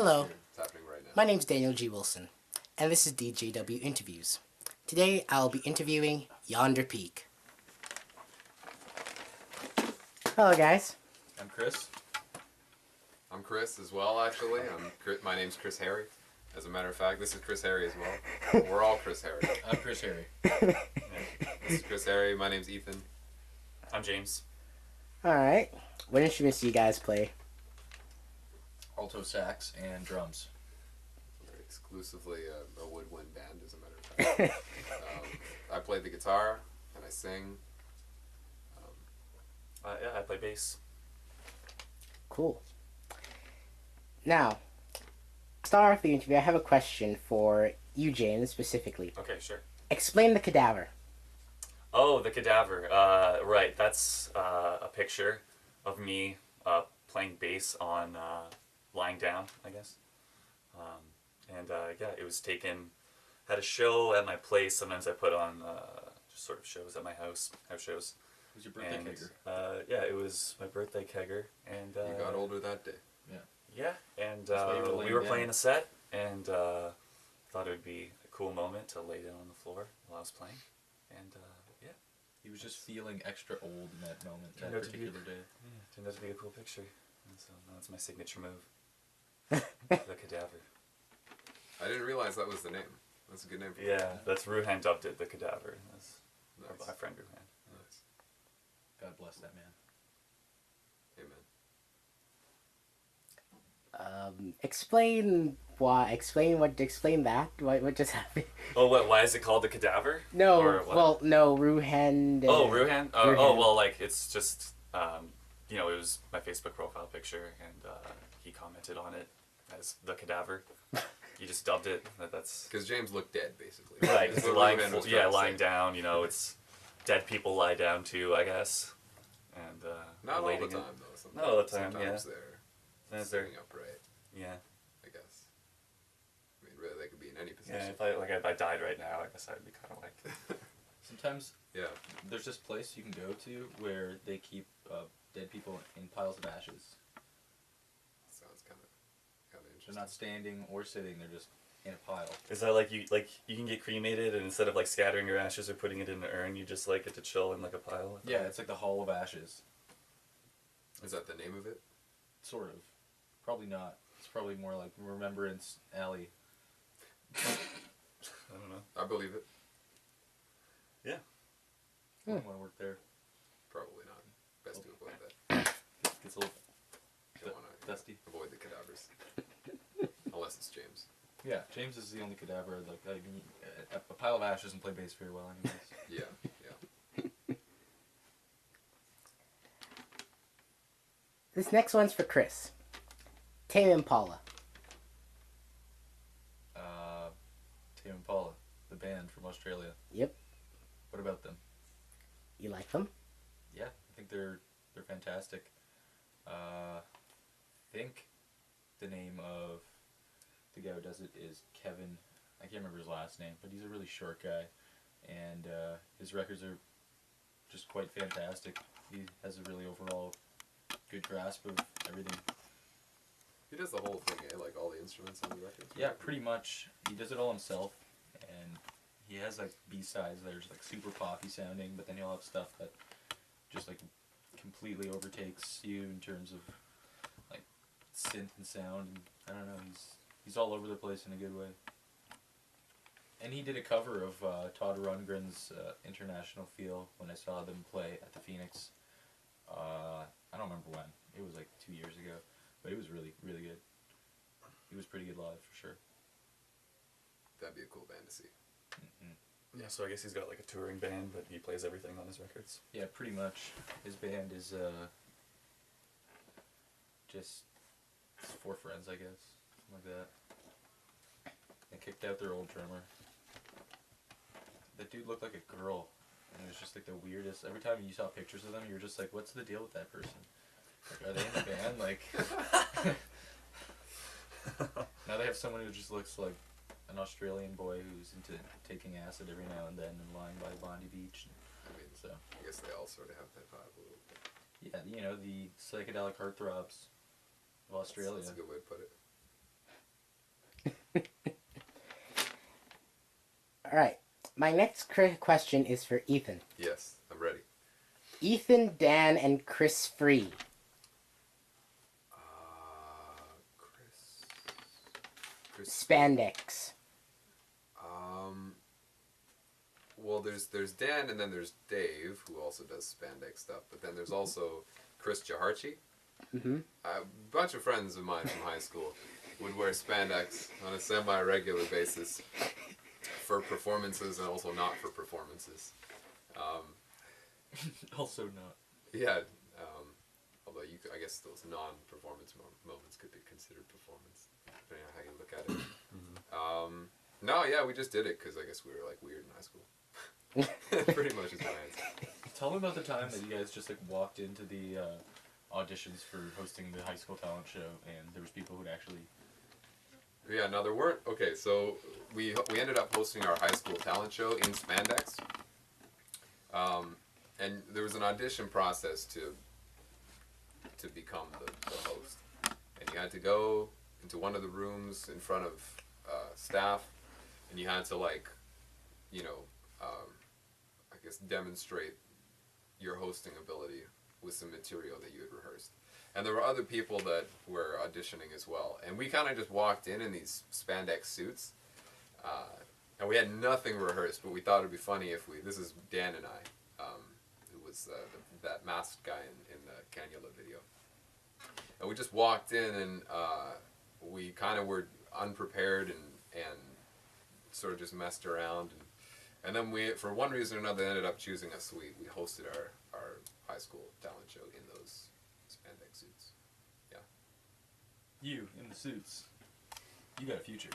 Hello, It's happening right now. my name's Daniel G. Wilson, and this is DGAW Interviews. Today I'll be interviewing Yonder Peak. Hello guys. I'm Chris. I'm Chris as well, actually. My name's Chris Harry. As a matter of fact, this is Chris Harry as well. We're all Chris Harry. I'm Chris Harry. This is Chris Harry. My name's Ethan. I'm James. Alright, what instruments do you guys play? Alto sax and drums. We're exclusively a woodwind band, as a matter of fact. I play the guitar, and I sing. Yeah, I play bass. Cool. Now, to start off the interview, I have a question for you, James, specifically. Okay, sure. Explain the cadaver. Oh, the cadaver. Right, that's a picture of me playing bass on lying down, I guess. Yeah, it was taken, had a show at my place. Sometimes I put on just sort of shows at my house shows. It was your birthday And, kegger. yeah, it was my birthday kegger. And You got older that day. yeah, and why you were laying we were down. playing a set, and thought it would be a cool moment to lay down on the floor while I was playing. And yeah. He was just feeling extra old in that moment, Turned that out to be- particular day. Yeah, turned out to be a cool picture. And so now it's my signature move. The cadaver. I didn't realize that was the name. That's a good name for Yeah, that's Ruhan dubbed it the cadaver. That's Nice. our friend Ruhan. Nice. God bless that man. Amen. Explain that. What just happened? Oh, why is it called the cadaver? No, Or what? well, no, Ruhan. Oh, Ruhan? Oh, Ruhan. well, like, it's just, you know, it was my Facebook profile picture, and he commented on it as the cadaver. He just dubbed it. That's Because James looked dead, basically. right. That's It's what lying, Ruben was yeah, trying to lying say. down. You know, it's dead people lie down too, I guess. And Not all the relating time, it. though. Sometimes, Not all the time, sometimes yeah. they're Sometimes they're- sitting upright, Yeah, I guess. I mean, really, they could be in any yeah. position. If I died right now, I guess I'd be kind of like. Sometimes Yeah. there's this place you can go to where they keep dead people in piles of ashes. Sounds kind of They're interesting. not standing or sitting, they're just in a pile. Is that like you can get cremated, and instead of like scattering your ashes or putting it in an urn, you just like get to chill in like a pile? Yeah, it's like the Hall of Ashes. Is that the name of it? Sort of. Probably not. It's probably more like Remembrance Alley. I don't know. I believe it. Yeah. I don't want to work there. Probably not. Best to avoid that. Gets a little Don't want to dusty. avoid the cadavers. Unless it's James. Yeah, James is the only cadaver. Like, I mean, a pile of ashes and play bass very well, anyways. Yeah, yeah. This next one's for Chris. Tame Impala. Tame Impala, the band from Australia. Yep. What about them? You like them? Yeah, I think they're fantastic. I think the name of the guy who does it is Kevin. I can't remember his last name, but he's a really short guy, and his records are just quite fantastic. He has a really overall good grasp of everything. He does the whole thing, eh? Like all the instruments on the records? Yeah, pretty much. He does it all himself, and he has like B-sides that are just like super poppy sounding, but then he'll have stuff that just like completely overtakes you in terms of like synth and sound. And I don't know, he's all over the place in a good way. And he did a cover of Todd Rundgren's International Feel when I saw them play at the Phoenix. I don't remember when. It was like 2 years ago. But it was really, really good. He was pretty good live, for sure. That'd be a cool band to see. Mm-hmm. Yeah. So I guess he's got like a touring band, but he plays everything on his records. Yeah, pretty much. His band is just it's 4 friends, I guess. Something like that. They kicked out their old drummer. That dude looked like a girl. And it was just like the weirdest. Every time you saw pictures of them, you were just like, what's the deal with that person? Like, are they in the band? Like, now they have someone who just looks like an Australian boy who's into taking acid every now and then and lying by Bondi Beach. I mean, So, I guess they all sort of have that vibe a little bit. yeah, you know, the psychedelic heartthrobs of Australia. That's a good way to put it. All right. My next question is for Ethan. Yes, I'm ready. Ethan, Dan, and Chris Free. Chris. Spandex. Well, there's Dan and then there's Dave, who also does spandex stuff. But then there's also Chris Jaharchi. Mm-hmm. A bunch of friends of mine from high school would wear spandex on a semi-regular basis for performances and also not for performances. Also not. Yeah, although I guess those non-performance moments could be considered performance, depending on how you look at it. No, yeah, we just did it because I guess we were like weird in high school. Pretty much is my answer. Tell me about the time that you guys just like walked into the auditions for hosting the high school talent show, and there was people who'd actually. Yeah, no, there weren't. Okay, so we ended up hosting our high school talent show in spandex, and there was an audition process to become the host, and you had to go into one of the rooms in front of staff, and you had to like, you know, I guess demonstrate your hosting ability with some material that you had rehearsed. And there were other people that were auditioning as well. And we kind of just walked in these spandex suits. And we had nothing rehearsed, but we thought it would be funny if this is Dan and I, who was that masked guy in the Cannula video. And we just walked in and we kind of were unprepared and sort of just messed around. And then we, for one reason or another, ended up choosing us. We hosted our high school talent show in those spandex suits. Yeah. You in the suits. You got a future.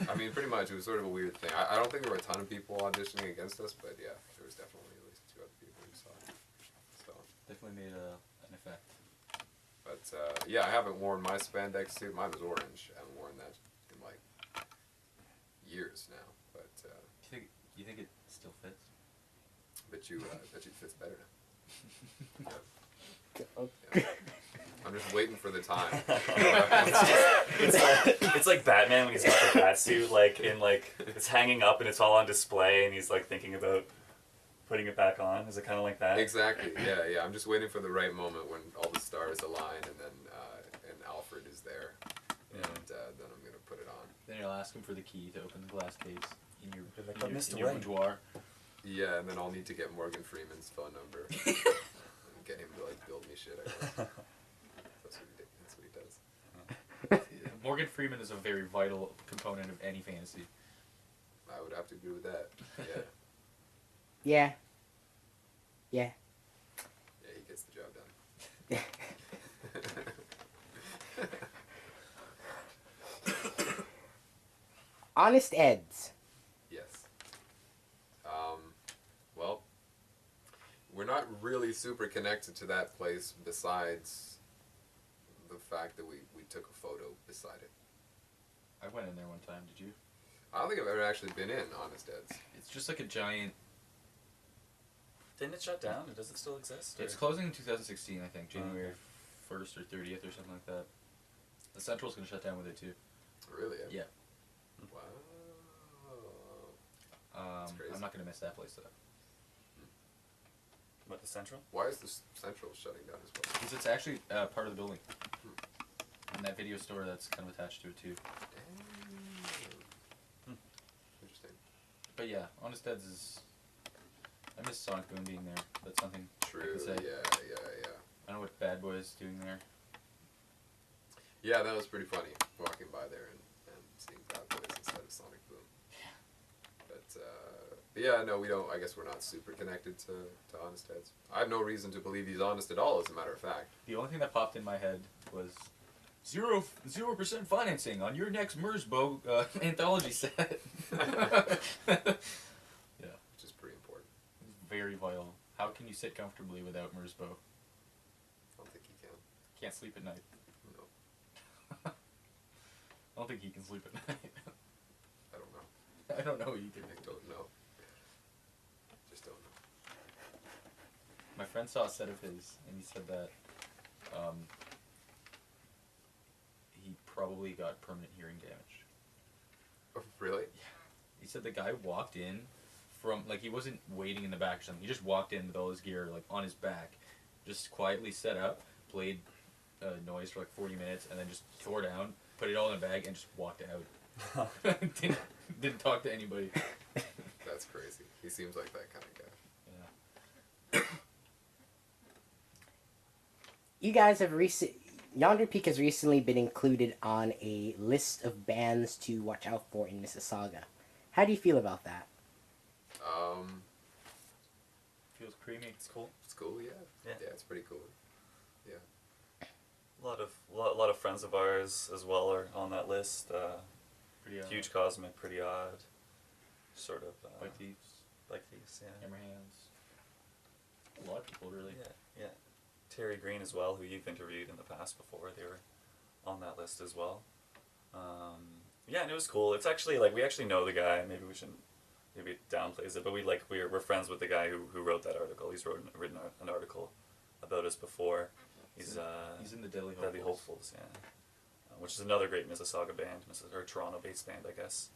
I mean, pretty much. It was sort of a weird thing. I don't think there were a ton of people auditioning against us, but yeah, there was definitely at least 2 other people we saw. So. Definitely made an effect. But yeah, I haven't worn my spandex suit. Mine was orange. I haven't worn that in like years now. But You think it still fits? bet you it fits better now. Oh. Yeah. I'm just waiting for the time. It's like Batman when he's got the bat suit, like it's hanging up and it's all on display, and he's like thinking about putting it back on. Is it kind of like that? Exactly. Yeah. I'm just waiting for the right moment when all the stars align, and then and Alfred is there, and then I'm gonna put it on. Then you'll ask him for the key to open the glass case in your, Like, in your, Mr. in your Wayne. boudoir. Yeah, and then I'll need to get Morgan Freeman's phone number and get him to like build me shit. I guess. That's what he does. Morgan Freeman is a very vital component of any fantasy. I would have to agree with that. Yeah. Yeah. Yeah. Yeah, he gets the job done. Honest Eds. Yes. Well, we're not really super connected to that place besides the fact that we took a photo beside it. I went in there one time, did you? I don't think I've ever actually been in Honest Ed's. It's just like a giant... Didn't it shut down? Does it still exist? It's closing in 2016, I think, January 1st or 30th or something like that. The Central's going to shut down with it too. Really? Yeah. Wow. crazy. I'm not going to miss that place though. What, the Central? Why is the Central shutting down as well? Because it's actually part of the building. And that video store that's kind of attached to it too. Interesting. But yeah, Honest Ed's is... I miss Sonic Boom being there. That's something I True. can say. Yeah. I know what Bad Boy is doing there. Yeah, that was pretty funny, walking by there and seeing Bad Boys instead of Sonic Boom. But yeah, no, we don't, I guess we're not super connected to Honest Ed's. I have no reason to believe he's honest at all, as a matter of fact. The only thing that popped in my head was 0% financing on your next Mersbo anthology set. Yeah. Which is pretty important. Very vital. How can you sit comfortably without Mersbo? I don't think he can. Can't sleep at night. No. I don't think he can sleep at night. I don't know. I don't know either. I don't know. Just don't know. My friend saw a set of his, and he said that he probably got permanent hearing damage. Oh, really? He He said the guy walked in from, like, he wasn't waiting in the back or something. He just walked in with all his gear, like, on his back, just quietly set up, played noise for like 40 minutes, and then just tore down, put it all in a bag, and just walked out. didn't talk to anybody. That's crazy. He seems like that kind of guy. Yeah. You guys have Yonder Peak has recently been included on a list of bands to watch out for in Mississauga. How do you feel about that? Feels creamy. It's cool. It's cool, yeah. Yeah. Yeah, it's pretty cool. Yeah. A lot of friends of ours as well are on that list. Pretty Huge Cosmic, Pretty Odd, sort of. Like thieves. Like these, yeah. Hammer hands. A lot of people really. Yeah, yeah. Terry Green as well, who you've interviewed in the past before. They were on that list as well. Yeah, and it was cool. It's actually like we actually know the guy. Maybe it downplays it, but we're friends with the guy who wrote that article. He's written an article about us before. He's in the Deadly Deadly Hopefuls, yeah, which is another great Mississauga band, or Toronto-based band, I guess.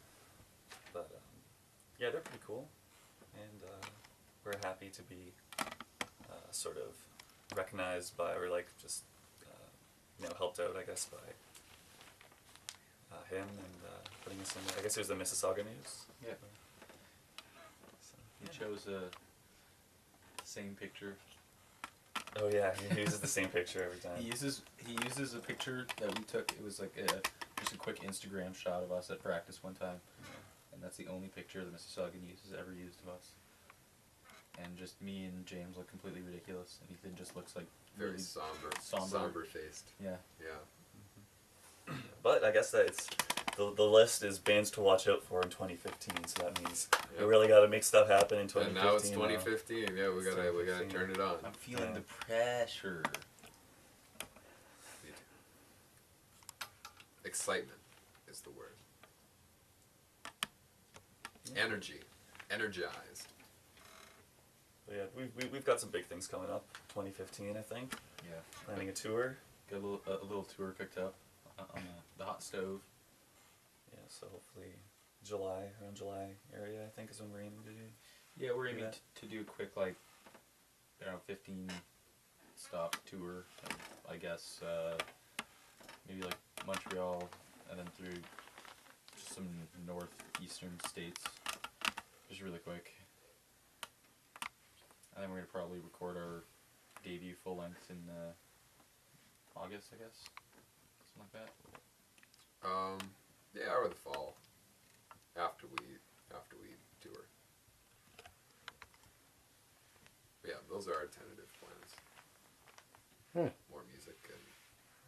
But yeah, they're pretty cool, and we're happy to be sort of recognized by, or like just helped out, I guess, by him and putting us in there. I guess it was the Mississauga News. Yeah. So, He chose a same picture. oh yeah, he uses the same picture every time. He uses a picture that we took. It was like just a quick Instagram shot of us at practice one time, and that's the only picture the Mississauga News has ever used of us. And just me and James look completely ridiculous, and Ethan just looks like Very really somber. Somber faced. Yeah. Yeah. But I guess that it's the list is bands to watch out for in 2015. So that means we really got to make stuff happen in 2015. And now it's 2015. Yeah, we gotta turn it on. I'm feeling the pressure. Me too. Excitement is the word. Yeah. Energy. Energized. But yeah, we've got some big things coming up. 2015, I think. Yeah. Planning a tour. Got a little tour cooked up on the hot stove. Yeah, so hopefully around July area, I think, is when we're aiming to do. Yeah, we're aiming that. to do a quick, like, 15 stop tour. I guess maybe like Montreal, and then through just some northeastern states, just really quick. And then we're gonna probably record our debut full length in August, I guess, something like that. Yeah, or the fall. After we tour. Yeah, those are our tentative plans. More music and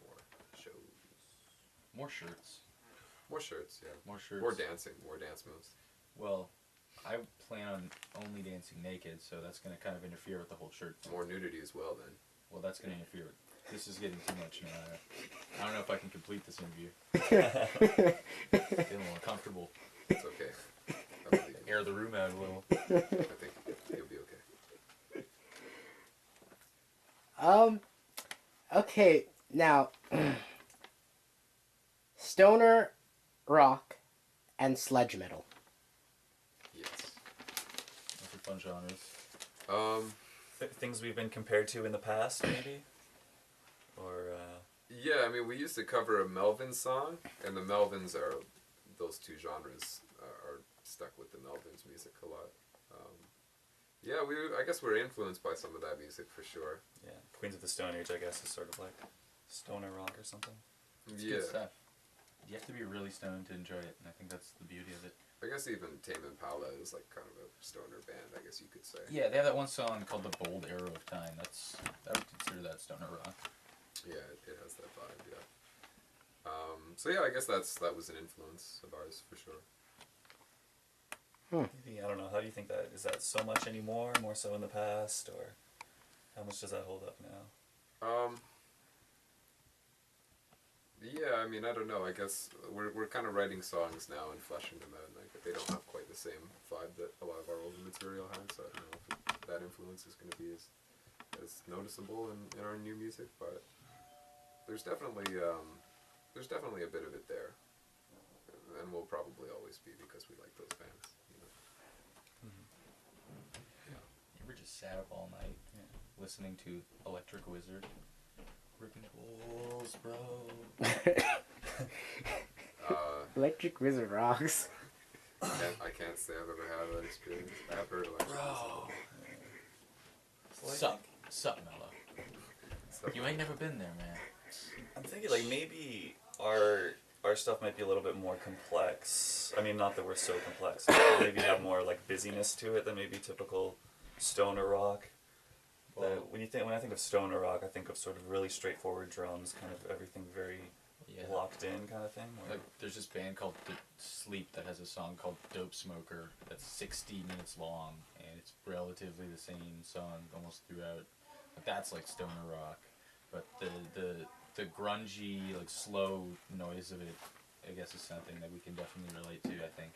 more shows. More shirts. More shirts, yeah. More shirts. More dancing, more dance moves. Well, I plan on only dancing naked, so that's gonna kind of interfere with the whole shirt thing. More nudity as well, then. Well, that's gonna interfere with. This is getting too much now. I don't know if I can complete this interview. Feeling a little uncomfortable. It's okay. I believe you. Air the room out a little. I think you'll be okay. Okay, now stoner rock and sludge metal. Yes. Those are fun genres. Things we've been compared to in the past, maybe? Or, Yeah, I mean, we used to cover a Melvin song, and the Melvins are, those two genres are stuck with the Melvins music a lot. Yeah, I guess we're influenced by some of that music for sure. yeah, Queens of the Stone Age, I guess, is sort of like stoner rock or something. It's Yeah, good stuff. You have to be really stoned to enjoy it, and I think that's the beauty of it. I guess even Tame Impala is like kind of a stoner band, I guess you could say. Yeah, they have that one song called "The Bold Arrow of Time." I would consider that stoner rock. Yeah, it has that vibe, yeah. So yeah, I guess that was an influence of ours for sure. Maybe, I don't know, how do you think that, is that so much anymore, more so in the past, or how much does that hold up now? Yeah, I mean, I don't know. I guess we're kind of writing songs now and fleshing them out, and like they don't have quite the same vibe that a lot of our older material had. So I don't know if that influence is going to be as noticeable in our new music, but there's definitely a bit of it there, and will probably always be because we like those bands. sat up all night listening to Electric Wizard. Ripping balls, bro. Electric Wizard rocks. I can't say I've ever had that experience. I have heard Electric Wizard. Sup, Mello. You ain't never been there, man. I'm thinking like maybe our stuff might be a little bit more complex. I mean, not that we're so complex. Maybe have more like busyness to it than maybe typical stoner rock. Well, When I think of stoner rock, I think of sort of really straightforward drums, kind of everything very locked in kind of thing. Like, there's this band called Sleep that has a song called Dope Smoker that's 60 minutes long, and it's relatively the same song almost throughout. But that's like stoner rock. But the grungy, like slow noise of it, I guess, is something that we can definitely relate to, I think.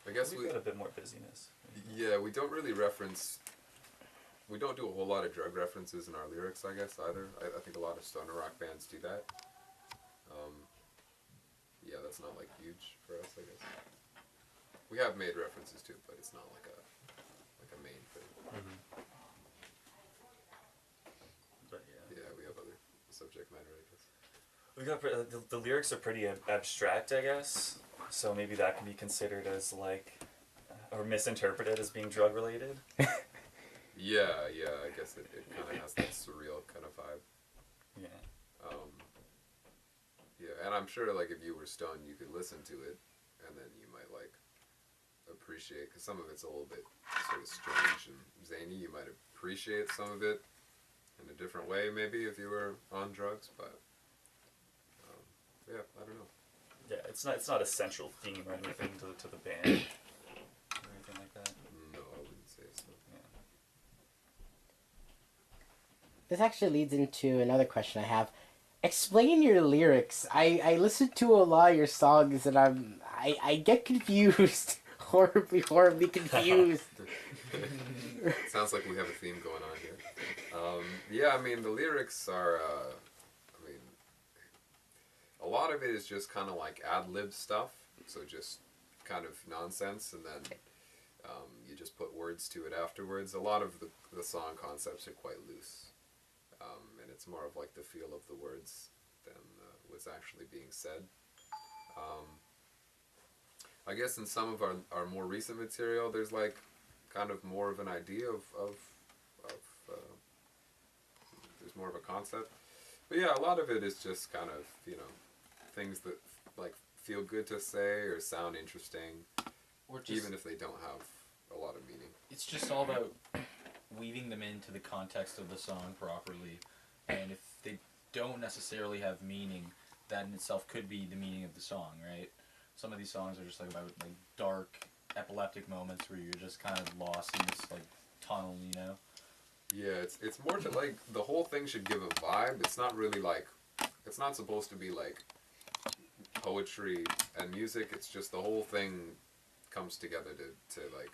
I guess we've got a bit more busyness. Yeah, we don't really we don't do a whole lot of drug references in our lyrics, I guess, either. I think a lot of stoner rock bands do that. Yeah, that's not like huge for us, I guess. We have made references to it, but it's not like a main thing. Mm-hmm. But yeah, we have other subject matter, I guess. We got the lyrics are pretty abstract, I guess. So maybe that can be considered as like, or misinterpreted as being drug related. Yeah, I guess it kind of has that surreal kind of vibe. Yeah. Yeah, and I'm sure like if you were stoned, you could listen to it, and then you might like appreciate, because some of it's a little bit sort of strange and zany. You might appreciate some of it in a different way, maybe if you were on drugs. But yeah, I don't know. Yeah, it's not a central theme or anything to the band or anything like that. No, I wouldn't say so. Yeah. This actually leads into another question I have. Explain your lyrics. I listen to a lot of your songs and I get confused. horribly confused. Sounds like we have a theme going on here. Yeah, I mean, the lyrics are, I mean, a lot of it is just kind of like ad-lib stuff, so just kind of nonsense, and then you just put words to it afterwards. A lot of the song concepts are quite loose, and it's more of like the feel of the words than what's actually being said. I guess in some of our more recent material, there's like kind of more of an idea of there's more of a concept. But yeah, a lot of it is just kind of, you know, things that like feel good to say or sound interesting, Or just, even if they don't have a lot of meaning. it's just all about weaving them into the context of the song properly, and if they don't necessarily have meaning, that in itself could be the meaning of the song, right? Some of these songs are just like about like dark, epileptic moments where you're just kind of lost in this like tunnel, you know? Yeah, it's more to like, the whole thing should give a vibe. It's not really like, it's not supposed to be like poetry and music. It's just the whole thing comes together to like,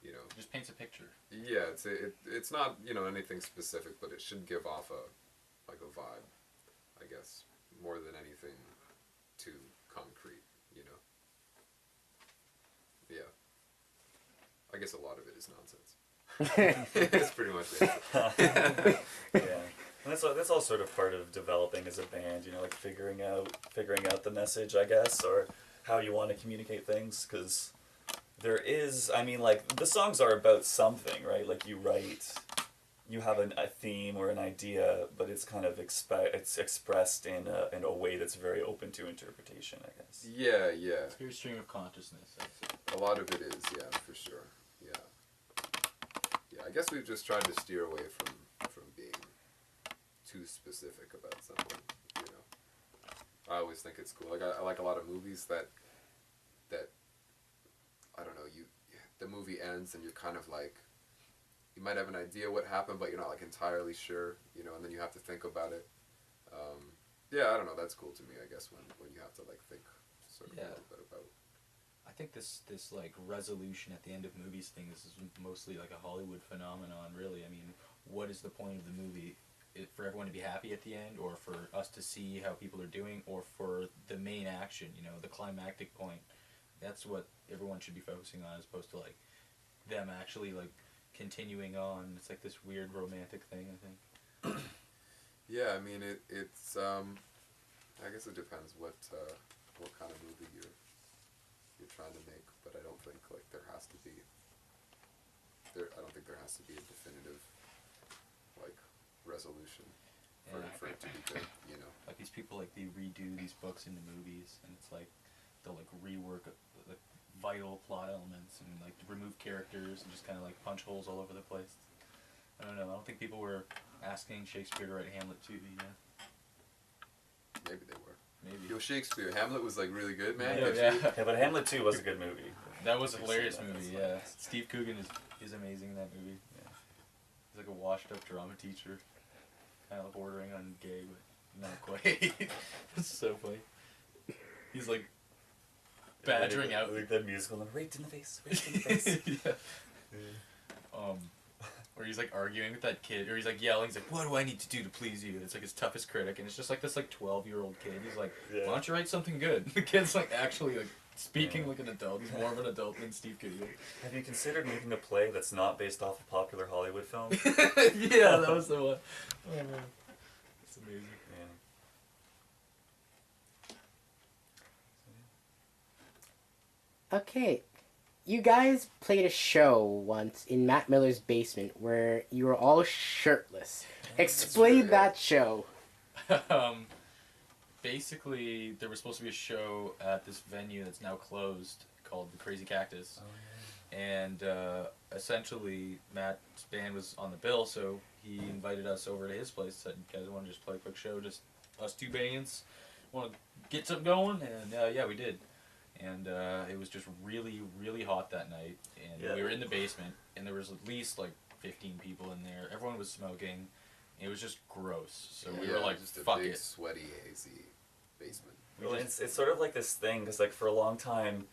you know. It just paints a picture. Yeah, it's not, you know, anything specific, but it should give off a vibe, I guess, more than anything too concrete, you know. Yeah. I guess a lot of it is nonsense. That's pretty much it. Yeah, and that's all sort of part of developing as a band. You know, like figuring out the message, I guess, or how you want to communicate things. Because there is, I mean, like the songs are about something, right? Like you write, you have a theme or an idea, but it's kind of it's expressed in a way that's very open to interpretation, I guess. Yeah. It's very stream of consciousness, I'd say. A lot of it is, yeah, for sure. Yeah, I guess we've just tried to steer away from being too specific about something, you know. I always think it's cool. Like I like a lot of movies that I don't know, the movie ends and you're kind of like, you might have an idea what happened, but you're not like entirely sure, you know, and then you have to think about it. Yeah, I don't know, that's cool to me, I guess, when you have to like think sort of a little bit about. I think this like resolution at the end of movies thing, this is mostly like a Hollywood phenomenon, really. I mean, what is the point of the movie? For everyone to be happy at the end, or for us to see how people are doing, or for the main action, you know, the climactic point? That's what everyone should be focusing on, as opposed to like them actually like continuing on. It's like this weird romantic thing, I think. Yeah, I mean it's I guess it depends what kind of movie you're trying to make, but I don't think like I don't think there has to be a definitive like resolution for it to be good, you know. Like these people, like they redo these books into movies, and it's like they'll like rework like vital plot elements and like remove characters and just kind of like punch holes all over the place. I don't know. I don't think people were asking Shakespeare to write Hamlet 2, you know. Maybe they were. Maybe. Yo, Shakespeare, Hamlet was like really good, man. Yeah. Yeah, but Hamlet 2 was a good movie. That was a hilarious I've seen that. movie, That's yeah. Steve Coogan is amazing in that movie. Yeah. He's like a washed up drama teacher. Kind of bordering on gay, but not quite. It's so funny. He's like badgering out. Like that musical, and raped in the face, raped in the face. Yeah. Or he's like arguing with that kid, or he's like yelling, he's like, what do I need to do to please you? It's like his toughest critic, and it's just like this like 12-year-old kid. He's like, why don't you write something good? The kid's like actually like speaking like an adult. He's more of an adult than Steve Coogan. Have you considered making a play that's not based off a popular Hollywood film? Yeah, that was the one. Oh man. It's amazing. Yeah. Okay. You guys played a show once in Matt Miller's basement where you were all shirtless. Explain that show. Basically, there was supposed to be a show at this venue that's now closed called the Crazy Cactus. Oh, yeah. And essentially, Matt's band was on the bill, so he invited us over to his place. Said, "You guys want to just play a quick show? Just us two bands? Want to get something going?" And yeah, we did. And it was just really, really hot that night. And we were in the basement, and there was at least like 15 people in there. Everyone was smoking. It was just gross. So we were like, just fuck a big, it. sweaty, hazy basement. Well, it's sort of like this thing, because like for a long time,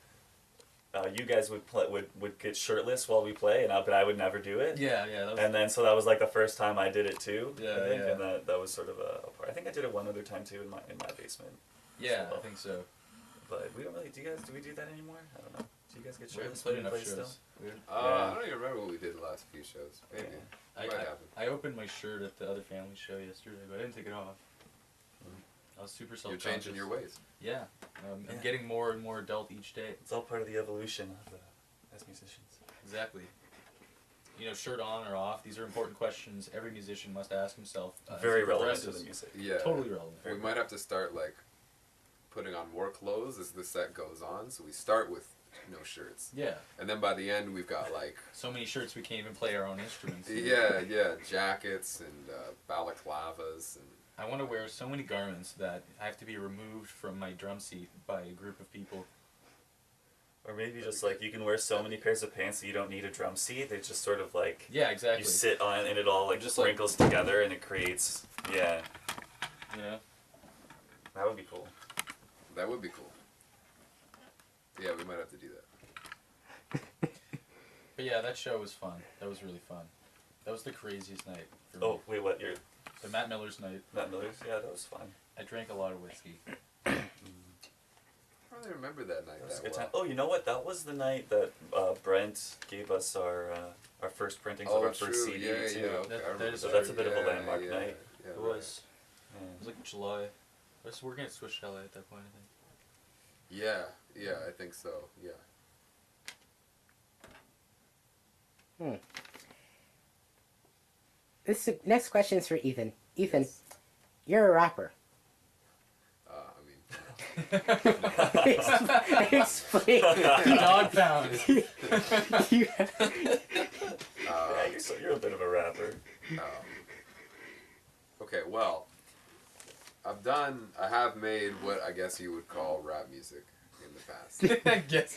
you guys would get shirtless while we play, but I would never do it. Yeah. That was, And then so that was like the first time I did it too. Yeah, I think, yeah. and that was sort of a part. I think I did it one other time too in my basement. yeah, So, I think so. But we don't really. Do we do that anymore? I don't know. Do you guys get We haven't shirtless played when you enough play shows. still? I don't even remember what we did the last few shows. Maybe. Yeah. It might happen. I opened my shirt at the other family show yesterday, but I didn't take it off. I was super You're self-conscious. changing your ways. Yeah. I'm Yeah. getting more and more adult each day. It's all part of the evolution as musicians. Exactly. You know, shirt on or off, these are important questions every musician must ask himself. Very as he relevant to progresses. the music. Yeah. Totally relevant. We might have to start like putting on more clothes as the set goes on. So we start with no shirts, Yeah. and then by the end we've got like So many shirts we can't even play our own instruments. yeah, jackets and balaclavas and. I want to wear so many garments that I have to be removed from my drum seat by a group of people. Or maybe just like you can wear so many pairs of pants that you don't need a drum seat. They just sort of like Yeah, exactly. you sit on and it all like Just just wrinkles together and it creates Yeah. That would be cool. That would be cool. Yeah, we might have to do that. But yeah, that show was fun. That was really fun. That was the craziest night for me. Oh wait, what? You're The Matt Miller's night. Matt Miller's? Yeah, that was fun. I drank a lot of whiskey. I don't really remember that night That was a that good well. time. Oh, you know what? That was the night that Brent gave us our first printings of Oh, our first true. CD Yeah, too. yeah. Okay, That- I remember that is- So that's a bit of a Yeah, landmark yeah, night. Yeah, It right. was. Yeah. It was like July. I was working at Swiss Chalet at that point, I think. Yeah, I think so. Yeah. This next question is for Ethan. Ethan, you're a rapper. I mean, Explain. Dog pound. You- Yeah, you're a bit of a rapper. okay, well, I have made what I guess you would call rap music in the past. I guess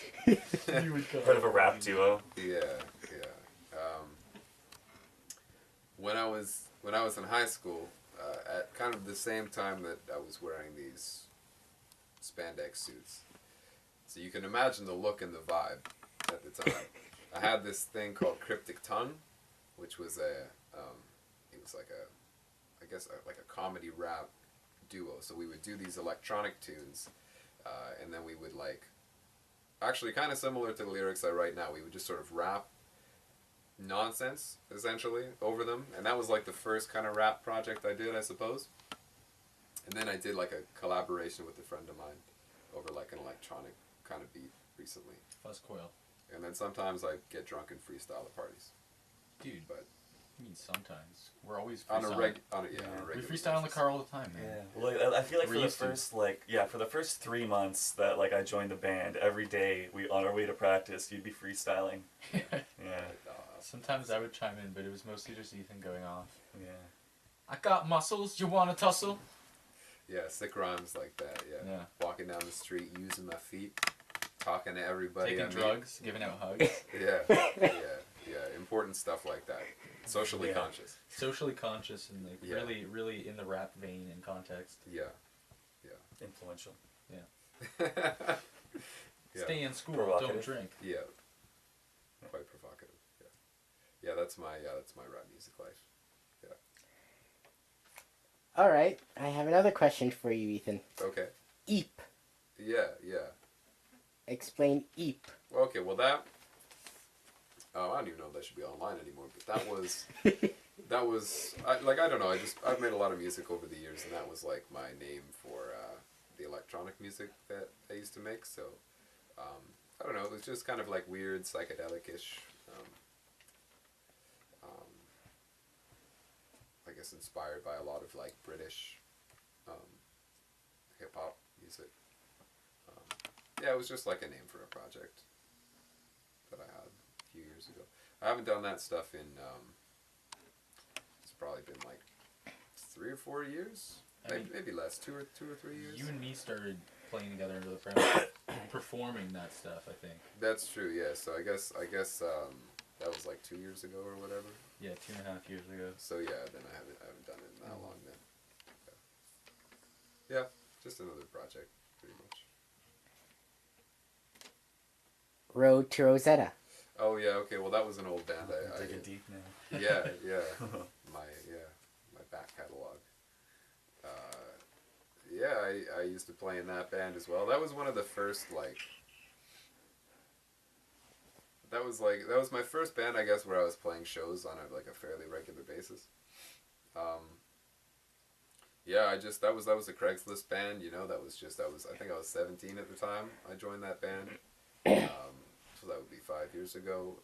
you would call Part of a it. rap duo. Yeah. When I was in high school, at kind of the same time that I was wearing these spandex suits, so you can imagine the look and the vibe at the time. I had this thing called Cryptic Tongue, which was it was like a comedy rap duo. So we would do these electronic tunes, and then we would like, actually kind of similar to the lyrics I write now. We would just sort of rap nonsense essentially over them, and that was like the first kind of rap project I did, I suppose. And then I did like a collaboration with a friend of mine over like an electronic kind of beat recently. Fuzz Coil. And then sometimes I get drunk and freestyle at parties. Dude, But I mean, sometimes. We're always on a freestyling. on a Yeah. We regular freestyle in the basis. car all the time, man. Yeah. Well, I feel like We for the used to. first for the first 3 months that like I joined the band, every day we on our way to practice, you'd be freestyling. Yeah. Sometimes I would chime in, but it was mostly just Ethan going off. Yeah. I got muscles, you wanna tussle? Yeah, sick rhymes like that. Yeah. Yeah. Walking down the street, using my feet, talking to everybody. Taking I meet. drugs, giving out hugs. Yeah. Important stuff like that. Socially Yeah. conscious. Socially conscious and like Yeah. really in the rap vein and context. Yeah. Influential. Yeah. Stay in school, Provocative. don't drink. Yeah. Quite provocative. Yeah. Yeah, that's my rap music life. All right, I have another question for you, Ethan. Okay. Eep. Yeah. Explain eep. Okay, well that I don't even know if that should be online anymore, but that was I don't know, I've made a lot of music over the years, and that was like my name for the electronic music that I used to make. So I don't know, it was just kind of like weird psychedelic-ish, I guess inspired by a lot of like British hip hop music. Yeah, it was just like a name for a project that I had a few years ago. I haven't done that stuff in, it's probably been like 3 or 4 years. Maybe less, two or 3 years. You and me started playing together under the premise, performing that stuff, I think. That's true, yeah. So I guess that was like 2 years ago or whatever. Yeah, 2.5 years ago. So yeah, then I haven't done it in that long then. Yeah, just another project, pretty much. Road to Rosetta. Oh yeah, okay. Well, that was an old band. Digging deep now. Yeah. my back catalog. I used to play in that band as well. That was one of the first like. That was my first band, I guess, where I was playing shows on a fairly regular basis. That was a Craigslist band, you know. I think I was 17 at the time. I joined that band. So that would be 5 years ago.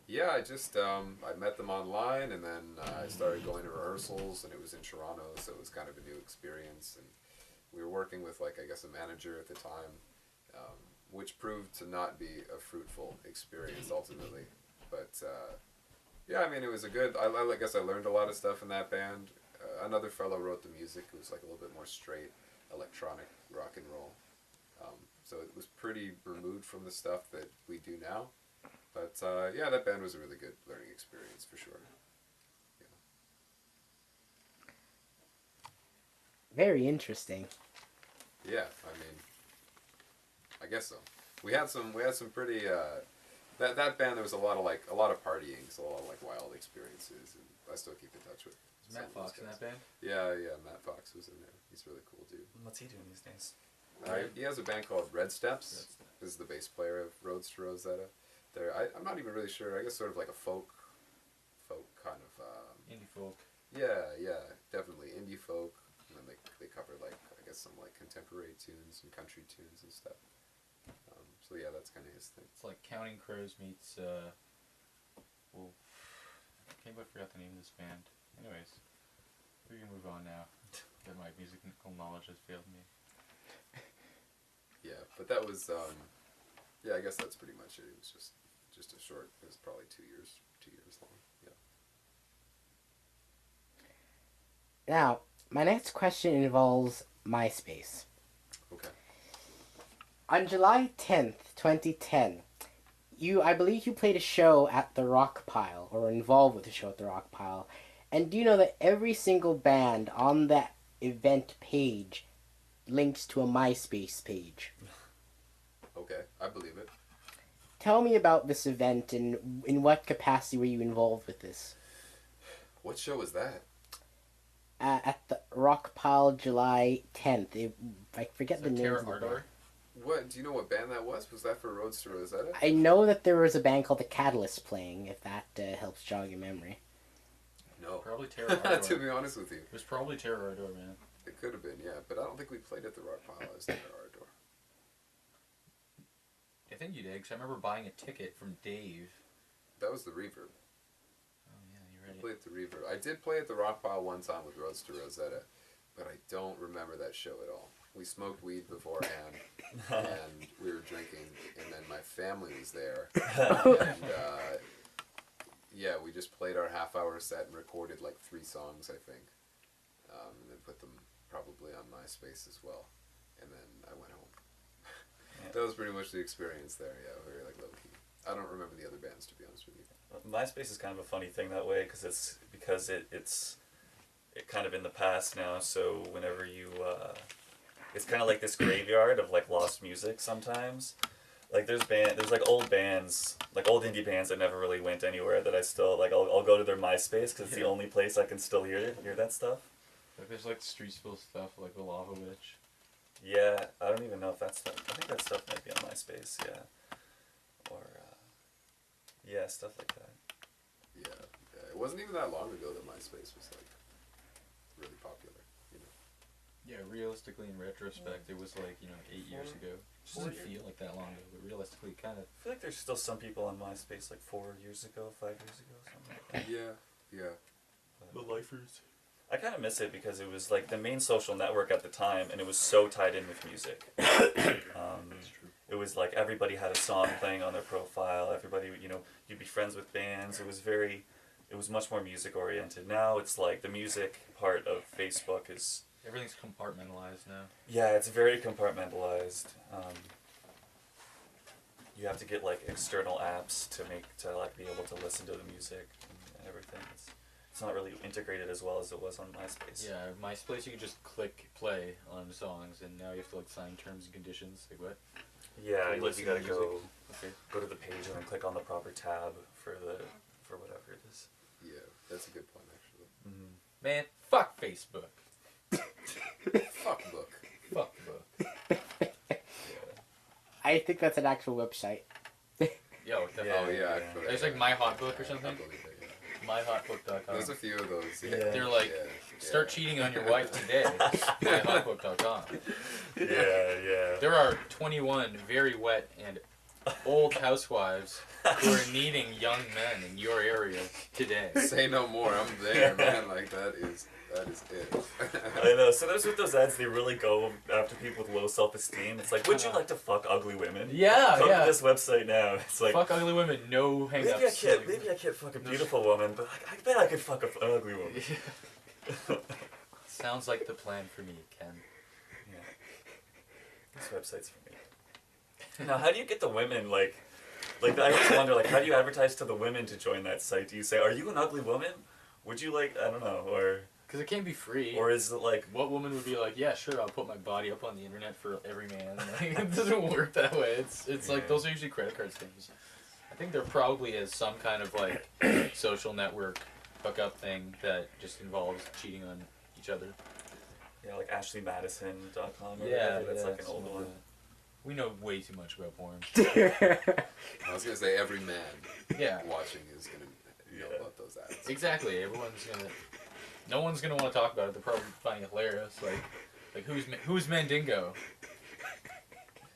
I met them online, and then I started going to rehearsals, and it was in Toronto, so it was kind of a new experience. And we were working with a manager at the time, which proved to not be a fruitful experience ultimately. But it was a good. I guess I learned a lot of stuff in that band. Another fellow wrote the music. It was like a little bit more straight electronic rock and roll. So it was pretty removed from the stuff that we do now. But that band was a really good learning experience for sure. Very interesting. Yeah, I guess so. We had some pretty that band. There was a lot of partying, so a lot of wild experiences, and I still keep in touch with. Is Matt Fox in that band? Yeah, Matt Fox was in there. He's a really cool dude. What's he doing these days? He has a band called Red Steps. This is the bass player of Roads to Rosetta. I'm not even really sure. I guess sort of like a folk kind of. Indie folk. Yeah, definitely indie folk. And then they cover some contemporary tunes and country tunes and stuff. So yeah, that's kind of his thing. It's like Counting Crows meets. I can't believe I forgot the name of this band. Anyways, we can move on now. That my musical knowledge has failed me. Yeah, but that was. I guess that's pretty much it. It was just a short. It was probably 2 years long. Yeah. Now, my next question involves Myspace. Okay. On July 10th, 2010, I believe you played a show at the Rock Pile, or were involved with a show at the Rock Pile. And do you know that every single band on that event page links to a Myspace page? Okay, I believe it. Tell me about this event, and in what capacity were you involved with this? What show was that? At the Rock Pile, July 10th. I forget the name of the band. What? Do you know what band that was? Was that for Roads to Rosetta? I know that there was a band called the Catalyst playing, if that helps jog your memory. No. Probably Terror Ardor. To be honest with you. It was probably Terror Ardor, man. It could have been, yeah. But I don't think we played at the Rock Pile as Terror Ardor. I think you did, because I remember buying a ticket from Dave. That was the Reverb. Oh, yeah, you're I right. played at the Reverb. I did play at the Rock Pile one time with Roads to Rosetta, but I don't remember that show at all. We smoked weed beforehand, and we were drinking, and then my family was there, and yeah, we just played our half-hour set and recorded like 3 songs, I think, and then put them probably on Myspace as well, and then I went home. That was pretty much the experience there. Yeah, very like low key. I don't remember the other bands, to be honest with you. Myspace is kind of a funny thing that way because it's kind of in the past now. So whenever you, it's kind of like this graveyard of like lost music sometimes. Like there's like old bands, like old indie bands that never really went anywhere that I still like. I'll go to their Myspace because it's the only place I can still hear that stuff. Like there's like Streetsville stuff, like the Lava Witch. Yeah, I don't even know if that stuff. I think that stuff might be on Myspace. Yeah, or yeah, stuff like that. Yeah, it wasn't even that long ago that MySpace was like really popular. You know. Yeah, realistically, in retrospect, it was like 8 years ago. It doesn't feel like that long ago, but realistically, kind of. I feel like there's still some people on MySpace like 4 years ago, 5 years ago, something like that. Yeah. The lifers. I kind of miss it because it was like the main social network at the time, and it was so tied in with music. That's true. It was like everybody had a song playing on their profile. Everybody, you'd be friends with bands. It was much more music oriented. Now it's like the music part of Facebook is. Everything's compartmentalized now. Yeah, it's very compartmentalized. You have to get like external apps to like be able to listen to the music and everything. It's not really integrated as well as it was on MySpace. Yeah, MySpace you could just click play on songs, and now you have to like sign terms and conditions. Like what? Yeah, you Listen gotta to music. go to the page and then click on the proper tab for whatever it is. Yeah, that's a good point actually. Mm-hmm. Man, fuck Facebook. Fuck book. Fuck book. I think that's an actual website. Yo, Yeah. Oh yeah, actually. It's like My Hot Book or I something. believe it, yeah. MyHotBook.com. There's a few of those. Yeah. Yeah. They're like, start cheating on your wife today. MyHotBook.com. Yeah. There are 21 very wet and old housewives who are needing young men in your area today. Say no more. I'm there, man. Like that is it. I know. So those with those ads, they really go after people with low self-esteem. It's like, would you like to fuck ugly women? Yeah, Come yeah. to this website now. It's like, Fuck ugly women, no hang-ups. maybe I can't fuck a beautiful woman, but like, I bet I could fuck an ugly woman. Sounds like the plan for me, Ken. Yeah. This website's for me. Now, how do you get the women, like I always wonder, like, how do you advertise to the women to join that site? Do you say, are you an ugly woman? Would you, like, I don't know, or... Because it can't be free. Or is it, like... What woman would be like, yeah, sure, I'll put my body up on the internet for every man? Like, it doesn't work that way. It's like, those are usually credit card schemes. I think there probably is some kind of, like, social network hookup thing that just involves cheating on each other. Yeah, like AshleyMadison.com or Yeah, whatever. That's like an something old like one. that. We know way too much about porn. I was gonna say every man Yeah. watching is gonna know about those ads. Exactly. No one's gonna want to talk about it. They're probably finding it hilarious. Like who's Mandingo?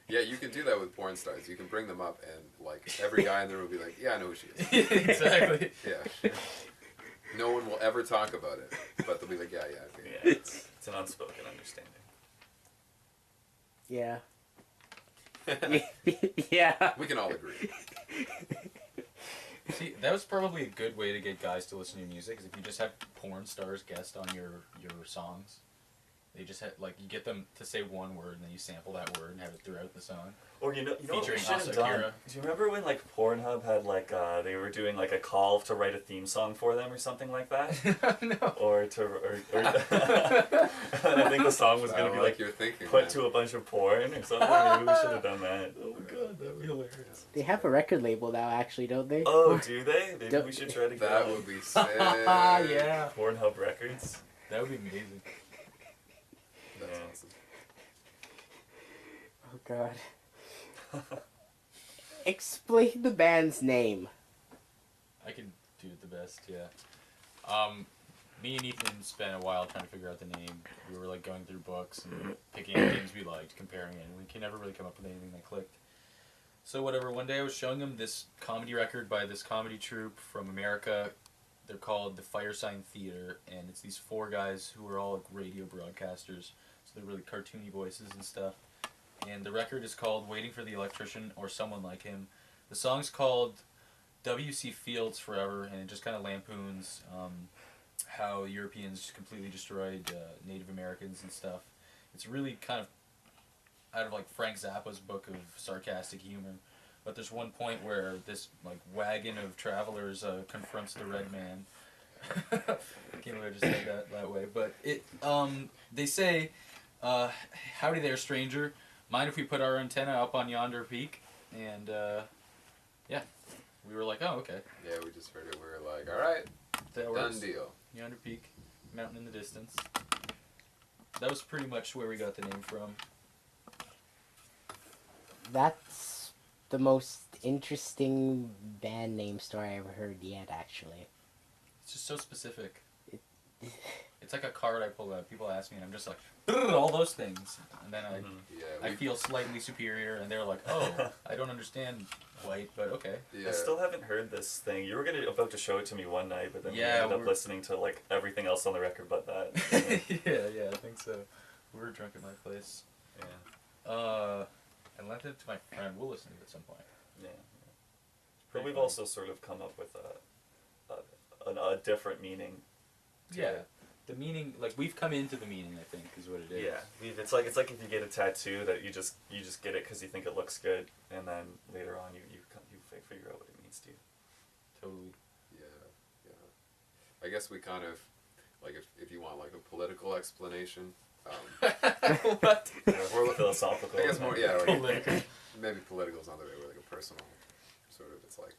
Yeah, you can do that with porn stars. You can bring them up and like every guy in the room will be like, yeah, I know who she is. Exactly. Yeah. No one will ever talk about it, but they'll be like, yeah, okay. Yeah, it's an unspoken understanding. Yeah. Yeah. We can all agree. See, that was probably a good way to get guys to listen to your music, is if you just have porn stars guest on your songs. They just had, like, you get them to say one word, and then you sample that word and have it throughout the song. Or you know what we Featuring should have Asa done? Akira. Do you remember when like Pornhub had like they were doing like a call to write a theme song for them or something like that? No. Or and I think the song was gonna be like you're thinking, put man. to a bunch of porn or something. Maybe we should have done that. Oh my god, that'd be hilarious. They have a record label now, actually, don't they? Oh, do they? Maybe Don't- we should try to get That on would be sick. Yeah. Pornhub Records. That would be amazing. That's Yeah. awesome. Oh God. Explain the band's name. I can do it the best, yeah. Me and Ethan spent a while trying to figure out the name. We were like going through books and picking out games we liked, comparing it, and we can never really come up with anything that clicked. So whatever, one day I was showing him this comedy record by this comedy troupe from America. They're called the Fire Sign Theater, and it's these 4 guys who are all like radio broadcasters, so they're really cartoony voices and stuff. And the record is called Waiting for the Electrician or Someone Like Him. The song's called W.C. Fields Forever, and it just kind of lampoons how Europeans just completely destroyed Native Americans and stuff. It's really kind of out of like Frank Zappa's book of sarcastic humor. But there's one point where this like wagon of travelers confronts the red man. I can't believe I just said that way. But it they say, howdy there, stranger. Mind if we put our antenna up on Yonder Peak? And yeah, we were like, oh, okay. Yeah, we just heard it. We were like, all right, That done works. deal. Yonder Peak, mountain in the distance. That was pretty much where we got the name from. That's the most interesting band name story I ever heard yet, actually. It's just so specific. It's like a card I pull out. People ask me, and I'm just like, all those things. And then Yeah, I feel slightly superior, and they're like, oh, I don't understand white, but okay. yeah. I still haven't heard this thing. You were about to show it to me one night, but then we Yeah, ended up listening to like everything else on the record but that. yeah, I think so. We were drunk at my place. Yeah. I lent it to my friend. We'll listen to it at some point. Yeah. But Pretty we've funny. also sort of come up with a different meaning. to Yeah. it. The meaning, like, we've come into the meaning, I think, is what it is. Yeah, it's like if you get a tattoo that you just get it because you think it looks good, and then later on you figure out what it means to you. Totally. Yeah. I guess we kind of, like, if you want, like, a political explanation. What? Or philosophical. I guess more, yeah. Like, Political. maybe political is not the right word, like a personal sort of, it's like,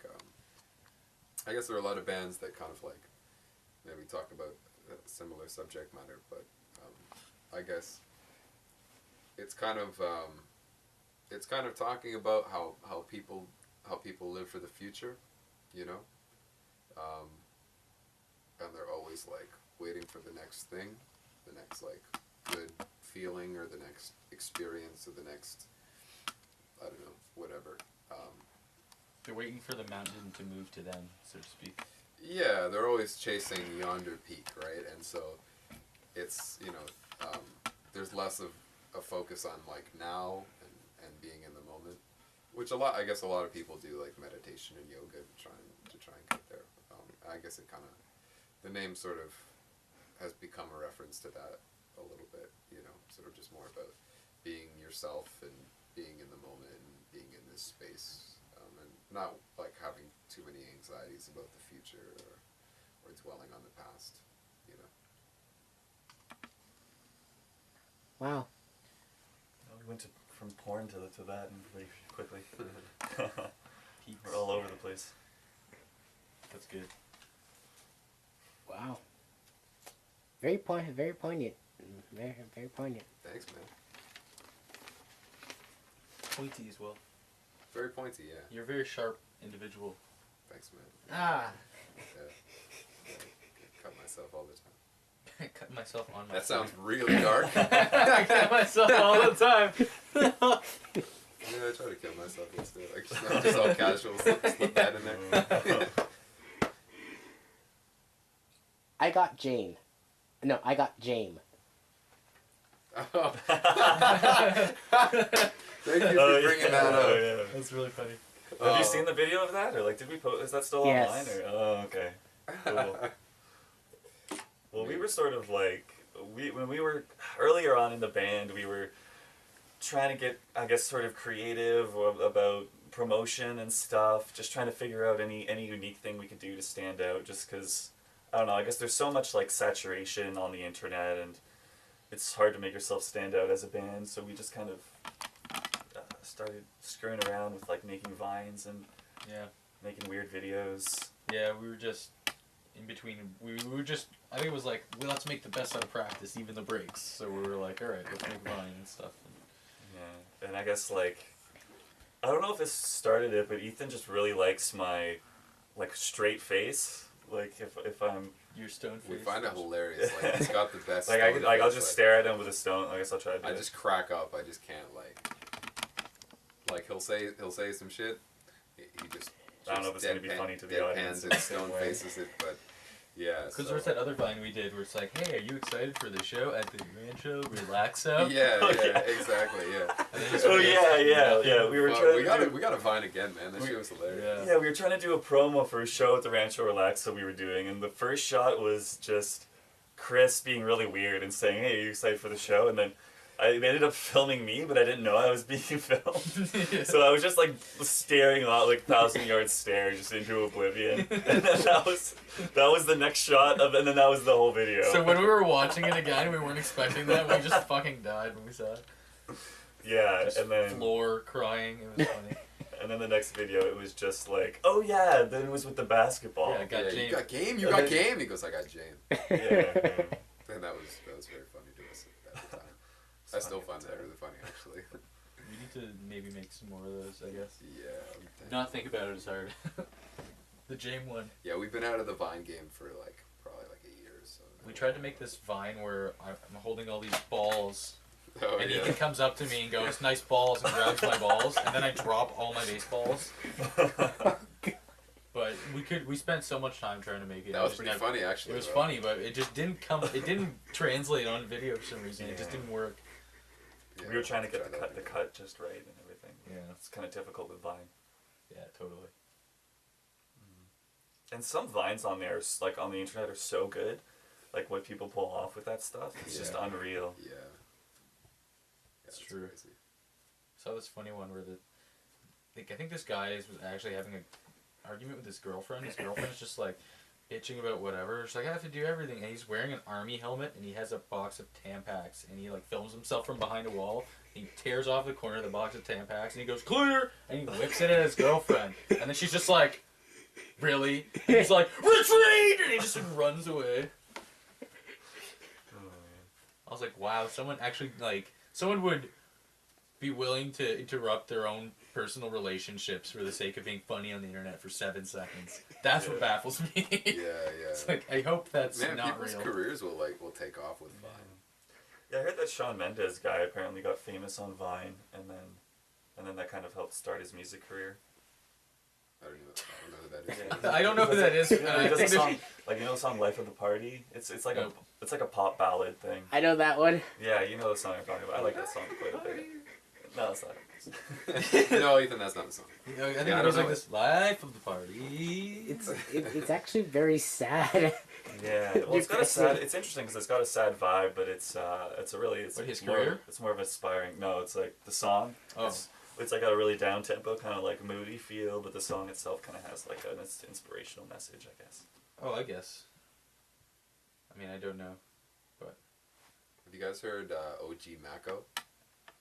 I guess there are a lot of bands that kind of, like, maybe talk about a similar subject matter, but I guess it's kind of talking about how people live for the future, you know, and they're always like waiting for the next thing, the next like good feeling or the next experience or the next, I don't know, whatever. They're waiting for the mountain to move to them, so to speak. Yeah, they're always chasing Yonder Peak, right? And so it's, you know, there's less of a focus on like now and being in the moment, which I guess a lot of people do, like meditation and yoga to try and get there. I guess it kind of, the name sort of has become a reference to that a little bit, you know, sort of just more about being yourself and being in the moment and being in this space. And not like having too many anxieties about the future or dwelling on the past, you know. Wow. We went from porn to that and really quickly. We're all over the place. That's good. Wow. Very poignant. Very poignant. Very poignant. Thanks, man. Pointy as well. Very pointy, yeah. You're a very sharp individual. Thanks, man. Ah. Yeah. Cut myself all the time. I cut myself on my That sounds really dark. I cut myself all the time. Yeah, I try to kill myself instead. Like, just all casual, slip that in there. I got Jane. No, I got Jame. Oh. Thank you for bringing that up. Yeah. That's really funny. Have you seen the video of that, or like, did we post? Is that still Yes. online? Or oh, okay. Cool. Well, we were sort of like when we were earlier on in the band, we were trying to get, I guess, sort of creative about promotion and stuff. Just trying to figure out any unique thing we could do to stand out. Just because I don't know. I guess there's so much like saturation on the internet, and it's hard to make yourself stand out as a band. So we just kind of started screwing around with like making vines and making weird videos. Yeah, we were just in between. We were just, I think it was like, well, let's make the best out of practice, even the breaks. So we were like, all right, let's make Vine and stuff. Yeah, And I guess, like, I don't know if this started it, but Ethan just really likes my, like, straight face. Like, if I'm... Your stone face. We find it hilarious. Like, he's got the best. Like, stone I'll face, just like, stare at him with a stone. I guess I'll try to do I it. just crack up. I just can't like he'll say some shit. He just I don't know if it's gonna be funny to the audience. Deadpans and stone faces it, but yeah. Because there's that other Vine we did where it's like, hey, are you excited for the show at the Rancho Relaxo? Yeah, Oh, yeah, yeah. exactly, yeah. Oh yeah. We were trying we got a Vine again, man. That shit was hilarious. Yeah, we were trying to do a promo for a show at the Rancho Relaxo we were doing, and the first shot was just Chris being really weird and saying, "Hey, are you excited for the show?" And then they ended up filming me, but I didn't know I was being filmed. So I was just like staring out, like 1,000-yard stare, just into oblivion. And then that was the next shot of, and then that was the whole video. So when we were watching it again, we weren't expecting that. We just fucking died when we saw it. Yeah, Just and then floor crying. It was funny. and then the next video, it was just like, oh yeah, then it was with the basketball. Yeah, got James. You got game. You got game. He goes, I got James. Yeah. And that was very funny to us at the time. I still find that really funny, actually. We need to maybe make some more of those, I guess. Yeah. Not think about it as hard. The James one. Yeah, we've been out of the Vine game for like probably like a year or so. now. We tried to make this Vine where I'm holding all these balls, Oh and yeah. Ethan comes up to me and goes, "Nice balls," and grabs my balls, and then I drop all my baseballs. But we spent so much time trying to make it. That was pretty funny, actually. It was though. funny, but it just didn't come. It didn't translate on video for some reason. It just didn't work. Yeah, We were trying to get try the that. cut just right and everything. Yeah. It's kind of difficult with Vine. Yeah, totally. And some Vines on there, like on the internet, are so good. Like what people pull off with that stuff, it's just Yeah. unreal. Yeah. It's that's true. Crazy. Saw this funny one where I think this guy was actually having an argument with his girlfriend. His girlfriend's just like bitching about whatever. She's like, I have to do everything, and he's wearing an army helmet, and he has a box of Tampax, and he like films himself from behind a wall. He tears off the corner of the box of Tampax, and he goes clear, and he whips it at his girlfriend, and then she's just like, really? And he's like, retreat, and he just runs away. I was like, wow, someone would be willing to interrupt their own personal relationships for the sake of being funny on the internet for 7 seconds. That's what baffles me. Yeah, yeah. It's like, I hope that's Man, not people's real. careers will take off with Vine. Yeah, I heard that Shawn Mendes guy apparently got famous on Vine, and then that kind of helped start his music career. I don't know who that is. Yeah. I don't know who that is. He I does a think there's- song, like you know the song "Life of the Party." It's like Nope. it's like a pop ballad thing. I know that one. Yeah, you know the song I'm talking about. I like that song quite a bit. No, it's not. No, Ethan, that's not the song. I think Yeah, I it goes don't like know this, life of the party. It's actually very sad. Yeah, well, it's got a sad. It's interesting because it's got a sad vibe, but it's What, his more, career? It's more of aspiring. No, it's like the song. Oh. It's like got a really down tempo, kind of like moody feel, but the song itself kind of has like an inspirational message, I guess. Oh, I guess. I mean, I don't know. Have you guys heard OG Mako?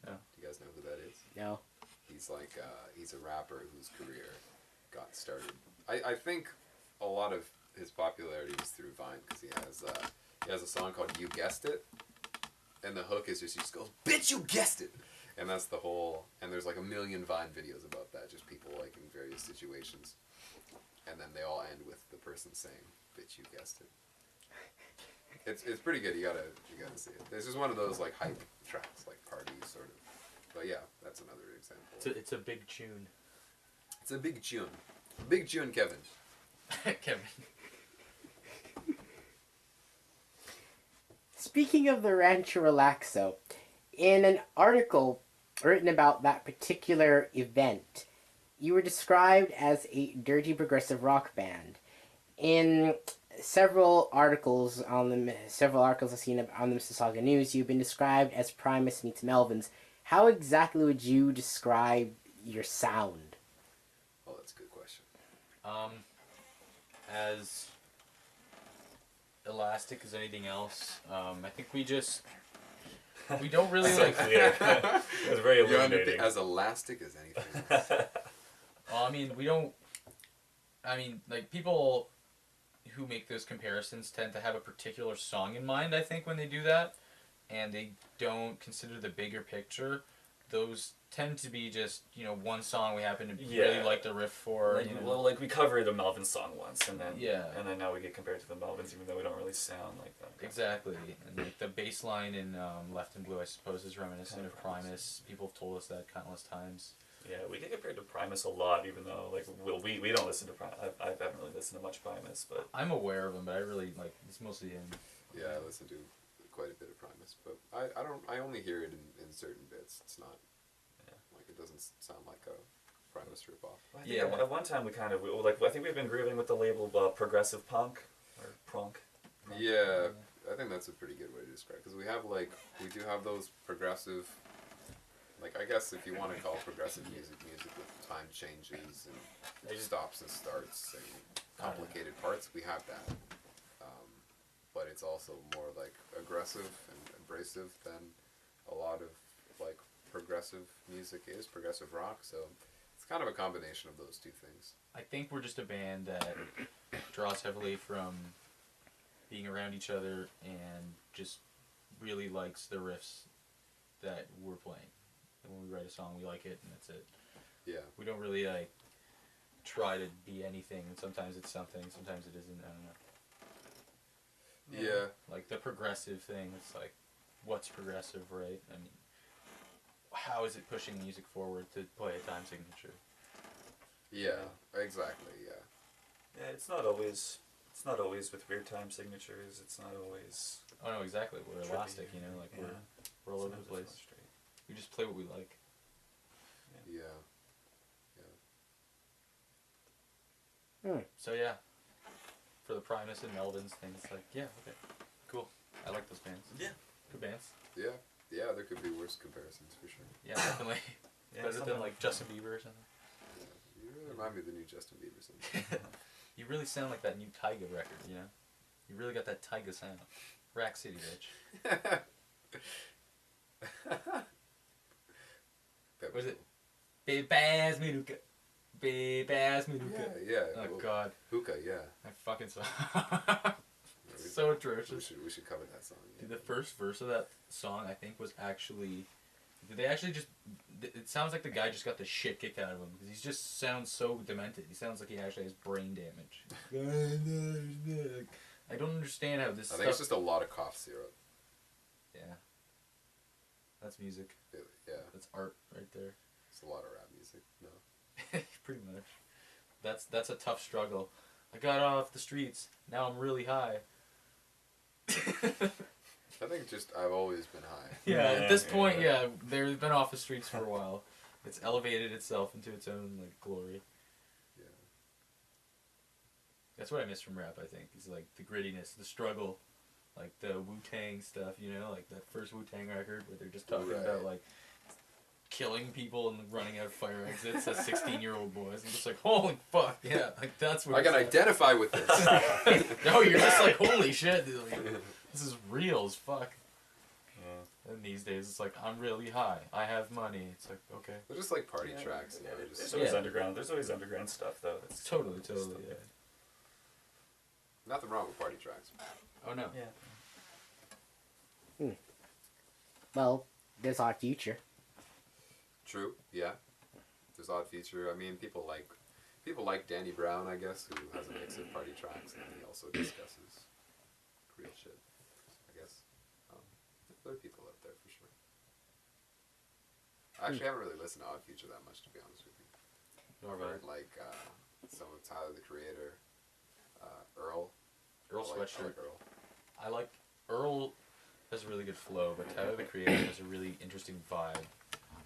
No. Do you guys know who that is? No. He's like he's a rapper whose career got started. I think a lot of his popularity was through Vine because he has a song called "You Guessed It," and the hook is just he just goes, "Bitch, you guessed it," and that's the whole. And there's like a million Vine videos about that, just people like in various situations, and then they all end with the person saying, "Bitch, you guessed it." It's pretty good. You gotta see it. This is one of those like hype tracks, like party sort of. But yeah, that's another example. It's a big tune. It's a big tune. Big tune, Kevin. Kevin. Speaking of the Rancho Relaxo, in an article written about that particular event, you were described as a dirty progressive rock band. In several articles I've seen on the Mississauga News, you've been described as Primus meets Melvins. How exactly would you describe your sound? Oh, that's a good question. As elastic as anything else. I think we don't really So like. clear. It was very You're illuminating. as elastic as anything else. Well, I mean, we don't. I mean, like people who make those comparisons tend to have a particular song in mind. I think when they do that, and they don't consider the bigger picture. those tend to be just, you know, one song we happen to really like the riff for. Like, you know. well, like we covered a Melvin song once, and then Yeah. and then now we get compared to the Melvins, even though we don't really sound like them. Exactly, and like the bass line in Left in Blue, I suppose, is reminiscent of Primus. People have told us that countless times. Yeah, we get compared to Primus a lot, even though like we don't listen to Primus. I haven't really listened to much Primus, but I'm aware of him, but I really like it's mostly him. Yeah, I listen to quite a bit of Primus, but I only hear it in certain bits. It's not like it doesn't sound like a Primus ripoff. I think at one time I think we've been grooving with the label progressive punk or prunk. Yeah, I think that's a pretty good way to describe it, because we do have those progressive, like, I guess if you want to call progressive music with time changes and stops and starts and complicated parts, we have that. But it's also more like aggressive and abrasive than a lot of like progressive music is, progressive rock, so it's kind of a combination of those two things. I think we're just a band that draws heavily from being around each other and just really likes the riffs that we're playing. And when we write a song, we like it, and that's it. Yeah. We don't really like try to be anything. Sometimes it's something, sometimes it isn't. I don't know. Yeah. Like the progressive thing, it's like, what's progressive, right? I mean, how is it pushing music forward to play a time signature? Yeah, exactly, yeah. Yeah, it's not always with weird time signatures. It's not always. Oh no, exactly. We're trippy, elastic, you know, like we're all over the place. We just play what we like. Yeah. So yeah, for the Primus and Melvins thing, it's like, yeah, okay, cool. I like those bands. Yeah. Good bands. Yeah, there could be worse comparisons for sure. Yeah, definitely. Yeah, Better than like Justin Bieber or something. Yeah. You really remind me of the new Justin Bieber song. You really sound like that new Tyga record, you know? You really got that Tyga sound. Rack City, bitch. Was it? Baby ass Manuka. Baby ass Manuka. Yeah. Oh well, god. Hookah, yeah. I fucking saw. It's so atrocious. We should cover that song. Yeah. Dude, the first verse of that song, I think, was actually... Did they actually just... It sounds like the guy just got the shit kicked out of him. Because he just sounds so demented. He sounds like he actually has brain damage. I don't understand how this I think it's just a lot of cough syrup. Yeah. That's music. Yeah. That's art right there. It's a lot of rap music. No. Pretty much. That's a tough struggle. I got off the streets. Now I'm really high. I think just I've always been high. Yeah, at this point, they've been off the streets for a while. It's elevated itself into its own like glory. Yeah. That's what I miss from rap, I think. Is like the grittiness, the struggle, like the Wu-Tang stuff, you know, like that first Wu-Tang record where they're just talking about like killing people and running out of fire exits as 16-year-old boys. I'm just like, holy fuck, yeah, like that's what I can identify with this. No, you're just like, holy shit, dude, like, this is real as fuck. Yeah. And these days, it's like, I'm really high. I have money. It's like, okay. They're just like party tracks. You know, There's just, always underground. There's always underground stuff though. It's Totally, stuff. yeah. nothing wrong with party tracks. Oh, no. Yeah. Well, there's Odd Future. True. Yeah. There's Odd Future. I mean, people like Danny Brown, I guess, who has a mix of party tracks, and he also discusses real shit. I guess. There are people out there for sure. I actually haven't really listened to Odd Future that much, to be honest with you. Nor I've heard like some of Tyler the Creator, Earl. Earl I like Sweatshirt. Earl. I like Earl has a really good flow, but Tyler the Creator has a really interesting vibe.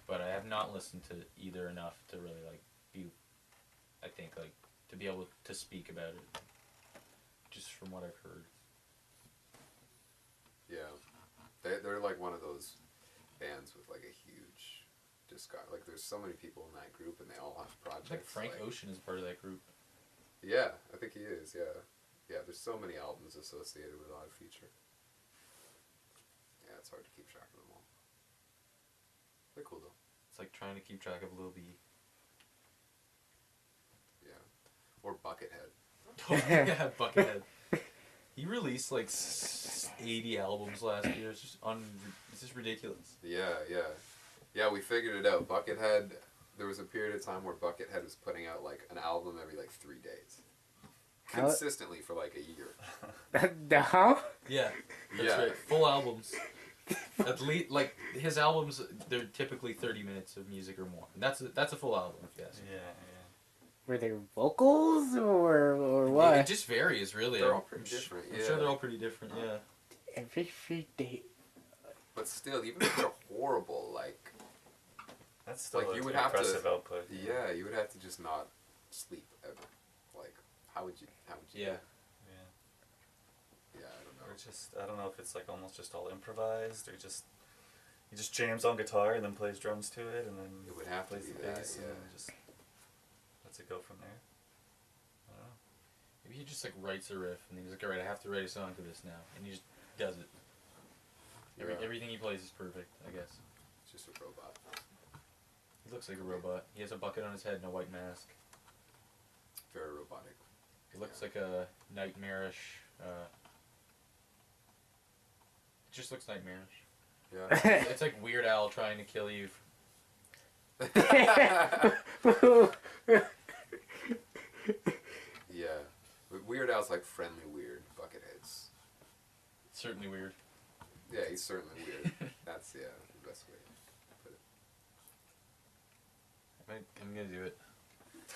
But I have not listened to either enough to really like be, I think, like to be able to speak about it. Just from what I've heard. Yeah, they're like one of those bands with like a huge like there's so many people in that group and they all have projects. I think Frank Ocean is part of that group. Yeah, I think he is. Yeah, there's so many albums associated with Odd Future. Yeah, it's hard to keep track of them all. They're cool though. It's like trying to keep track of Lil B. Yeah, or Buckethead. Yeah, Buckethead. He released like 80 albums last year. It's just ridiculous. Yeah. Yeah, we figured it out. Buckethead, there was a period of time where Buckethead was putting out like an album every like 3 days. How- Consistently for like a year. No? Yeah, that's Yeah. right. Full albums. At least, like his albums, they're typically 30 minutes of music or more. And that's a full album, if you ask me. Yeah, Were there vocals or It what? just varies, really. They're all pretty different, I'm yeah. sure they're all pretty different. Yeah. Every day. But still, even if they're horrible, like, That's still Like, like you would have to- impressive output. yeah, you would have to just not sleep ever. Like, how would you Yeah. do that? Yeah, I don't Or know. just, I don't know if it's like almost just all improvised, or just he just jams on guitar and then plays drums to it, and then It would have to plays be the that, bass, yeah. and then just lets it go from there. I don't know. Maybe he just like writes a riff and he's like, all right, I have to write a song to this now, and he just does it. Yeah. Everything he plays is perfect, I guess. It's just a robot. He looks like a robot. He has a bucket on his head and a white mask. Very robotic. He looks like a nightmarish. It just looks nightmarish. Yeah. It's like Weird Al trying to kill you. Yeah. But Weird Al's like friendly weird. Buckethead's. It's certainly weird. Yeah, he's certainly weird. That's, yeah, the best way to I'm gonna do it.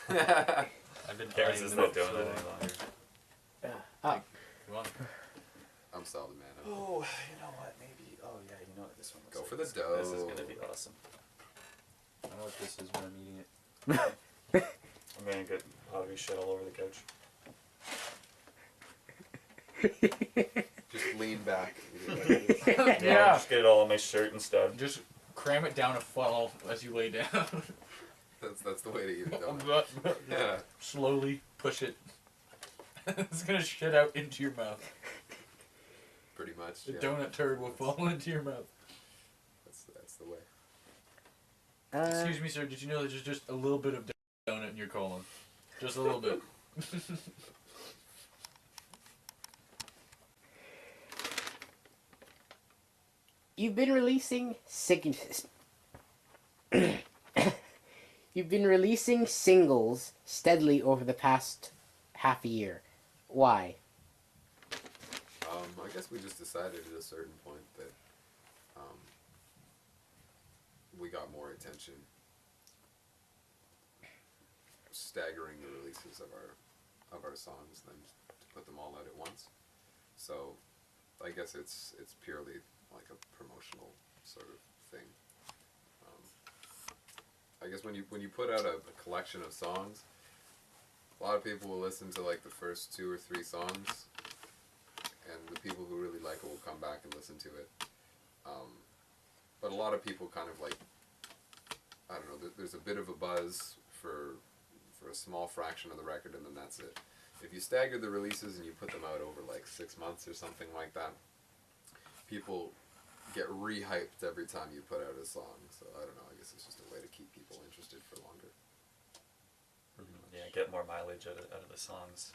put it. I've been Karen's eyeing is them not up doing so it long. any longer. Oh, Come on. I'm solid, man. Oh, you know what? Maybe. Oh yeah, you know what this one looks Go like. for the This is dough. gonna be awesome. I know what this is when I'm eating it. I'm gonna get pottery shit all over the couch. Just lean back. Yeah. Just get it all on my shirt and stuff. Just cram it down a funnel as you lay down. That's the way to eat a donut. Yeah. Slowly push it. It's gonna shit out into your mouth. Pretty much. The Yeah. donut turd will fall into your mouth. That's the way. Excuse me, sir. Did you know there's just a little bit of donut in your colon? Just a little bit. You've been releasing You've been releasing singles steadily over the past half a year. Why? I guess we just decided at a certain point that we got more attention staggering the releases of our songs than to put them all out at once. So I guess it's purely like a promotional sort of thing. I guess when you put out a collection of songs, a lot of people will listen to like the first 2 or 3 songs, and the people who really like it will come back and listen to it. But a lot of people kind of like, I don't know, there's a bit of a buzz for a small fraction of the record, and then that's it. If you stagger the releases and you put them out over like 6 months or something like that, people get re-hyped every time you put out a song. So I don't know, I guess it's just a way to keep people interested for longer. Yeah, get more mileage out of the songs.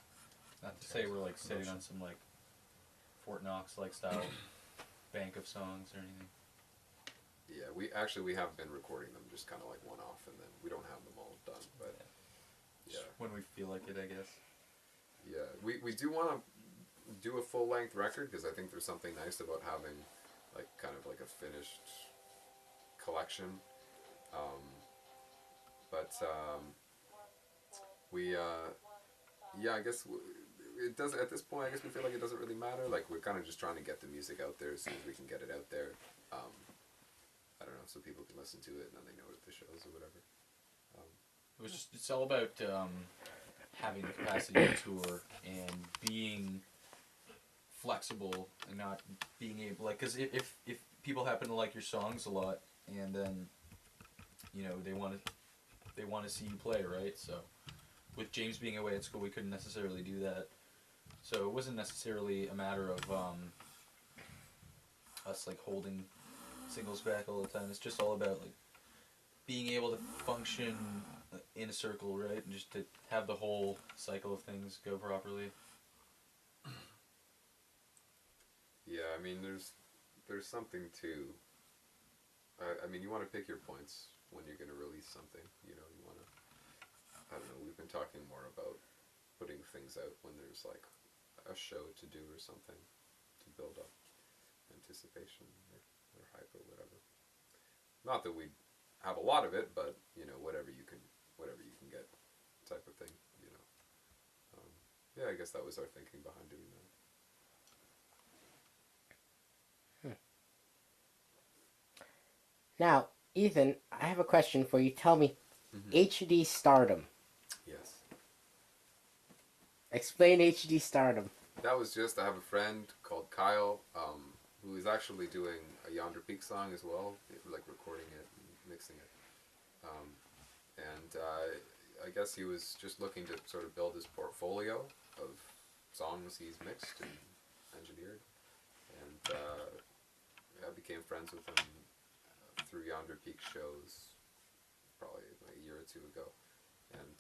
Not to say we're like sitting on some like Fort Knox like style bank of songs or anything. Yeah, we have been recording them just kind of like one off, and then we don't have them all done, but yeah. When we feel like it, I guess. Yeah, we do want to do a full-length record, because I think there's something nice about having like kind of like a finished collection. I guess it does at this point. I guess we feel like it doesn't really matter. Like, we're kind of just trying to get the music out there as soon as we can get it out there. I don't know, so people can listen to it and then they know it at the shows or whatever. It's all about having the capacity to tour and being flexible and not being able, like, because if people happen to like your songs a lot and then they want to see you play, right? So with James being away at school, we couldn't necessarily do that. So it wasn't necessarily a matter of us like holding singles back all the time. It's just all about like being able to function in a circle, right? And just to have the whole cycle of things go properly. Yeah, I mean, there's something to I mean, you want to pick your points when you're going to release something. You know, you want to. I don't know. We've been talking more about putting things out when there's like a show to do or something to build up anticipation or hype or whatever. Not that we have a lot of it, but you know, whatever you can get, type of thing. You know. Yeah, I guess that was our thinking behind doing that. Now, Ethan, I have a question for you. Tell me, HD Stardom. Yes. Explain HD Stardom. That was just, I have a friend called Kyle, who is actually doing a Yonder Peak song as well, like recording it and mixing it. I guess he was just looking to sort of build his portfolio of songs he's mixed and engineered. And I became friends with him through Yonder Peak shows probably like a year or two ago. And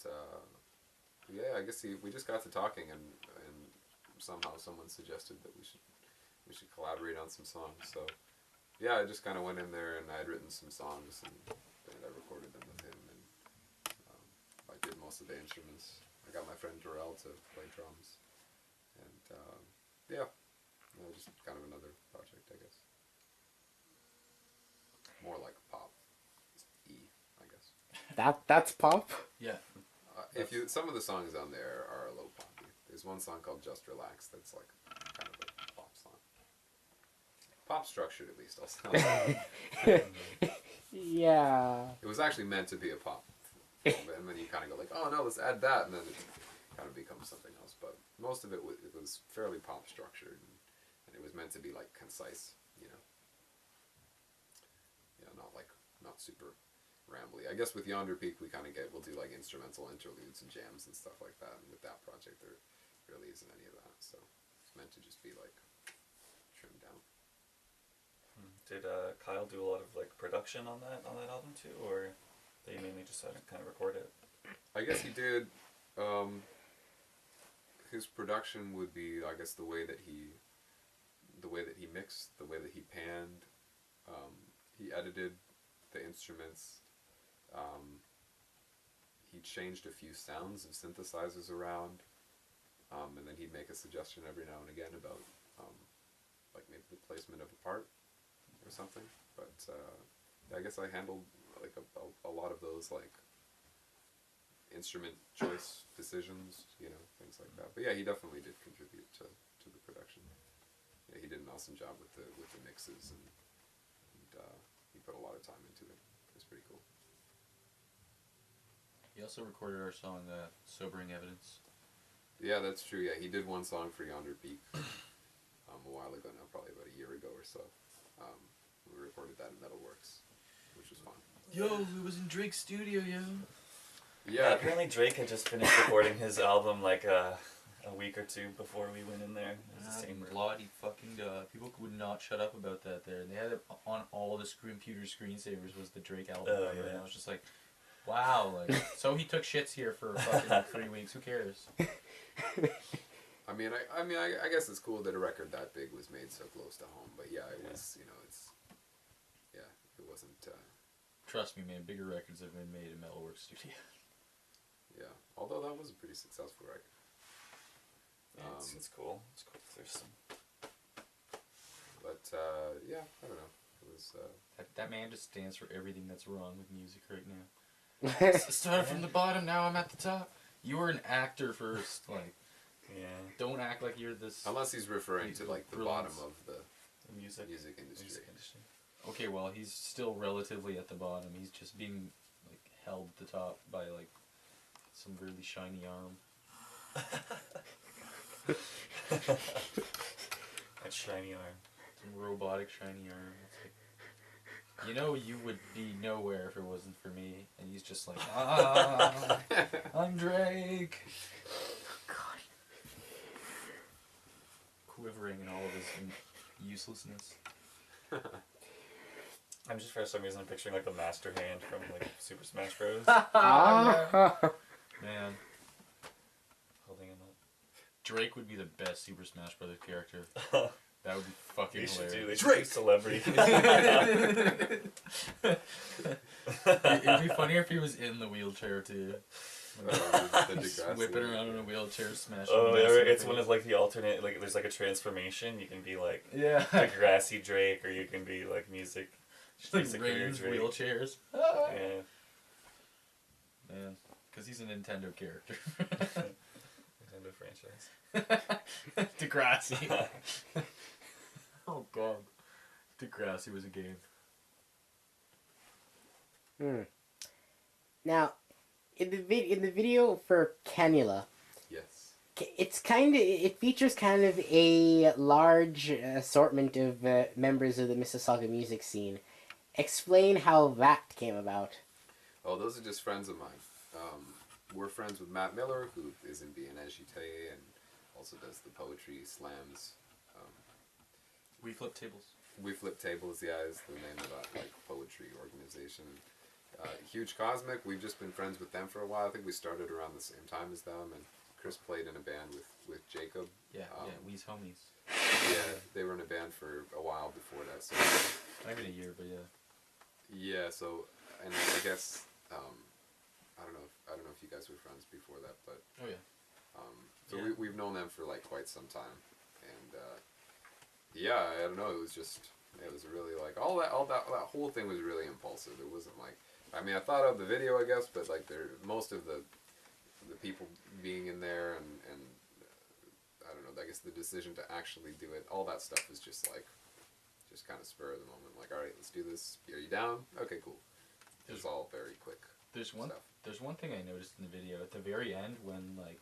yeah, I guess we just got to talking and somehow someone suggested that we should collaborate on some songs. So yeah, I just kind of went in there and I had written some songs and I recorded them with him and I did most of the instruments. I got my friend Darrell to play drums and yeah, it was just kind of another project, I guess. More like pop, I guess. That's pop. Yeah. If you some of the songs on there are a little poppy. There's one song called Just Relax that's like kind of a pop song. Pop structured at least, I'll say. Yeah. It was actually meant to be a pop. And then you kind of go like, oh no, let's add that, and then it kind of becomes something else. But most of it was fairly pop structured, and it was meant to be like concise, you know. Yeah, not super rambly. I guess with Yonder Peak we'll do like instrumental interludes and jams and stuff like that. And with that project there really isn't any of that. So it's meant to just be like trimmed down. Did Kyle do a lot of like production on that album too, or they mainly just had to kind of record it? I guess he did. His production would be, I guess, the way that he mixed, the way that he panned. He edited the instruments. He changed a few sounds of synthesizers around, and then he'd make a suggestion every now and again about like maybe the placement of a part or something. But yeah, I guess I handled like a lot of those like instrument choice decisions, you know, things like that. But yeah, he definitely did contribute to the production. Yeah, he did an awesome job with the mixes and he put a lot of time into it. It was pretty cool. He also recorded our song Sobering Evidence. Yeah, that's true. Yeah, he did one song for Yonder Peak a while ago now, probably about a year ago or so. We recorded that in Metalworks, which was fun. Yo, it was in Drake's studio, yo. Yeah, apparently Drake had just finished recording his album like a week or two before we went in there. It was the same room. Bloody fucking people would not shut up about that there. They had it on all the computer screensavers was the Drake album cover, yeah. and I was just like, wow, like, so he took shits here for fucking 3 weeks, who cares? I mean, I guess it's cool that a record that big was made so close to home, but yeah, it was, you know, it wasn't. Trust me, man, bigger records have been made in Metalworks studio. Yeah, although that was a pretty successful record. Yeah, it's cool. It's cool. There's some. But yeah, I don't know. It was. That man just stands for everything that's wrong with music right now. Started from the bottom, now I'm at the top. You were an actor first, like. Yeah. Don't act like you're this. Unless he's referring to like the bottom of the music industry. Okay, well, he's still relatively at the bottom. He's just being like held at the top by like some really shiny arm. That shiny arm. Some robotic shiny arm. It's like, you know, you would be nowhere if it wasn't for me. And he's just like, I'm Drake. God. Quivering in all of his uselessness. I'm just for some reason I'm picturing like the Master Hand from like Super Smash Bros. Man. Holding him up. Drake would be the best Super Smash Brothers character. That would be fucking We should do hilarious. the Drake celebrity. It'd be funnier if he was in the wheelchair too. The Just Degrassi whipping one. around in a wheelchair, smashing. Oh, the yeah, mess it's up one the of like the alternate, like there's like a transformation. You can be like yeah. Degrassi Drake, or you can be like music. Just like music career rings Drake. wheelchairs. Yeah. Man, because he's a Nintendo character. Nintendo franchise. Degrassi. Oh god. Degrassi was a game. Now, in the video for Cannula, Yes. it features kind of a large assortment of members of the Mississauga music scene. Explain how that came about. Oh, those are just friends of mine. We're friends with Matt Miller, who is in BNSJT and also does the poetry slams. We flip tables. We Flip Tables, yeah, is the name of that like poetry organization. Huge Cosmic, we've just been friends with them for a while. I think we started around the same time as them, and Chris played in a band with Jacob. Yeah, we's homies. Yeah, they were in a band for a while before that. So Not even a year, but yeah. yeah, so and I guess I don't know if you guys were friends before that, but Oh yeah. so Yeah. we've known them for like quite some time, and yeah, I don't know, it was really like that whole thing was really impulsive. It wasn't like, I mean, I thought of the video, I guess, but like most of the people being in there and I don't know, I guess the decision to actually do it, all that stuff was just kind of spur of the moment. Like, all right, let's do this. Are you down? Okay, cool. It was all very quick. There's one thing I noticed in the video at the very end when like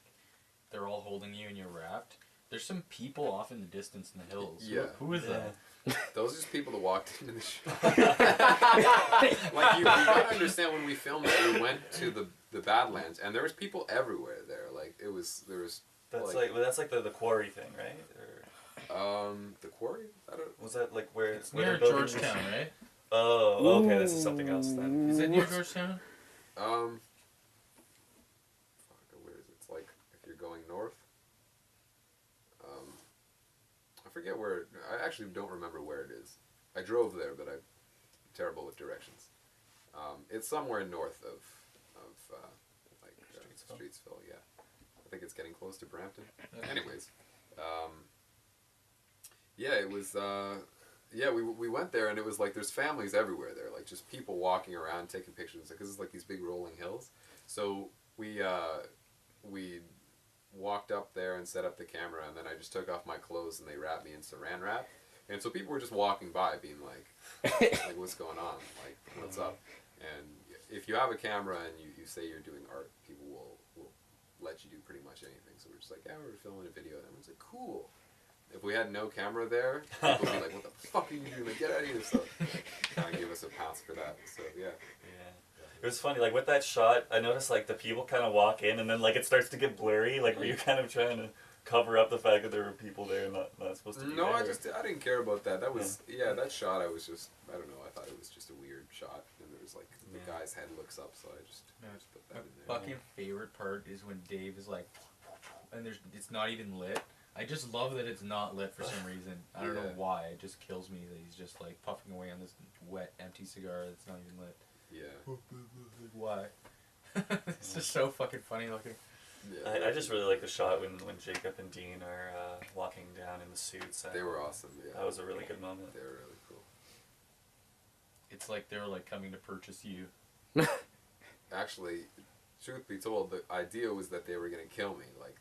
they're all holding you and you're wrapped. There's some people off in the distance in the hills. Yeah. Who is that? Those are just people that walked into the shop. Like, you gotta understand, when we filmed it, we went to the Badlands, and there was people everywhere there. Like, there was That's like the quarry thing, right? Or the quarry? I don't. was that like where It's where near they're building Georgetown, this- right? Oh, okay, this is something else then. Is it near Georgetown? Fuck, where is it? It's like if you're going north. I forget where. I actually don't remember where it is. I drove there, but I'm terrible with directions. It's somewhere north of like Streetsville. Yeah, I think it's getting close to Brampton. Anyways, yeah, it was. Yeah, we went there, and it was like there's families everywhere there, like just people walking around taking pictures, because it's like these big rolling hills. So we walked up there and set up the camera, and then I just took off my clothes and they wrapped me in saran wrap. And so people were just walking by being like, like, what's going on? Like, what's up? And if you have a camera and you say you're doing art, people will let you do pretty much anything. So we're just like, yeah, we're filming a video. And everyone's like, cool. If we had no camera there, people would be like, what the fuck are you doing? Like, get out of here. So kind of give us a pass for that. So, yeah. It was funny, like with that shot, I noticed like the people kind of walk in and then like it starts to get blurry. Like, were you kind of trying to cover up the fact that there were people there not supposed to be No, there? I didn't care about that. That was, that shot, I was just, I don't know, I thought it was just a weird shot. And there was like, the guy's head looks up, so I just put that in there. My fucking favorite part is when Dave is like, and it's not even lit. I just love that it's not lit for some reason. I don't know why. It just kills me that he's just like puffing away on this wet, empty cigar that's not even lit. Yeah. Why? It's just so fucking funny looking. Yeah, I just really like the shot when Jacob and Dean are walking down in the suits. they were awesome. Yeah. That was a really good moment. They were really cool. It's like they're like coming to purchase you. Actually, truth be told, the idea was that they were gonna kill me. Like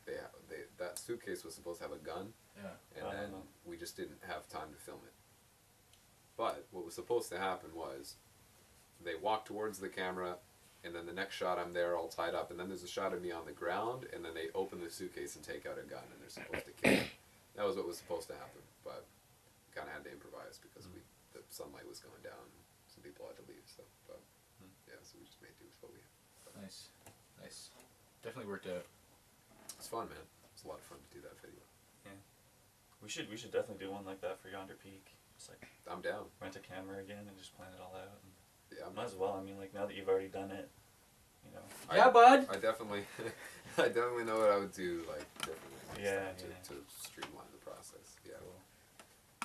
that suitcase was supposed to have a gun. Yeah. And then we just didn't have time to film it. But what was supposed to happen was they walked towards the camera, and then the next shot I'm there all tied up, and then there's a shot of me on the ground, and then they open the suitcase and take out a gun, and they're supposed to kill me. That was what was supposed to happen, but we kind of had to improvise because the sunlight was going down, and some people had to leave. So, but yeah, so we just made do with what we had. Nice. Definitely worked out. It's fun, man. It's a lot of fun to do that video. Yeah. We should definitely do one like that for Yonder Peak. Just like I'm down. rent a camera again and just plan it all out. And Yeah, might as well. I mean, like now that you've already done it, you know. Bud. I definitely, I definitely know what I would do like differently. next Yeah, time to streamline the process. Yeah. Cool.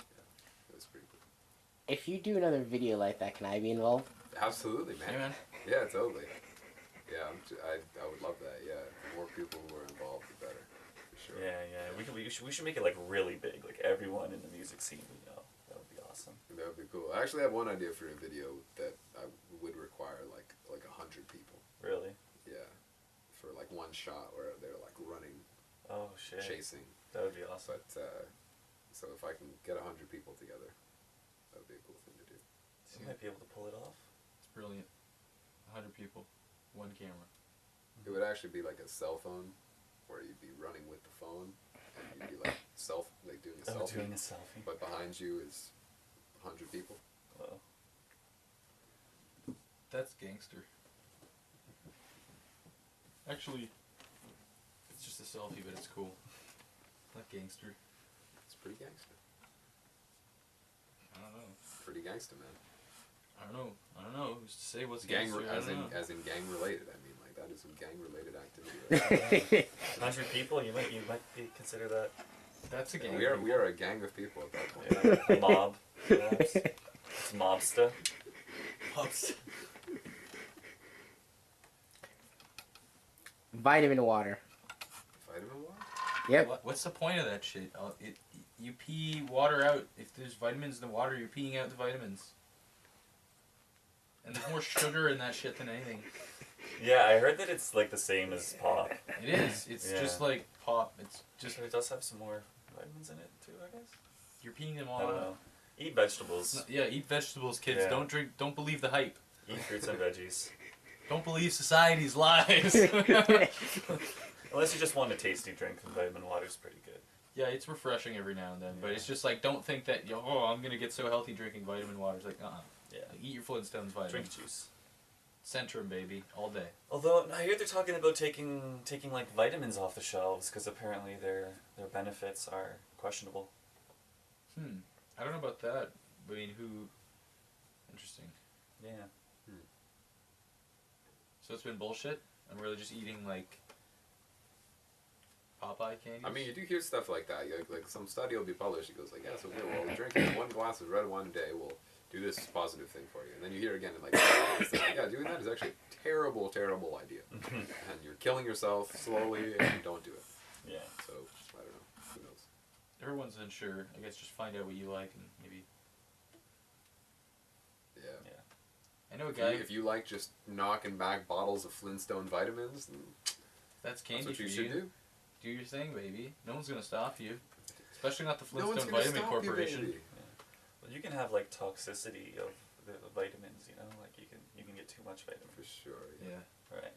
if you do another video like that, can I be involved? Absolutely, man. Hey, man. Yeah, totally. Yeah, I would love that. Yeah, the more people who are involved, the better. For sure. Yeah, yeah. We should make it like really big, like everyone in the music scene we know. That would be awesome. That would be cool. I actually have one idea for a video that I would require like 100 people. Really? Yeah, for like one shot where they're like running, Oh shit. chasing. That would be awesome. But so if I can get 100 people together, that would be a cool thing to do. So you might be able to pull it off. It's brilliant. 100 people, one camera. It would actually be like a cell phone, where you'd be running with the phone, and you'd be like doing a selfie. Doing a selfie. But behind you is 100 people. Oh. That's gangster. Actually, it's just a selfie, but it's cool. Not gangster. It's pretty gangster. I don't know. Pretty gangster, man. I don't know. Who's to say what's Gang, gangster? I don't know. as in gang related. I mean, like that is some gang related activity. Right? 100 people. You might be consider that. That's a gang. we are a gang of people at that point. Yeah, a mob. Perhaps. It's mobster. Pups. Vitamin water. Vitamin water? Yep. What's the point of that shit? You pee water out. If there's vitamins in the water, you're peeing out the vitamins. And there's more sugar in that shit than anything. Yeah, I heard that it's like the same as pop. It is. It's Yeah. just like pop. It's just It does have some more vitamins in it too, I guess. you're peeing them I all don't out. know. Eat vegetables. Yeah, eat vegetables, kids. Yeah. Don't believe the hype. Eat fruits and veggies. Don't believe society's lies. Unless you just want a tasty drink, then vitamin water's pretty good. Yeah, it's refreshing every now and then, but Yeah. it's just like, don't think that, I'm gonna get so healthy drinking vitamin water. It's like, Yeah. Like, eat your Flintstones vitamins. Drink juice. Centrum, baby, all day. Although I hear they're talking about taking like vitamins off the shelves because apparently their benefits are questionable. I don't know about that. I mean, interesting. Yeah. So it's been bullshit? I'm really just eating, like, Popeye candy? I mean, you do hear stuff like that. Like some study will be published. It goes like, yeah, so well, drinking 1 glass of red wine a day will do this positive thing for you. And then you hear again in like, yeah, doing that is actually a terrible, terrible idea. And you're killing yourself slowly, and you don't do it. Yeah. So I don't know. Who knows? Everyone's unsure. I guess just find out what you like and maybe... Yeah. I know a guy... If you like just knocking back bottles of Flintstone vitamins, then That's candy that's what you for should do. Do your thing, baby. No one's gonna stop you. Especially not the No one's Flintstone gonna Vitamin stop you, Corporation. baby. Well, you can have like toxicity of the vitamins. You know, like you can get too much vitamin. For sure. Yeah. Right.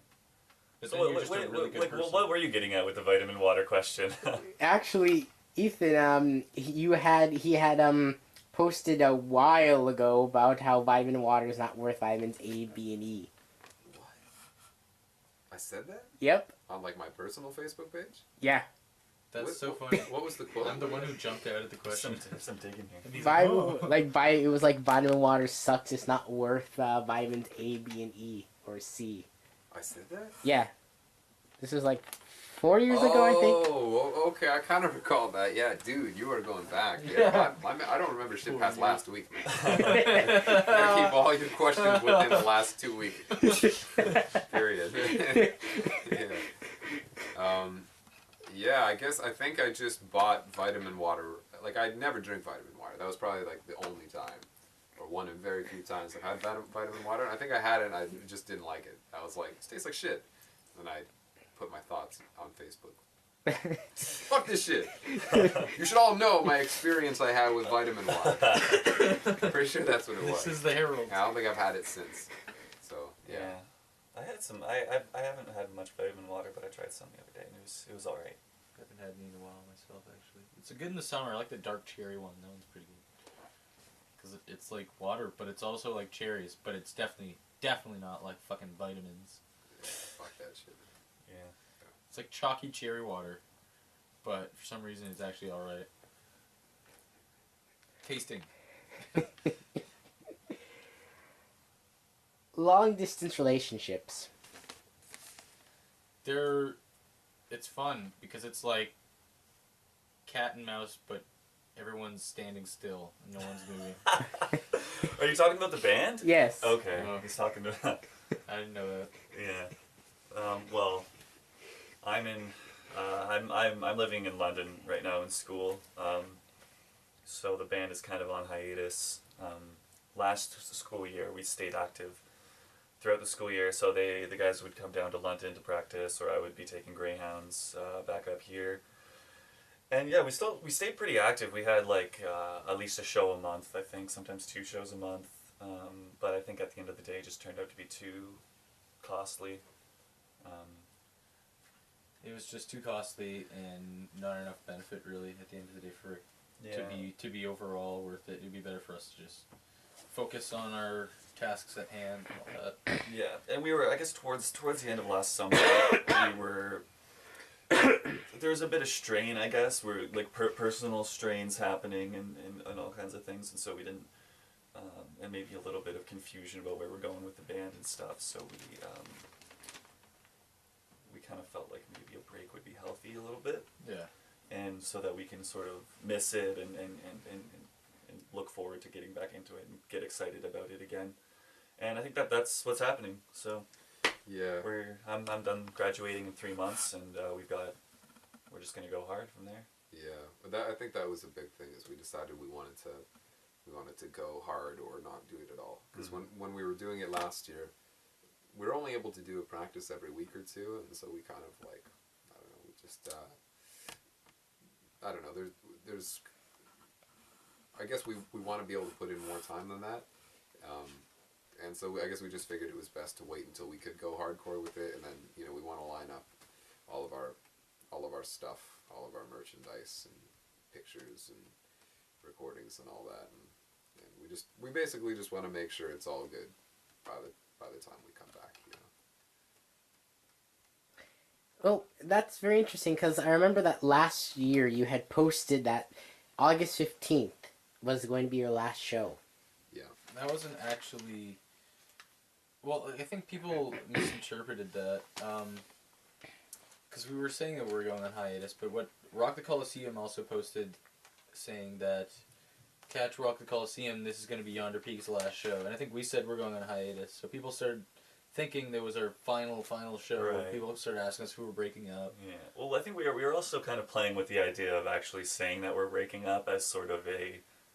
But So then you're just a really good person. what were you getting at with the vitamin water question? Actually, Ethan, he had posted a while ago about how vitamin water is not worth vitamins A, B, and E. What? I said that Yep. on like my personal Facebook page. Yeah. That's What- so what- funny. What was the quote? I'm the one who jumped out at the question. some digging here. And he's like, "Oh." It was like vitamin water sucks. It's not worth vitamins A, B, and E or C. I said that? Yeah. This was like 4 years ago, I think. Oh, okay. I kind of recall that. Yeah, dude, you are going back. Yeah, I don't remember shit past last week, man. You gotta keep all your questions within the last 2 weeks. Period. Yeah, I think I just bought vitamin water. Like, I never drink vitamin water. That was probably like the only time, or one of very few times I had vitamin water. And I think I had it and I just didn't like it. I was like, it tastes like shit. And I put my thoughts on Facebook. Fuck this shit. You should all know my experience I had with vitamin water. I'm pretty sure that's what it was. This is the Herald. I don't think I've had it since. So, yeah. I had some. I haven't had much vitamin water, but I tried some the other day, and it was all right. I haven't had any in a while myself, actually. It's good in the summer. I like the dark cherry one. That one's pretty good. Because it's like water, but it's also like cherries. But it's definitely not like fucking vitamins. Fuck that shit. Yeah. It's like chalky cherry water. But for some reason, it's actually alright. Tasting. Long distance relationships. It's fun because it's like cat and mouse, but everyone's standing still and no one's moving. Are you talking about the band? Yes. Okay, Oh. he's talking to that. I didn't know that. Yeah. Well, I'm in. I'm living in London right now in school. So the band is kind of on hiatus. Last school year we stayed active throughout the school year. So the guys would come down to London to practice, or I would be taking Greyhounds back up here. And yeah, we stayed pretty active. We had like at least a show a month, I think, sometimes 2 shows a month. But I think at the end of the day, it just turned out to be too costly. It was just too costly and not enough benefit really at the end of the day for it to be overall worth it. It'd be better for us to just focus on our tasks at hand and all that. Yeah, and we were, I guess, towards the end of last summer, we were. There was a bit of strain, I guess. We're like personal strains happening and all kinds of things, and so we didn't. And maybe a little bit of confusion about where we're going with the band and stuff. So we kind of felt like maybe a break would be healthy a little bit. Yeah. And so that we can sort of miss it and look forward to getting back into it and get excited about it again. And I think that's what's happening. So Yeah. I'm done graduating in 3 months, and we're just gonna go hard from there. Yeah, but I think that was a big thing. Is we decided we wanted to go hard or not do it at all. Because when we were doing it last year, we were only able to do a practice every week or two, and so we kind of like, I don't know, we just I don't know. There's I guess we want to be able to put in more time than that. And so I guess we just figured it was best to wait until we could go hardcore with it, and then we want to line up all of our stuff, all of our merchandise and pictures and recordings and all that, and we basically just want to make sure it's all good by the time we come back. Well, that's very interesting because I remember that last year you had posted that August 15th was going to be your last show. Yeah. That wasn't actually. Well, I think people misinterpreted that. Because we were saying that we were going on hiatus, but what Rock the Coliseum also posted saying that catch Rock the Coliseum, this is going to be Yonder Peak's last show. And I think we said we're going on hiatus. So people started thinking that was our final show. Right. People started asking us who were breaking up. Yeah. Well, I think we were also kind of playing with the idea of actually saying that we're breaking up as sort of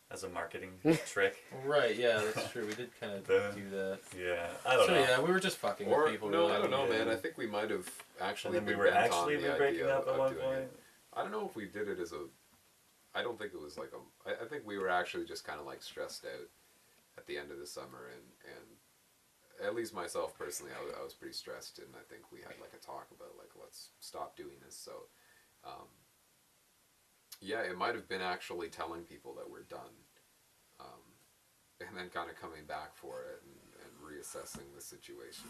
as a marketing trick. Right, yeah, that's true. We did kind of do that. Yeah, I don't know. So yeah, we were just fucking Or with people. no, really. I don't know, man. I think we might have actually. And then we been were bent on actually the breaking idea up at of one doing point. it. I don't know if we did it as a. I don't think it was like a. I think we were actually just kind of like stressed out at the end of the summer, and at least myself personally, I was pretty stressed, and I think we had like a talk about like let's stop doing this. So, yeah, it might have been actually telling people that we're done, and then kind of coming back for it and reassessing the situation.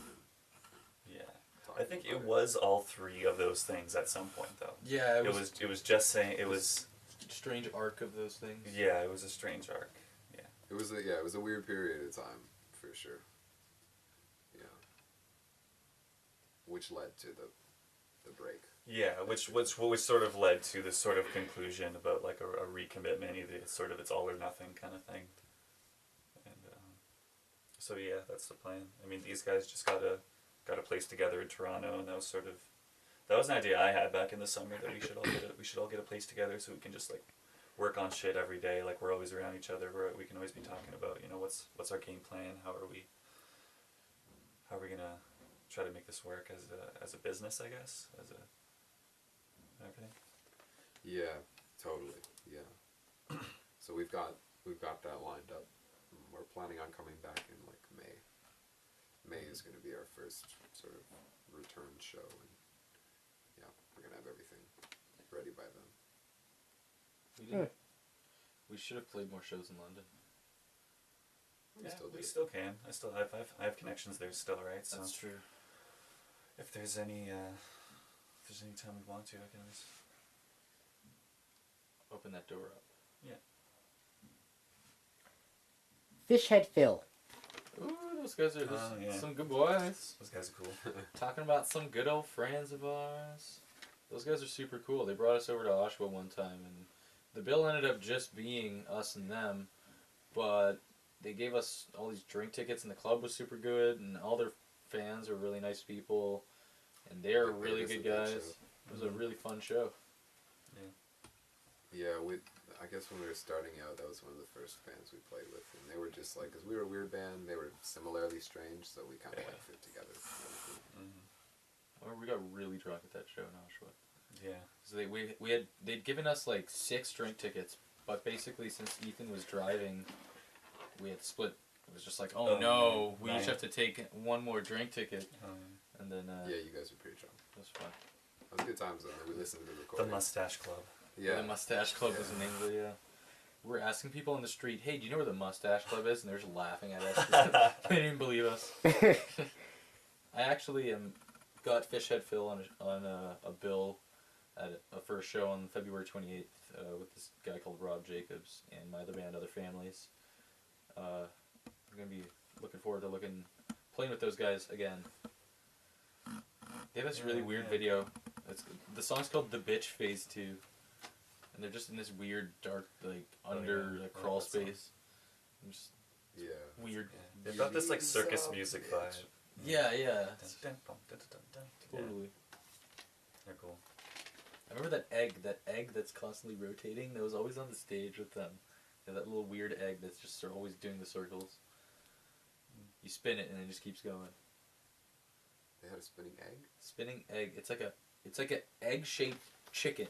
Yeah. I think it was all 3 of those things at some point, though. Yeah, It was just saying it was. Strange arc of those things. Yeah, it was a strange arc. Yeah. It was a weird period of time for sure. Yeah. Which led to the break. Yeah, which sort of led to this sort of conclusion about like a recommitment, either it's all or nothing kind of thing. And so yeah, that's the plan. I mean, these guys just got a place together in Toronto, and that was an idea I had back in the summer that we should all get a place together so we can just like work on shit every day. Like we're always around each other. We can always be talking about what's our game plan. How are we gonna try to make this work as a business, I guess, everything. Yeah, totally. Yeah. So we've got that lined up. We're planning on coming back in like May. May is going to be our first sort of return show, and yeah, we're going to have everything ready by then. We should have played more shows in London. We still can. I have connections there still, right? So That's true. if there's any time we want to, I can always Open that door up. Yeah. Fishhead Phil. Ooh, those guys are some good boys. Those guys are cool. Talking about some good old friends of ours. Those guys are super cool. They brought us over to Oshawa one time, and the bill ended up just being us and them, but they gave us all these drink tickets, and the club was super good, and all their fans were really nice people, and they're Yeah, really it was good a good guys. show. It was a really fun show. Yeah, I guess when we were starting out, that was one of the first bands we played with, and they were just like, because we were a weird band, they were similarly strange, so we kind of like fit together. Or we got really drunk at that show in Oshawa. Yeah. So they'd given us like 6 drink tickets, but basically since Ethan was driving, we had split. It was just like, oh no, we each have to take one more drink ticket, and then Yeah, you guys were pretty drunk. it was fun. It was good times though. We listened to the The recording. Mustache Club. Yeah. The Mustache Club was the name of it, yeah. We're asking people on the street, hey, do you know where the Mustache Club is? And they're just laughing at us. They didn't even believe us. I actually got Fishhead Phil on a bill at a first show on February 28th with this guy called Rob Jacobs and my other band, Other Families. I'm going to be looking forward to playing with those guys again. They have this really weird video. The song's called The Bitch Phase 2. And they're just in this weird, dark, crawl space. And just Yeah. weird. Yeah. They've got this like circus music vibe. Yeah. Yeah. Totally. They're cool. I remember that egg that's constantly rotating that was always on the stage with them. Yeah, that little weird egg that's just always doing the circles. You spin it and it just keeps going. They had a spinning egg? Spinning egg. It's like an egg-shaped chicken.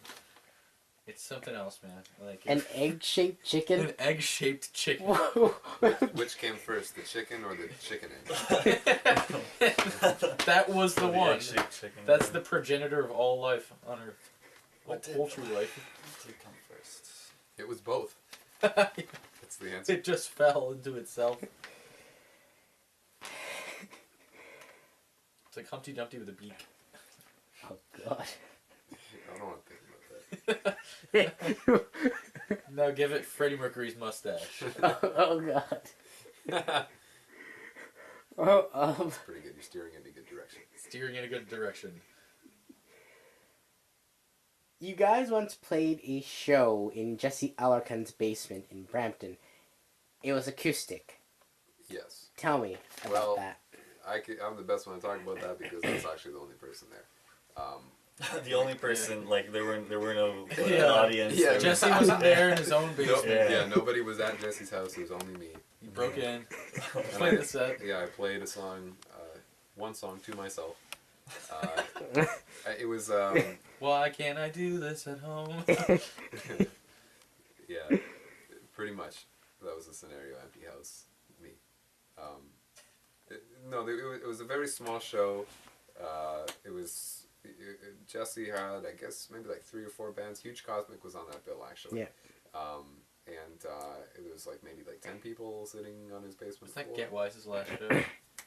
It's something else, man. An egg-shaped chicken? An egg-shaped chicken. Which came first, the chicken or the chicken egg? That was the one. Egg-shaped chicken. That's the progenitor of all life on Earth. All poultry life. What did come first? It was both. That's the answer. It just fell into itself. It's like Humpty Dumpty with a beak. Oh, God. I don't want to think about that. Now give it Freddie Mercury's mustache. Oh, God. That's pretty good. You're steering in a good direction. Steering in a good direction. You guys once played a show in Jesse Alarcon's basement in Brampton. It was acoustic. Yes. Tell me about Well, that. I'm the best one to talk about that because that's actually the only person there. The only person, like, there were no Yeah. audience. Yeah, There Jesse wasn't there in his own basement. Yeah. Nobody was at Jesse's house. It was only me. He broke in, And played the set. Yeah, I played a song, one song to myself. It was, Why can't I do this at home? yeah, pretty much. That was the scenario. Empty house, me. It was a very small show. Jesse had, I guess, maybe like 3 or 4 bands. Huge Cosmic was on that bill, actually. Yeah. It was like maybe like 10 people sitting on his basement Was that floor. Get Wise's last show?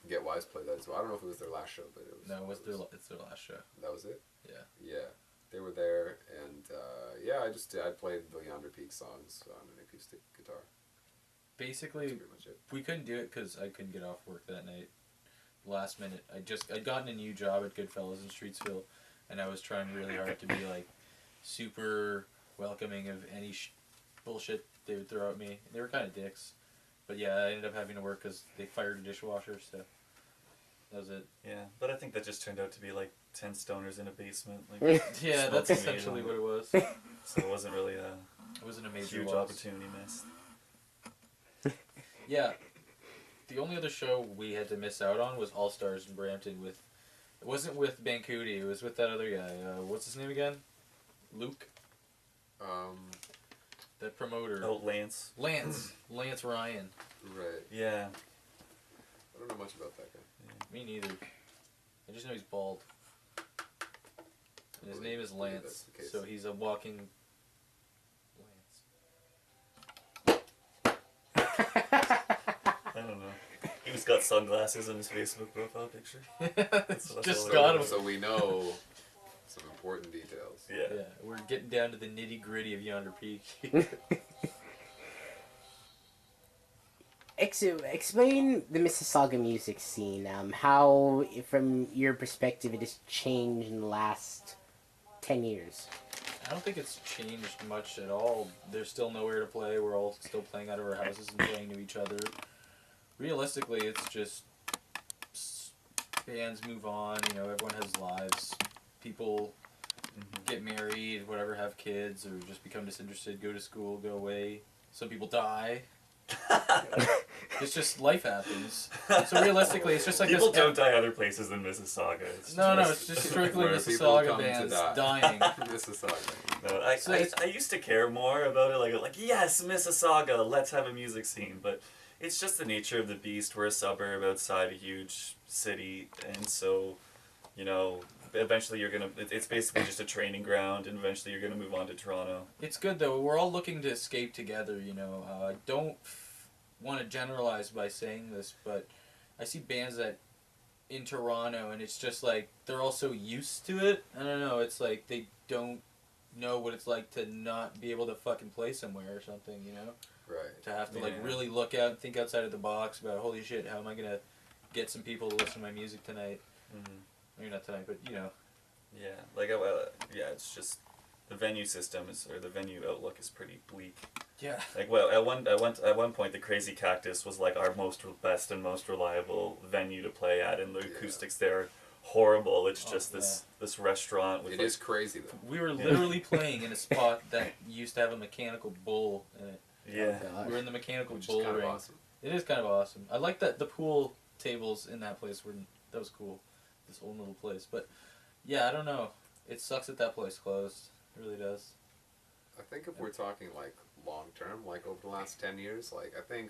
Get Wise played that as well. I don't know if it was their last show, but it was. No, it's their last show. That was it? Yeah. Yeah. They were there, and I played the Yonder Peak songs on an acoustic guitar. Basically, That's pretty much it. we couldn't do it because I couldn't get off work that night. Last minute, I'd gotten a new job at Goodfellas in Streetsville, and I was trying really hard to be like super welcoming of any bullshit they would throw at me. They were kind of dicks, but yeah, I ended up having to work because they fired a dishwasher. So that was it. Yeah, but I think that just turned out to be like 10 stoners in a basement. Like, Yeah, that's smoking essentially weed. what it was. So it wasn't really a It wasn't a major huge loss. opportunity missed. Yeah. The only other show we had to miss out on was All Stars in Brampton with... It wasn't with Bancuti, it was with that other guy. What's his name again? Luke? That promoter. Oh, Lance. Lance Ryan. Right. Yeah. I don't know much about that guy. Me neither. I just know he's bald. And his name is believe Lance, that's the case. so he's a walking... I don't know. He's got sunglasses on his Facebook profile picture. Lance. That's Just all got him. So we know some important details. Yeah. Yeah, we're getting down to the nitty gritty of Yonder Peak. Explain the Mississauga music scene. How, from your perspective, it has changed in the last 10 years. I don't think it's changed much at all. There's still nowhere to play. We're all still playing out of our houses and playing to each other. realistically, it's just bands move on. You know, everyone has lives. People get married, whatever, have kids, or just become disinterested, go to school, go away. Some people die. It's just life happens. So realistically, it's just like People this. don't die other places than Mississauga. It's just strictly where people Mississauga come to bands die. dying. Mississauga. No, So I used to care more about it, like yes, Mississauga, let's have a music scene, but it's just the nature of the beast. We're a suburb outside a huge city, and so, you know, eventually you're gonna. It's basically just a training ground, and eventually you're gonna move on to Toronto. It's good though. We're all looking to escape together. You know, I don't want to generalize by saying this, but I see bands that in Toronto, and it's just like they're all so used to it. I don't know. It's like they don't know what it's like to not be able to fucking play somewhere or something. You know, Right. to have to like really look out and think outside of the box about holy shit, how am I gonna get some people to listen to my music tonight? Maybe not tonight, but you know. Yeah, like yeah, it's just the venue system or the venue outlook is pretty bleak. Yeah. Like, well, at one point, the Crazy Cactus was like our best and most reliable venue to play at, and the acoustics there are horrible. It's just this restaurant with. It is crazy though. We were literally playing in a spot that used to have a mechanical bull in it. Yeah. We were in the mechanical Which bull is kind ring. of awesome. It is kind of awesome. I like that the pool tables in that place were that was cool. This old little place, but yeah, I don't know. It sucks that that place closed. It really does. I think if we're talking like long term, like over the last 10 years, like I think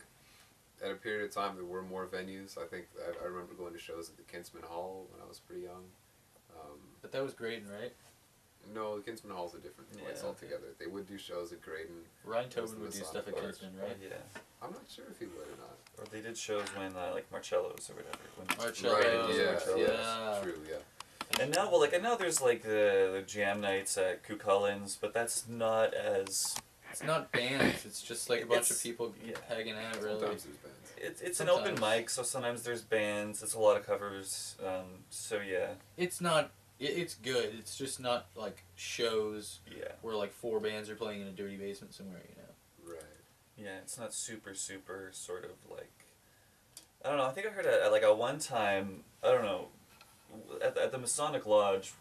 at a period of time there were more venues. I think I remember going to shows at the Kinsman Hall when I was pretty young. But that was Graydon, right? No, the Kinsman Hall's a different place altogether. They would do shows at Graydon. Ryan Tobin would do stuff at Kinsman, right? Yeah. I'm not sure if he would or not. Or they did shows when like Marcello's or whatever. Marcello's, yeah. True, yeah. And now, well, like, I know there's like the jam nights at Cucullins, but that's not as. It's not bands. It's just like a bunch of people hanging out. Really. Sometimes there's bands. It's an open mic, so sometimes there's bands. It's a lot of covers. So yeah. It's not. It's good. It's just not like shows. Yeah. Where like 4 bands are playing in a dirty basement somewhere. You know. Right. Yeah, it's not super sort of like. I don't know. I think I heard at one time. I don't know. At the Masonic Lodge,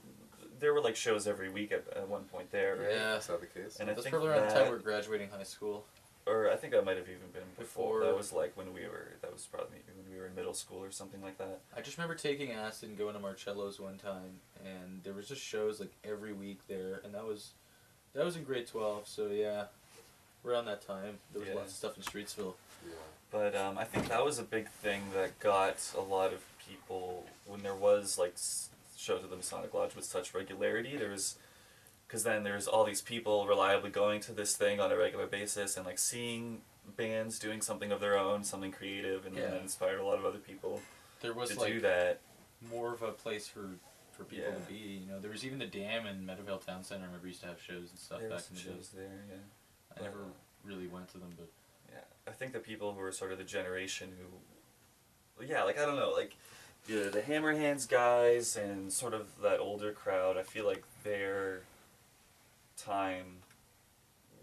there were like shows every week at one point there, right? Yeah. Is that the case? And That's I think probably around the time we were graduating high school. Or I think I might have even been before. Before. That was like when we were. That was probably maybe when we were in middle school or something like that. I just remember taking acid and going to Marcello's one time, and there was just shows like every week there, and that was in grade 12. So yeah, around that time there was lots of stuff in Streetsville. Yeah. But I think that was a big thing that got a lot of people when there was like shows at the Masonic Lodge with such regularity. There was, because then there's all these people reliably going to this thing on a regular basis and like seeing bands doing something of their own, something creative, and then it inspired a lot of other people. There was to like do that. More of a place for people to be. You know, there was even the Dam in Meadowvale Town Center. I remember used to have shows and stuff back in the day. Shows there, yeah. I never really went to them, but yeah, I think the people who are sort of the generation who, like I don't know, like the Hammer Hands guys and sort of that older crowd. I feel like their time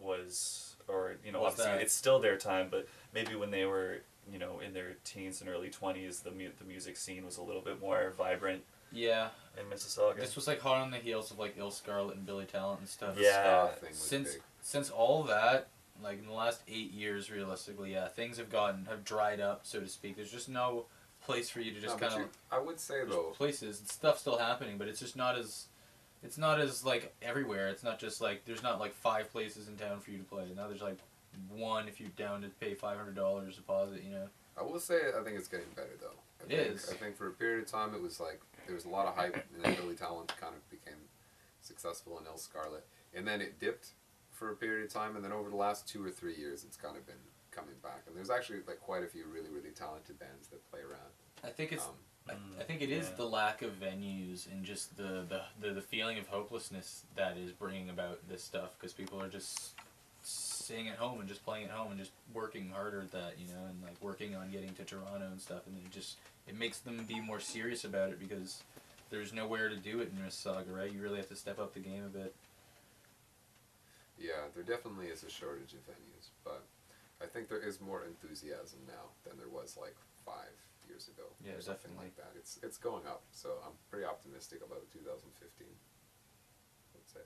was, or obviously it's still their time, but maybe when they were in their teens and early 20s, the music scene was a little bit more vibrant. Yeah. In Mississauga. This was like hot on the heels of like Ill Scarlet and Billy Talent and stuff. Yeah. Since all that, like in the last 8 years, realistically, things have dried up, so to speak. There's just no place for you to just kind of. I would say though. Places, stuff's still happening, but it's just not as. It's not as like everywhere. It's not just like there's not like 5 places in town for you to play. Now there's like one if you're down to pay $500 deposit. I will say I think it's getting better though. I think for a period of time it was like there was a lot of hype, and then Billy Talent kind of became successful in El Scarlet, and then it dipped for a period of time, and then over the last 2 or 3 years it's kind of been coming back, and there's actually like quite a few really talented bands that play around. I think it's. I think it is the lack of venues and just the feeling of hopelessness that is bringing about this stuff, because people are just staying at home and just playing at home and just working harder at that, and like working on getting to Toronto and stuff, and it makes them be more serious about it because there's nowhere to do it in Mississauga, right? You really have to step up the game a bit. Yeah, there definitely is a shortage of venues, but I think there is more enthusiasm now than there was like 5 years ago. Yeah, or something definitely. like that. It's going up, so I'm pretty optimistic about 2015. I'd say.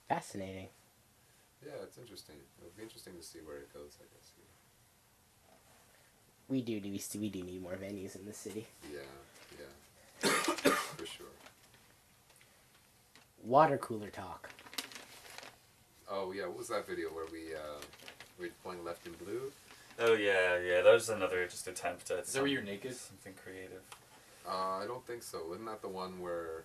Fascinating. Yeah, it's interesting. It'll be interesting to see where it goes, I guess. We do need more venues in the city. Yeah, for sure. Water cooler talk. Oh yeah, what was that video where we were playing Left in Blue? Oh yeah, that was another just attempt at Is that where you're naked? something creative. I don't think so. Wasn't that the one where?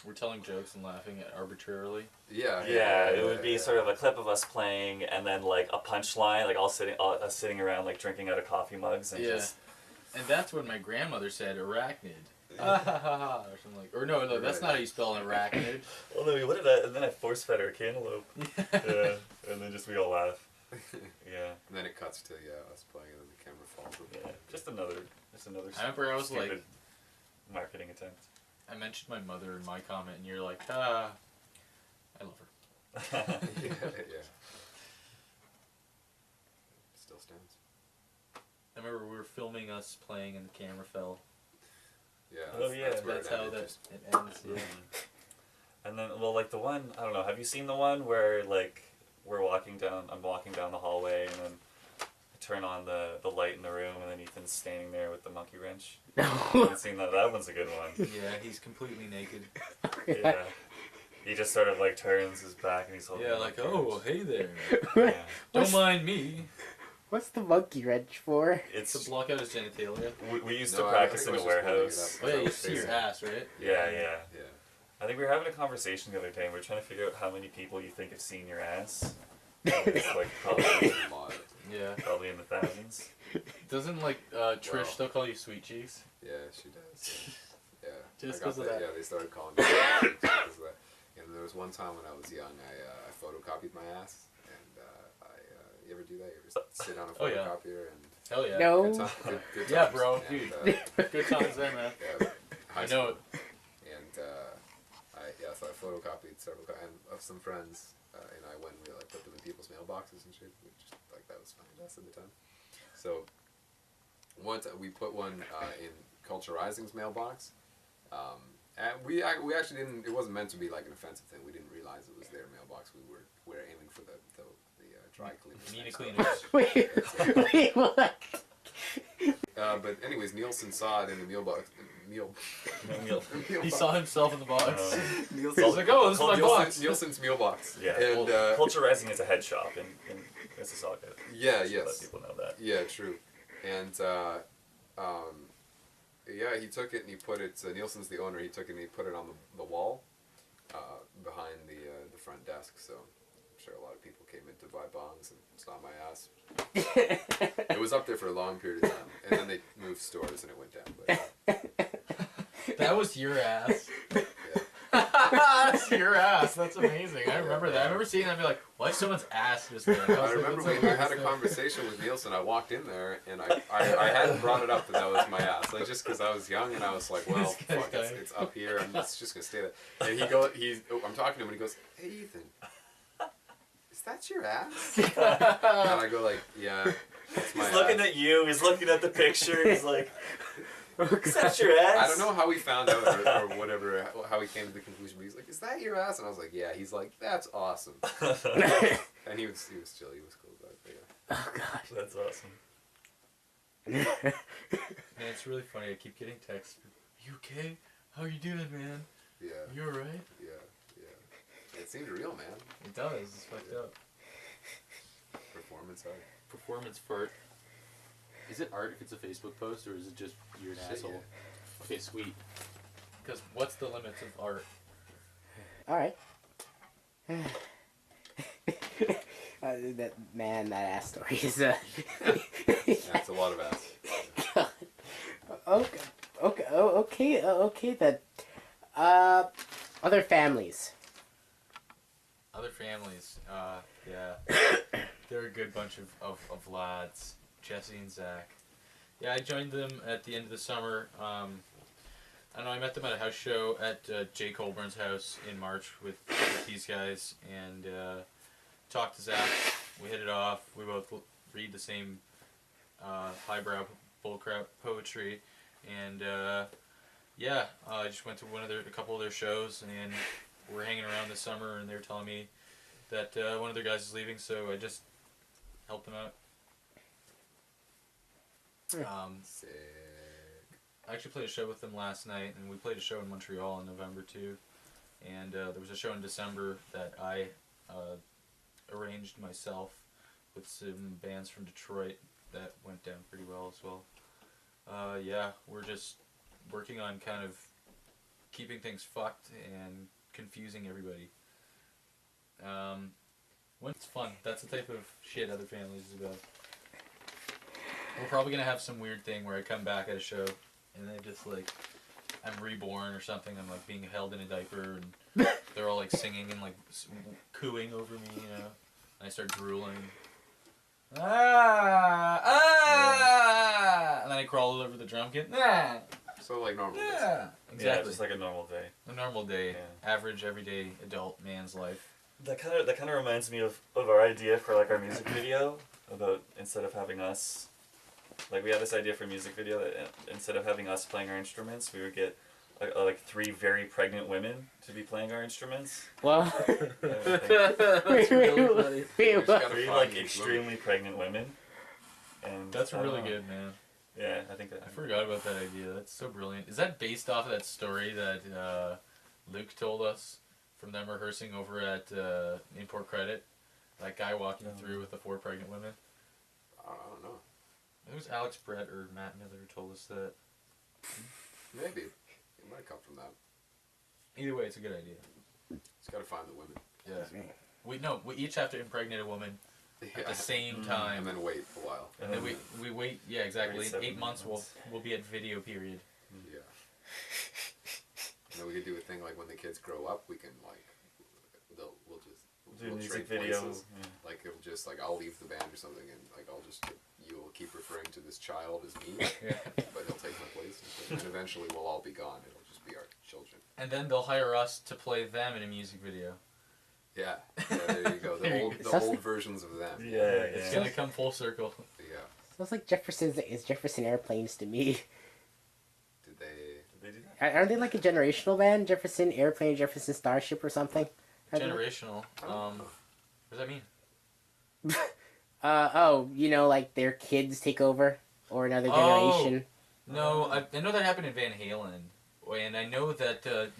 We're telling jokes and laughing arbitrarily. Yeah. It would be sort of a clip of us playing, and then like a punchline, like all sitting around like drinking out of coffee mugs and just. And that's when my grandmother said arachnid. Ah ha ha ha, or something like. Or no, that's not how you spell an arachnid. Well, no, what did I? And then I force fed her a cantaloupe. Yeah, and then just we all laugh. Yeah. And then it cuts to us playing, and then the camera falls. Yeah, just another. I remember I was stupid like, marketing attempt. I mentioned my mother in my comment, and you're like, I love her. yeah. Still stands. I remember we were filming us playing, and the camera fell. Yeah. Oh, yeah, where That's it how ended, that just- it ends. Yeah. And then, well, like the one, I don't know. Have you seen the one where like I'm walking down the hallway, and then I turn on the light in the room, and then Ethan's standing there with the monkey wrench? No. Haven't seen that? That one's a good one. Yeah, he's completely naked. Yeah. He just sort of like turns his back and he's holding. Yeah, the like, monkey oh, wrench. hey there. Yeah. Don't mind me. What's the monkey wrench for? It's To block out his genitalia. we used No, to I practice think in it a was just holding it warehouse. up. Oh yeah, you That see your was ass, right? Yeah. Yeah. I think we were having a conversation the other day, and we were trying to figure out how many people you think have seen your ass. It's like probably A lot. Yeah. in the thousands. Doesn't Trish Well. still call you Sweet Cheeks? Yeah, she does. Yeah. Just I got 'cause of that. Yeah, they started calling me because of that. And there was one time when I was young, I photocopied my ass, and you ever do that? You ever sit on a Oh, yeah. photocopier and Hell yeah. No. good times. Yeah, bro, And, dude. Good times there, man. yeah, I high know school. And so I photocopied several of some friends, and I went and we put them in people's mailboxes and shit. We just that was fine us at the time. So once we put one in Culture Rising's mailbox, and we actually didn't. It wasn't meant to be like an offensive thing. We didn't realize it was their mailbox. We were aiming for the dry cleaners. Media next door. cleaners. Wait, what? But anyways, Nielsen saw it in the mailbox. He saw himself in the box. Nielsen. He's like, oh, this is my box. Nielsen's mailbox. Yeah. And, Well, Culture Rising is a head shop in Mississauga. Yeah, Just to yes. Let people know that. Yeah, true. And he took it and he put it. Nielsen's the owner. He took it and he put it on the wall behind the front desk. So I'm sure a lot of people came in to buy bongs and saw my ass. It was up there for a long period of time, and then they moved stores and it went down. But, That was your ass. yeah. That's your ass. That's amazing. I remember that. I remember seeing that and be like, why is someone's ass just there? I remember I had a conversation with Nielsen. I walked in there and I hadn't brought it up that was my ass. Like just because I was young and I was like, well, This guy's fuck, dying. it's up here. I'm just gonna stay there. And I'm talking to him and he goes, hey Ethan, is that your ass? And I go like, yeah, it's my He's looking ass. at you. He's looking at the picture. He's like, "Is that your ass?" I don't know how he found out or whatever, how he came to the conclusion, but he's like, is that your ass? And I was like, yeah. He's like, that's awesome. And he was chill. He was cool about it. But yeah. Oh gosh. That's awesome. Man, it's really funny. I keep getting texts. You okay? How you doing, man? Yeah. You alright? Yeah. It seemed real, man. It does. It's fucked up. Performance art. Performance fart. Is it art if it's a Facebook post, or is it just you're an Shit, asshole? yeah. Okay, sweet. Because what's the limits of art? All right. That ass story is That's a lot of ass. okay then. Other families. Other families. Yeah. They're a good bunch of lads. Jesse and Zach. Yeah, I joined them at the end of the summer. I know I met them at a house show at Jay Colburn's house in March with these guys, and talked to Zach. We hit it off. We both read the same highbrow bullcrap poetry, and yeah, I just went to a couple of their shows, and we're hanging around this summer, and they're telling me that one of their guys is leaving, so I just helped them out. Sick. I actually played a show with them last night, and we played a show in Montreal in November too. And there was a show in December that I arranged myself with some bands from Detroit that went down pretty well as well. Yeah, we're just working on kind of keeping things fucked and confusing everybody. When it's fun, that's the type of shit other families is about. We're probably gonna have some weird thing where I come back at a show and they just like I'm reborn or something. I'm like being held in a diaper and they're all like singing and like cooing over me, you know. And I start drooling. And then I crawl all over the drum kit. So like normal. Yeah, exactly. Yeah, just like a normal day. A normal day, Yeah. average everyday adult man's life. That kind of reminds me of our idea for like our music video about instead of having us, like we had this idea for a music video that instead of having us playing our instruments, we would get like 3 very pregnant women to be playing our instruments. Well, That's really funny. wait, what? 3 like extremely pregnant women. And That's I don't really know. good, man. Yeah, I think that. I forgot about that idea. That's so brilliant. Is that based off of that story that Luke told us from them rehearsing over at Import Credit? That guy walking through with the 4 pregnant women? I don't know. It was Alex Brett or Matt Miller who told us that. Maybe. It might come from that. Either way, it's a good idea. Just gotta find the women. Yeah. We each have to impregnate a woman at the same time. And then wait a while. And then we wait, yeah, exactly. In 37 8 months we'll be at video period. Yeah. And then we could do a thing like when the kids grow up, we can like, Do a we'll music trade video. places. Yeah. Like it'll just like I'll leave the band or something, and like you'll keep referring to this child as me, but he'll take my place, and eventually we'll all be gone. It'll just be our children. And then they'll hire us to play them in a music video. Yeah, there you go. The old versions of them. Yeah, It's gonna come full circle. Yeah. Sounds like Jefferson Airplanes to me. Did they? Did they do that? Aren't they like a generational band? Jefferson Airplane, Jefferson Starship, or something? Generational. I don't know. What does that mean? Like their kids take over, or another Oh. generation. No, I know that happened in Van Halen, and I know that True.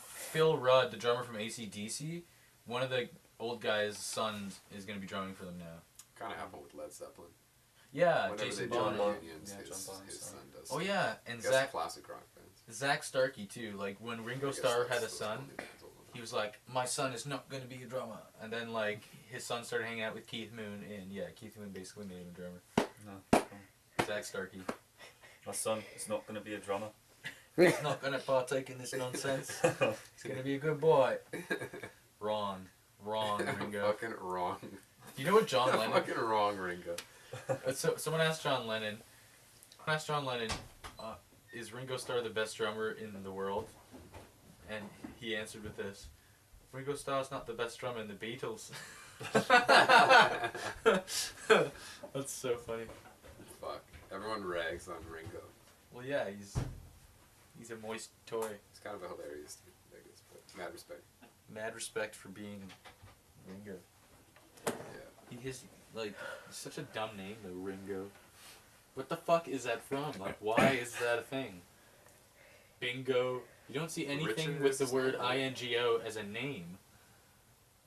Phil Rudd, the drummer from AC/DC, one of the old guy's sons is going to be drumming for them now. Kind of happened with Led Zeppelin. Yeah, Whenever Jason they join Bonham. reunions, Yeah, his John Bonham's son son. does. Oh yeah, and I guess Zach classic rock bands. Zach Starkey too. Like when Ringo I guess Starr that's had a those son, only bands old enough. he was like, "My son is not going to be a drummer." And then like his son started hanging out with Keith Moon, and yeah, Keith Moon basically made him a drummer. No. Zach Starkey. My son is not going to be a drummer. He's not going to partake in this nonsense. He's going to be a good boy. Wrong, Ringo. Fucking wrong. You know what John Lennon? Fucking wrong, Ringo. So someone asked John Lennon. Is Ringo Starr the best drummer in the world? And he answered with this: Ringo Starr's not the best drummer in the Beatles. That's so funny. Fuck. Everyone rags on Ringo. Well, yeah, he's a moist toy. It's kind of a hilarious thing, I guess, but mad respect. Mad respect for being Ringo. Yeah. He's such a dumb name though, Ringo. What the fuck is that from? Like, why is that a thing? Bingo. You don't see anything Richard with the is word not right. INGO as a name.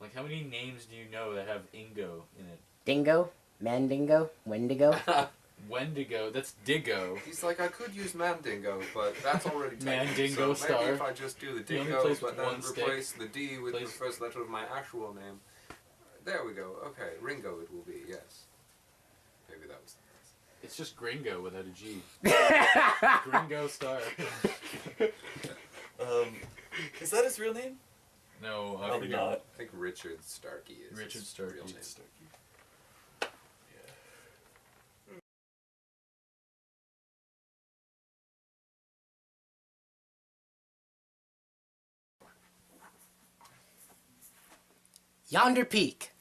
Like, how many names do you know that have Ingo in it? Dingo, Mandingo, Wendigo. Wendigo, that's Diggo. He's like, I could use Mandingo, but that's already taken. Mandingo so Star. maybe if I just do the He only Dingo, plays but with then one stick. replace the D with Plays- the first letter of my actual name. There we go. Okay, Ringo it will be, yes. Maybe that was the It's just Gringo without a G. Gringo Star. Is that his real name? No, I Probably forget. not. I think Richard Starkey is Richard his Starkey. real name. Yonder Peak.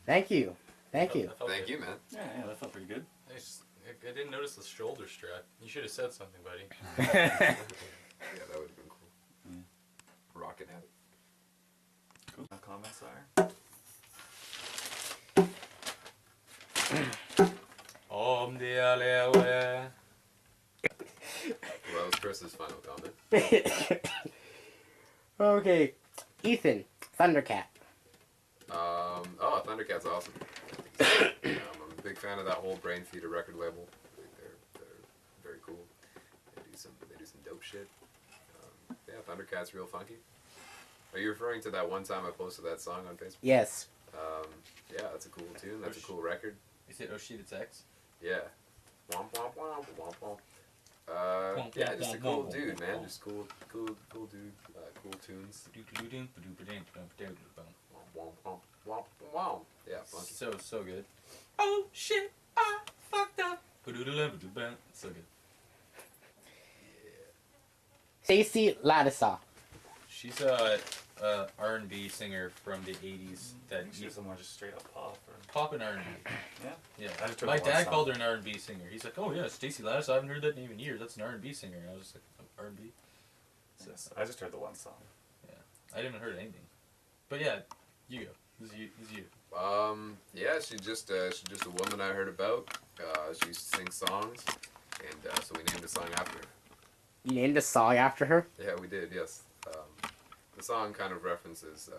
Thank you. Thank you. Thank you, man. Yeah, that felt pretty good. I didn't notice the shoulder strap. You should have said something, buddy. Yeah, that would have been cool. Yeah. Rocking out. Cool. No comments there. Well, that was Chris's final comment. Okay. Ethan, Thundercat. Oh, Thundercat's awesome. fan of that whole Brain Feeder record label. I think they're very cool. They do some dope shit. Yeah, Thundercat's real funky. Are you referring to that one time I posted that song on Facebook? Yes. Yeah, that's a cool tune. That's a cool record. Is it Oh Shit It's X? Yeah. Womp womp womp womp womp. Yeah, just a cool dude, man. Just cool dude. Cool tunes. Womp womp womp womp. Yeah, funky. So good. Oh shit, I fucked up. So good. Stacy Lattisaw. She's a R&B singer from the 80s that She's more just straight up pop. Or... pop and R&B. Yeah. Yeah. I just heard My the one dad song. called her an R&B singer. He's like, oh yeah, Stacy Lattisaw. I haven't heard that name in years. That's an R&B singer. And I was just like, R&B? Yes, I just heard the one song. I didn't heard anything. But yeah, you go. This is you. Yeah, she's just a woman I heard about. She used to sing songs, and so we named a song after her. You named a song after her? Yeah, we did. Yes. The song kind of references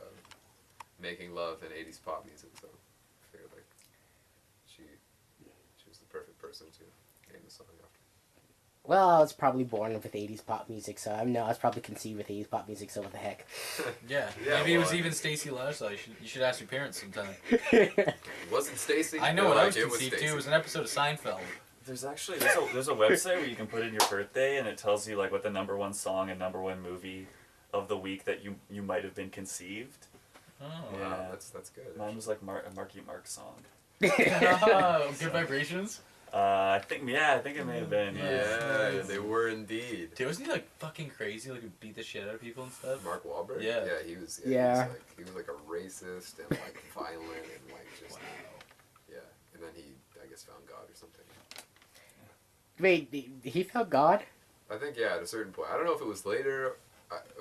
making love in '80s pop music, so I figured like she was the perfect person to name the song after. Well, I was probably born with 80s pop music, so I was probably conceived with 80s pop music, so what the heck. Yeah. Yeah, Maybe it was well, even Stacy Lattisaw. You should ask your parents sometime. It wasn't Stacy. I know but, what I like, was it conceived Stacey. to. It was an episode of Seinfeld. There's actually there's a website where you can put in your birthday and it tells you like what the #1 song and #1 movie of the week that you might have been conceived. Oh. Yeah. Wow, that's good. Mine was like a Marky Mark song. Good vibrations. I think it may have been. Yeah, they were indeed. Dude, wasn't he like fucking crazy? Like, he beat the shit out of people and stuff? Mark Wahlberg. Yeah. Yeah, he was. Yeah. He was like a racist and like violent and like just. Yeah, and then he, I guess, found God or something. Wait, he found God? I think at a certain point. I don't know if it was later,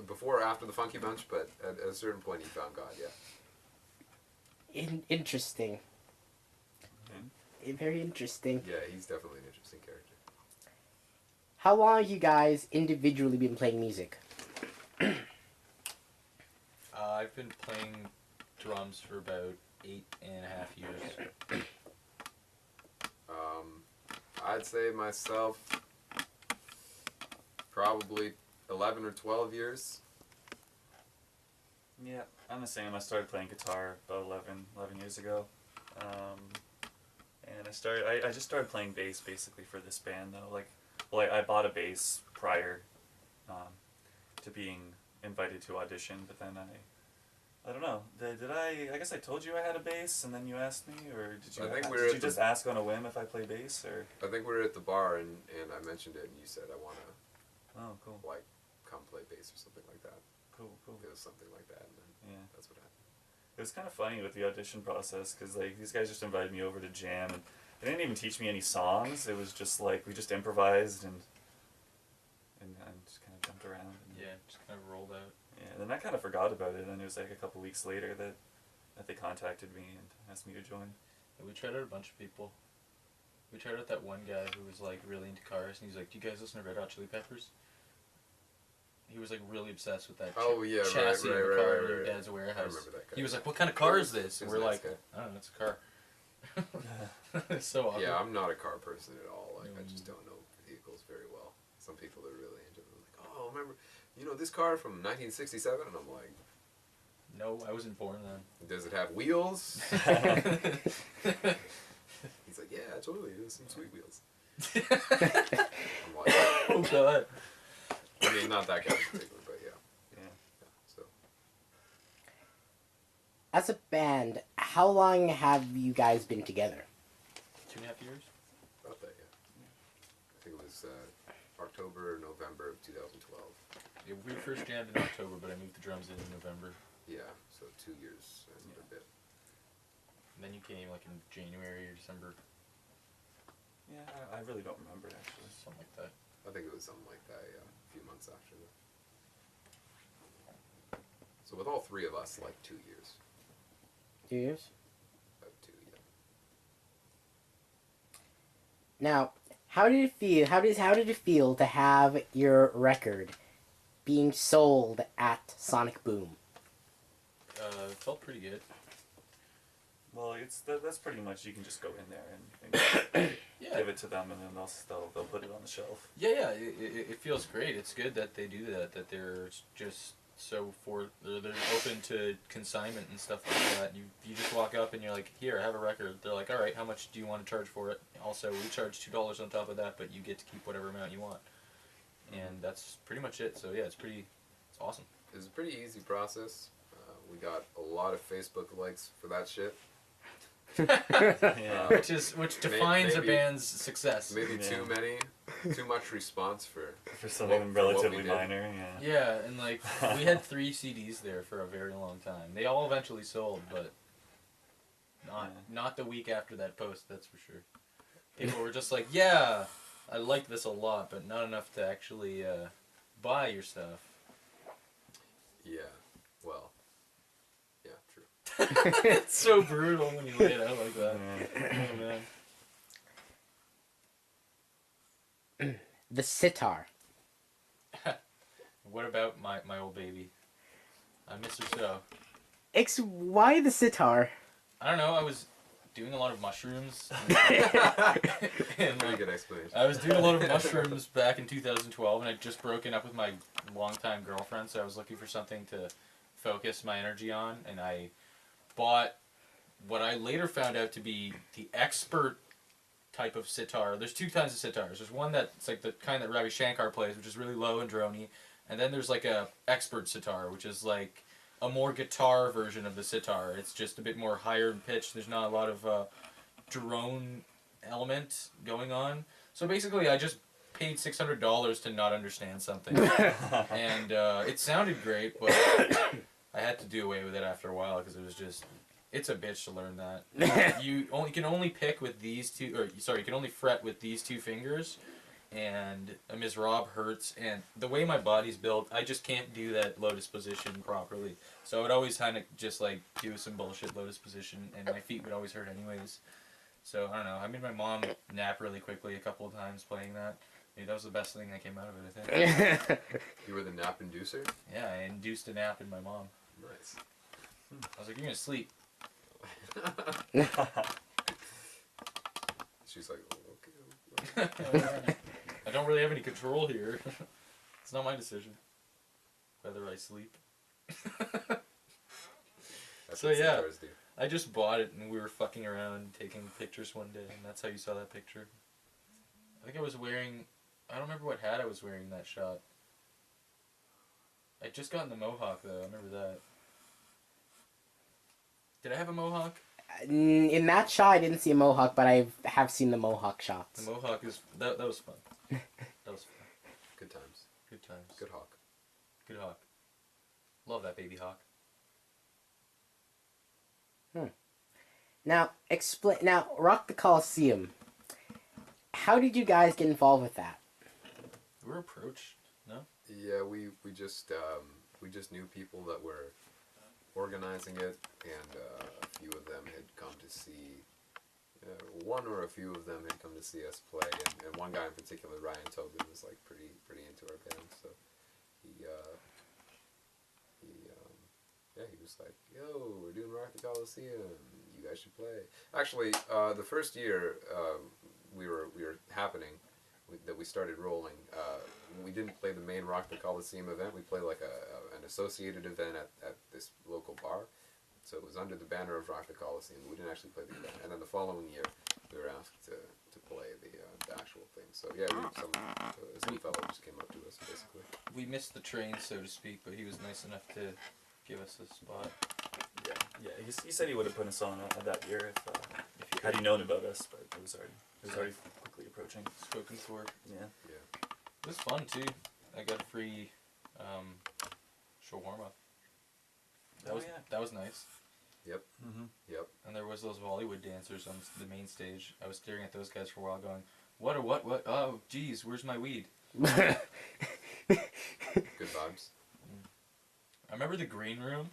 before or after the Funky Bunch, but at a certain point he found God. Yeah. Interesting. Very interesting. Yeah, he's definitely an interesting character. How long have you guys individually been playing music? I've been playing drums for about 8.5 years. I'd say myself probably 11 or 12 years. Yeah, I'm the same. I started playing guitar about 11 years ago. And I just started playing bass basically for this band though. I bought a bass prior to being invited to audition, but then I don't know. I guess I told you I had a bass and then you asked me, or did you? I think did you just ask on a whim if I play bass, or? I think we were at the bar and I mentioned it and you said I want to Oh, cool. like come play bass or something like that. Cool. It was something like that, and then Yeah. that's what happened. It was kind of funny with the audition process because like these guys just invited me over to jam and they didn't even teach me any songs. It was just like we just improvised and just kind of jumped around. And, Yeah, just kind of rolled out. Yeah, then I kind of forgot about it. And it was like a couple weeks later that they contacted me and asked me to join. Yeah, we tried out a bunch of people. We tried out that one guy who was like really into cars, and he's like, "Do you guys listen to Red Hot Chili Peppers?" He was like really obsessed with that chassis of the car in your dad's warehouse. I remember that guy. He was like, "What kind of car is this?" And He was we're a nice like, guy. "I don't know, it's a car." It's so awkward. Yeah, I'm not a car person at all. Like I Mm. just don't know vehicles very well. Some people are really into them. Like, oh, remember, this car from 1967? And I'm like, No, I wasn't born then. does it have wheels? He's like, yeah, totally. It has some sweet wheels. I'm like, Oh god. I mean, not that guy in particular, but yeah. Yeah. So As a band, how long have you guys been together? 2.5 years? about that, yeah. I think it was October or November of 2012. Yeah, we first jammed in October, but I moved the drums in November. Yeah, so 2 years and a bit. And then you came like in January or December, Yeah, I really don't remember actually. something like that. I think it was something like that, yeah, a few months after that. So with all three of us, like 2 years. 2 years? About 2, yeah. Now, how did it feel? How did it feel to have your record being sold at Sonic Boom? It felt pretty good. Well, that's pretty much, you can just go in there and Yeah. give it to them, and then they'll put it on the shelf. Yeah. It feels great. It's good that they do that. That they're just they're open to consignment and stuff like that. You just walk up and you're like, here, I have a record. They're like, all right, how much do you want to charge for it? Also, we charge $2 on top of that, but you get to keep whatever amount you want. And that's pretty much it. So yeah, it's awesome. It's a pretty easy process. We got a lot of Facebook likes for that shit. Yeah. Which defines maybe- a band's success. Maybe Yeah. too much response for something what we relatively did. minor. Yeah. Yeah, and like we had 3 CDs there for a very long time. They all eventually sold, but not the week after that post. That's for sure. People were just like, "Yeah, I like this a lot, but not enough to actually buy your stuff." Yeah. Well. Yeah. True. It's so brutal when you lay it out like that. Yeah. Oh man. The sitar. What about my old baby? I miss her so. Why the sitar? I don't know. I was doing a lot of mushrooms. Pretty and good explanation. I was doing a lot of mushrooms back in 2012, and I'd just broken up with my longtime girlfriend, so I was looking for something to focus my energy on, and I bought what I later found out to be the expert type of sitar. There's 2 kinds of sitars. There's one that's like the kind that Ravi Shankar plays, which is really low and drony, and then there's like a expert sitar, which is like a more guitar version of the sitar. It's just a bit more higher in pitch. There's not a lot of drone element going on. So basically, I just paid $600 to not understand something, and it sounded great, but I had to do away with it after a while because it was just. It's a bitch to learn that. You can only pick with these 2, or sorry, you can only fret with these 2 fingers, and Ms. Rob hurts, and the way my body's built, I just can't do that lotus position properly. So I would always kind of just like do some bullshit lotus position, and my feet would always hurt anyways. So I don't know. I made my mom nap really quickly a couple of times playing that. Maybe that was the best thing that came out of it, I think. You were the nap inducer? Yeah, I induced a nap in my mom. Nice. I was like, you're gonna sleep. She's like, oh, okay. I don't really have any control here. It's not my decision whether I sleep. That's So, what yeah. sitars do. I just bought it and we were fucking around taking pictures one day, and that's how you saw that picture. I think I was wearing, I don't remember what hat I was wearing in that shot. I just got in the mohawk though, I remember that. Did I have a mohawk? In that shot, I didn't see a mohawk, but I have seen the mohawk The shots. mohawk is, that was fun. That was fun. Good times. Good times. Good hawk. Good hawk. Love that baby hawk. Now, explain. Now, Rock the Coliseum. How did you guys get involved with that? We were approached, no? Yeah, we just knew people that were organizing it, and a few of them had come to see. One or a few of them had come to see us play, and one guy in particular, Ryan Tobin, was like pretty into our band. So he was like, "Yo, we're doing Rock the Coliseum. You guys should play." Actually, the first year we were happening. That we started rolling, we didn't play the main Rock the Coliseum event. We played like an associated event at this local bar. So it was under the banner of Rock the Coliseum. We didn't actually play the event. And then the following year, we were asked to play the actual thing. So yeah, some fellow just came up to us, basically. We missed the train, so to speak, but he was nice enough to give us a spot. Yeah. He said he would have put us on that year if had he known about us, but it was already quickly approaching. Spoken for. Yeah. Yeah. It was fun too. I got a free shawarma. That was nice. Yep. Mm-hmm. Yep. And there was those Bollywood dancers on the main stage. I was staring at those guys for a while, going, "What? Oh, geez, where's my weed?" Good vibes. I remember the green room.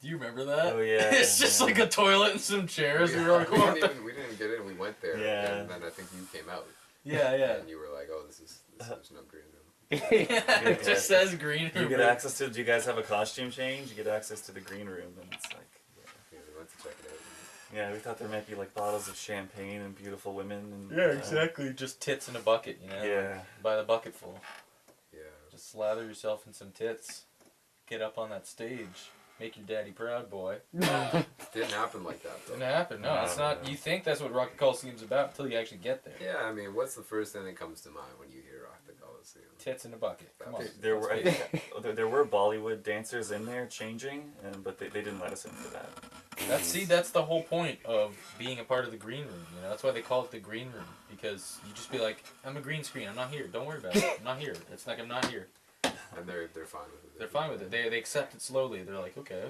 Do you remember that? Oh yeah. It's just like a toilet and some chairs. We were like, we "What didn't the-" even we didn't get in. We went there, Yeah. and then I think you came out, Yeah. and you were like, "Oh, there's no green room." Yeah, it just says green room. You get access to. Do you guys have a costume change? You get access to the green room, and it's like. Yeah, we went to check it out. Yeah, we thought there might be like bottles of champagne and beautiful women. And, Just tits in a bucket, you know? Yeah. Like, by the bucketful. Yeah. Just slather yourself in some tits. Get up on that stage. Make your daddy proud, boy. Didn't happen like that though. Didn't happen. No, it's not. You think that's what Rock the Coliseum's about until you actually get there. Yeah, I mean, what's the first thing that comes to mind when you hear Rock the Coliseum? Tits in a bucket. Come on. There were there were Bollywood dancers in there changing, but they didn't let us in for that. That's the whole point of being a part of the green room. You know, that's why they call it the green room, because you just be like, I'm a green screen. I'm not here. Don't worry about it. I'm not here. It's like I'm not here. And they're fine with it. They're fine with it. They accept it slowly. They're like, okay.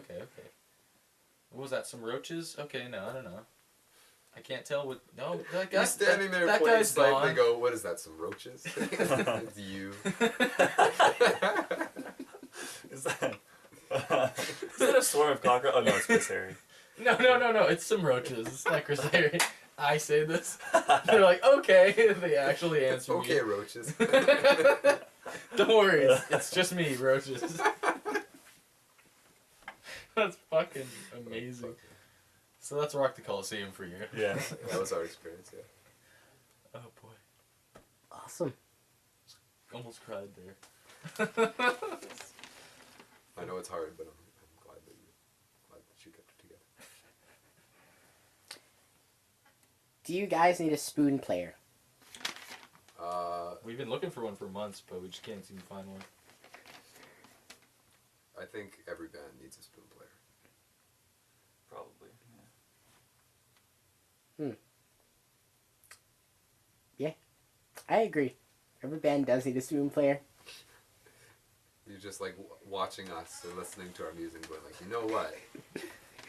What was that? Some roaches? Okay, no, I don't know. I can't tell what. No, that guy. You're standing there that playing guy's snipe. gone. They go, "What is that? Some roaches?" It's you. Is that a swarm of cockroaches? Oh no, it's Chris Harry. No. It's some roaches. It's not Chris Harry. I say this. They're like, okay. They actually answer Okay, me. roaches. Don't worry. It's just me, roaches. That's fucking amazing. So let's rock the Coliseum for you. Yeah. That was our experience. Yeah. Oh boy. Awesome. Almost cried there. I know it's hard, but I'm glad that you kept it together. Do you guys need a spoon player? We've been looking for one for months, but we just can't seem to find one. I think every band needs a spoon player. Probably. Yeah, I agree. Every band does need a spoon player. You're just like watching us and listening to our music, going like, you know what?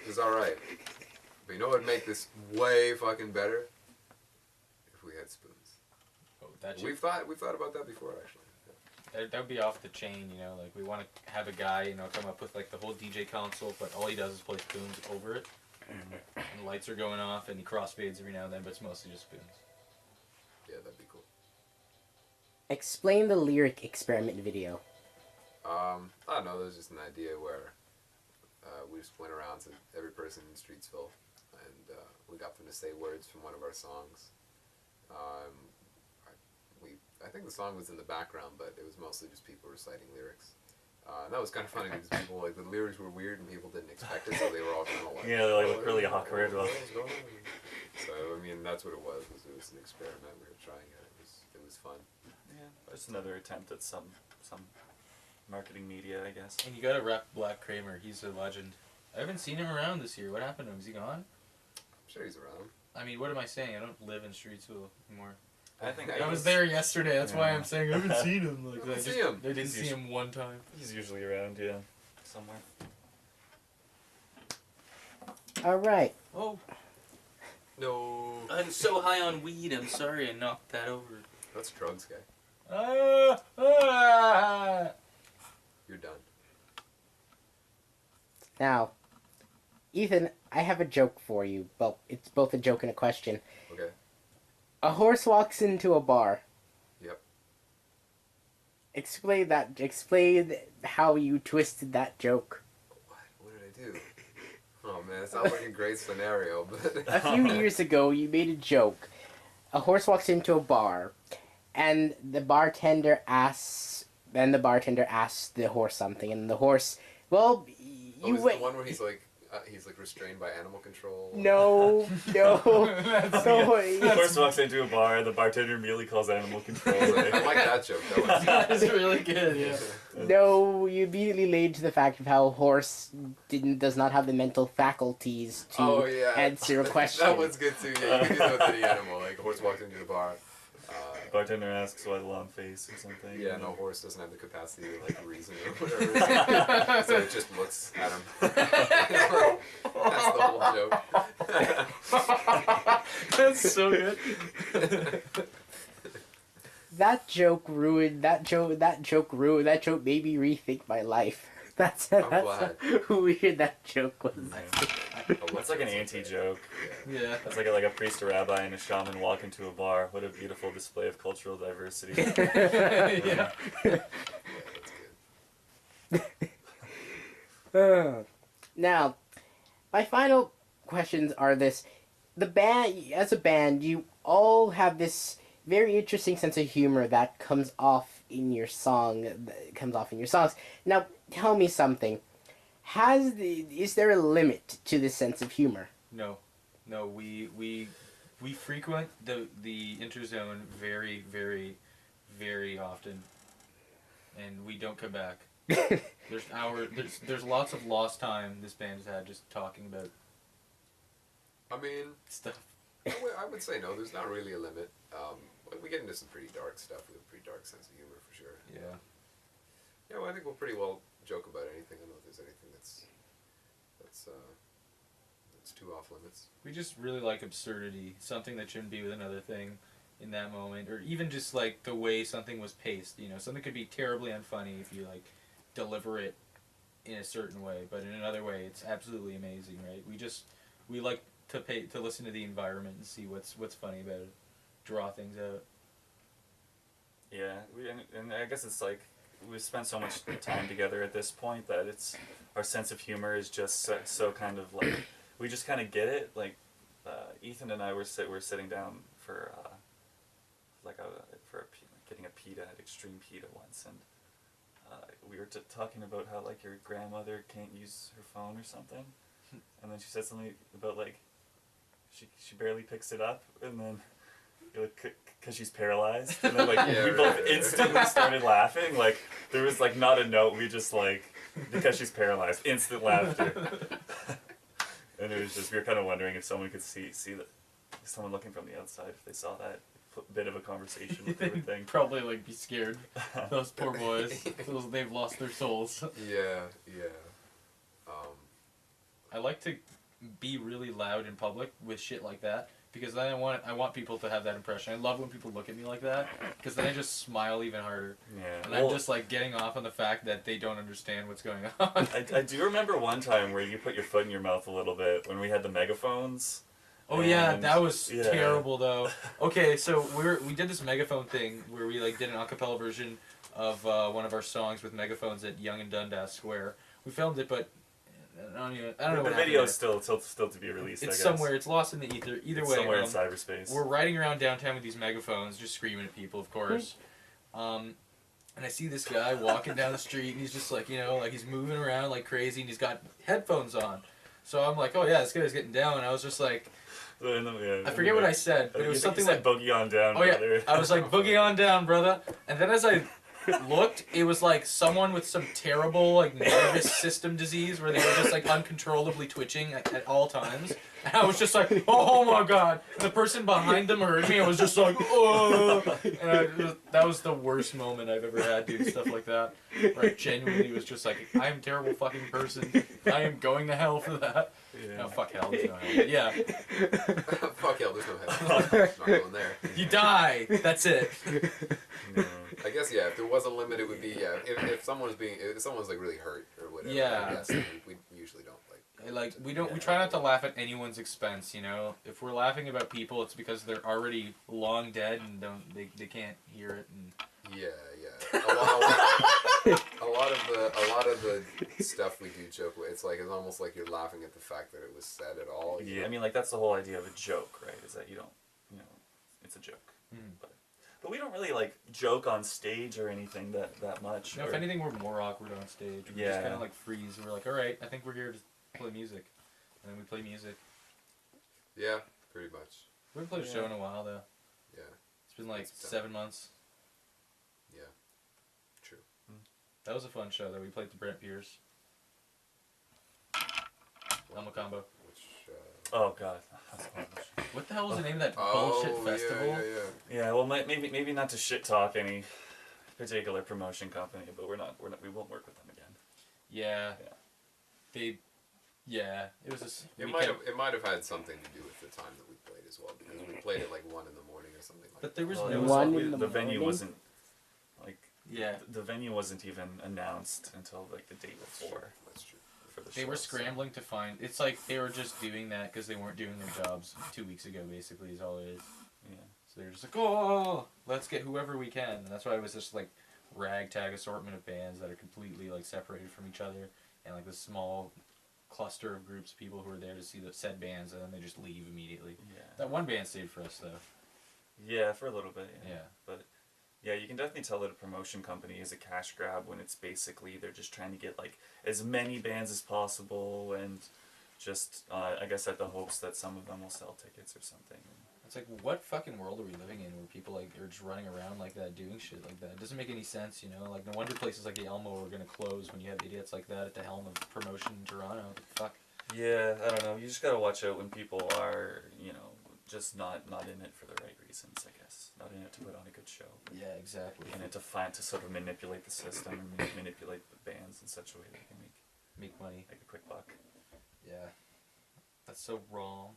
It's all right, but you know what would make this way fucking better? If we had spoons. Oh, that We've thought about that before, actually. that would be off the chain, you know. Like we want to have a guy, you know, come up with like the whole DJ console, but all he does is play spoons over it, and lights are going off, and he crossfades every now and then, but it's mostly just spoons. Yeah, that'd be cool. Explain the lyric experiment video. I don't know. There's just an idea where we just went around to every person in Streetsville, and we got them to say words from one of our songs. I think the song was in the background, but it was mostly just people reciting lyrics. And that was kind of funny because people, like, the lyrics were weird and people didn't expect it, so they were all kind of like... Yeah, they look really awkward. So, I mean, that's what it was an experiment. We were trying it. It was fun. Yeah, just another attempt at some marketing media, I guess. And you gotta rep Black Kramer. He's a legend. I haven't seen him around this year. What happened to him? Is he gone? I'm sure he's around. I mean, what am I saying? I don't live in Streetsville anymore. I think I was there yesterday. That's why Yeah. I'm saying I haven't seen him. Like I see him. I didn't He's see him one time. He's usually around, yeah, somewhere. All right. Oh, No. I'm so high on weed. I'm sorry I knocked that over. That's drugs, guy. You're done. Now, Ethan, I have a joke for you. Well, it's both a joke and a question. Okay. A horse walks into a bar. Yep. Explain that. Explain how you twisted that joke. What did I do? Oh man, it's not like a great scenario, but... A few years ago, you made a joke. A horse walks into a bar, and the bartender asks the horse something, and the horse, well, Oh, you is wait. the one where he's like restrained by animal control? No. That's So, The horse walks into a bar, the bartender immediately calls animal control. I like that joke. That That's really good. Yeah. no, you immediately laid to the fact of how a horse does not have the mental faculties to Oh yeah. answer a question. That was good too. Yeah, you can do that with any animal. Like a horse walks into a bar. Bartender asks why the long face or something. Yeah, no, horse doesn't have the capacity to like reason or whatever. So it just looks at him. That's the whole joke. That's so good. That joke made me rethink my life. That's glad. how weird that joke was. It's like an anti-joke. Yeah. It's like a priest, a rabbi, and a shaman walk into a bar. What a beautiful display of cultural diversity. Yeah. That's good. Now, my final questions are this: the band, as a band, you all have this very interesting sense of humor that comes off in your songs. Now, tell me something. Is there a limit to this sense of humor? No, no, we frequent the interzone very, very, very often, and we don't come back. There's lots of lost time this band has had just talking about I mean, stuff. I would say no. There's not really a limit. We get into some pretty dark stuff. We have a pretty dark sense of humor for sure. Yeah. Yeah, well, I think we'll pretty well joke about anything. I don't know if there's anything that's too off limits. We just really like absurdity, something that shouldn't be with another thing in that moment, or even just like the way something was paced. You know, something could be terribly unfunny if you like deliver it in a certain way, but in another way, it's absolutely amazing, right? We like to listen to the environment and see what's funny about it, draw things out. Yeah, and I guess it's like we've spent so much time together at this point that it's our sense of humor is just so kind of like we just kind of get it. Like Ethan and I were sitting down for getting a pita at Extreme Pita once, and we were talking about how like your grandmother can't use her phone or something, and then she said something about like she barely picks it up, and then. Because she's paralyzed, and then like Yeah, we right, both right. instantly started laughing. Like there was like not a note. We just like because she's paralyzed, instant laughter. And it was just we were kind of wondering if someone could see that someone looking from the outside if they saw that bit of a conversation what they would think. Probably like be scared. Those poor boys. They've lost their souls. Yeah. I like to be really loud in public with shit like that. Because then I want people to have that impression. I love when people look at me like that, because then I just smile even harder. Yeah. And I'm just like getting off on the fact that they don't understand what's going on. I do remember one time where you put your foot in your mouth a little bit when we had the megaphones. Oh yeah, And- that was yeah. terrible though. Okay, so we did this megaphone thing where we like did an acapella version of one of our songs with megaphones at Yonge and Dundas Square. We filmed it, but I don't know The what happened video's there. still to be released. It's I guess. somewhere. It's lost in the ether. Either It's way, somewhere in cyberspace. we're riding around downtown with these megaphones, just screaming at people, of course. And I see this guy walking down the street, and he's just like, you know, like he's moving around like crazy, and he's got headphones on. So I'm like, oh yeah, this guy's getting down. And I was just like, I forget what I said, but it was something like, boogie on down, oh yeah, brother. I was like, boogie on down, brother. And then as I looked, it was like someone with some terrible like nervous system disease where they were just like uncontrollably twitching at all times. And I was just like, oh my god. And the person behind them heard me and was just like, oh. And that was the worst moment I've ever had doing stuff like that. Where I genuinely was just like, I am a terrible fucking person. I am going to hell for that. Yeah. No, fuck hell, there's no hell. But yeah, Fuck hell, there's no hell. Not going there. you die. That's it. No. I guess yeah. If there was a limit, it would be yeah. If someone's like really hurt or whatever. Yeah. I guess we usually don't like. Like we try not to laugh at anyone's expense, you know. If we're laughing about people, it's because they're already long dead and they can't hear it. And Yeah. A lot of the stuff we do joke with, it's almost like you're laughing at the fact that it was said at all. you Yeah, know? I mean, like that's the whole idea of a joke, right? Is that you don't, it's a joke. But we don't really like joke on stage or anything that much. if anything, we're more awkward on stage. We just Yeah. kind of like freeze. We're like, all right, I think we're here to play music, and then we play music. Yeah, pretty much. We haven't played a show in a while though. Yeah, It's been like It's tough. 7 months. yeah, true. That was a fun show though. We played the Brent Pierce. Elmo Combo. Which. Oh god. That's horrible. What the hell was the name of that Oh, bullshit festival? Yeah. Yeah, well, maybe not to shit talk any particular promotion company, but we won't work with them again. Yeah. Yeah. It was just. It might have had something to do with the time that we played as well, because we played at like 1 in the morning or something like But there was Well, no it was One all- in the the venue morning? wasn't like Yeah. the venue wasn't even announced until like the day before That's true. for the They show, were so- scrambling to find. It's like they were just doing that because they weren't doing their jobs 2 weeks ago. Basically, is all it is. Yeah. So they're just like, oh, let's get whoever we can. And that's why it was just like ragtag assortment of bands that are completely like separated from each other, and like this small cluster of groups of people who are there to see the said bands, and then they just leave immediately. Yeah. That one band stayed for us though. Yeah, for a little bit. Yeah. But yeah, you can definitely tell that a promotion company is a cash grab when it's basically they're just trying to get like as many bands as possible, and just I guess at the hopes that some of them will sell tickets or something. It's like, what fucking world are we living in where people like are just running around like that, doing shit like that? It doesn't make any sense, you know? Like, no wonder places like the Elmo are gonna close when you have idiots like that at the helm of promotion in Toronto. Fuck. Yeah, I don't know. You just gotta watch out when people are, you know, just not in it for the right reasons, I guess. Not in it to put on a good show. Yeah, exactly. In it to sort of manipulate the system and manipulate the bands in such a way that they can Make money. make a quick buck. Yeah. That's so wrong.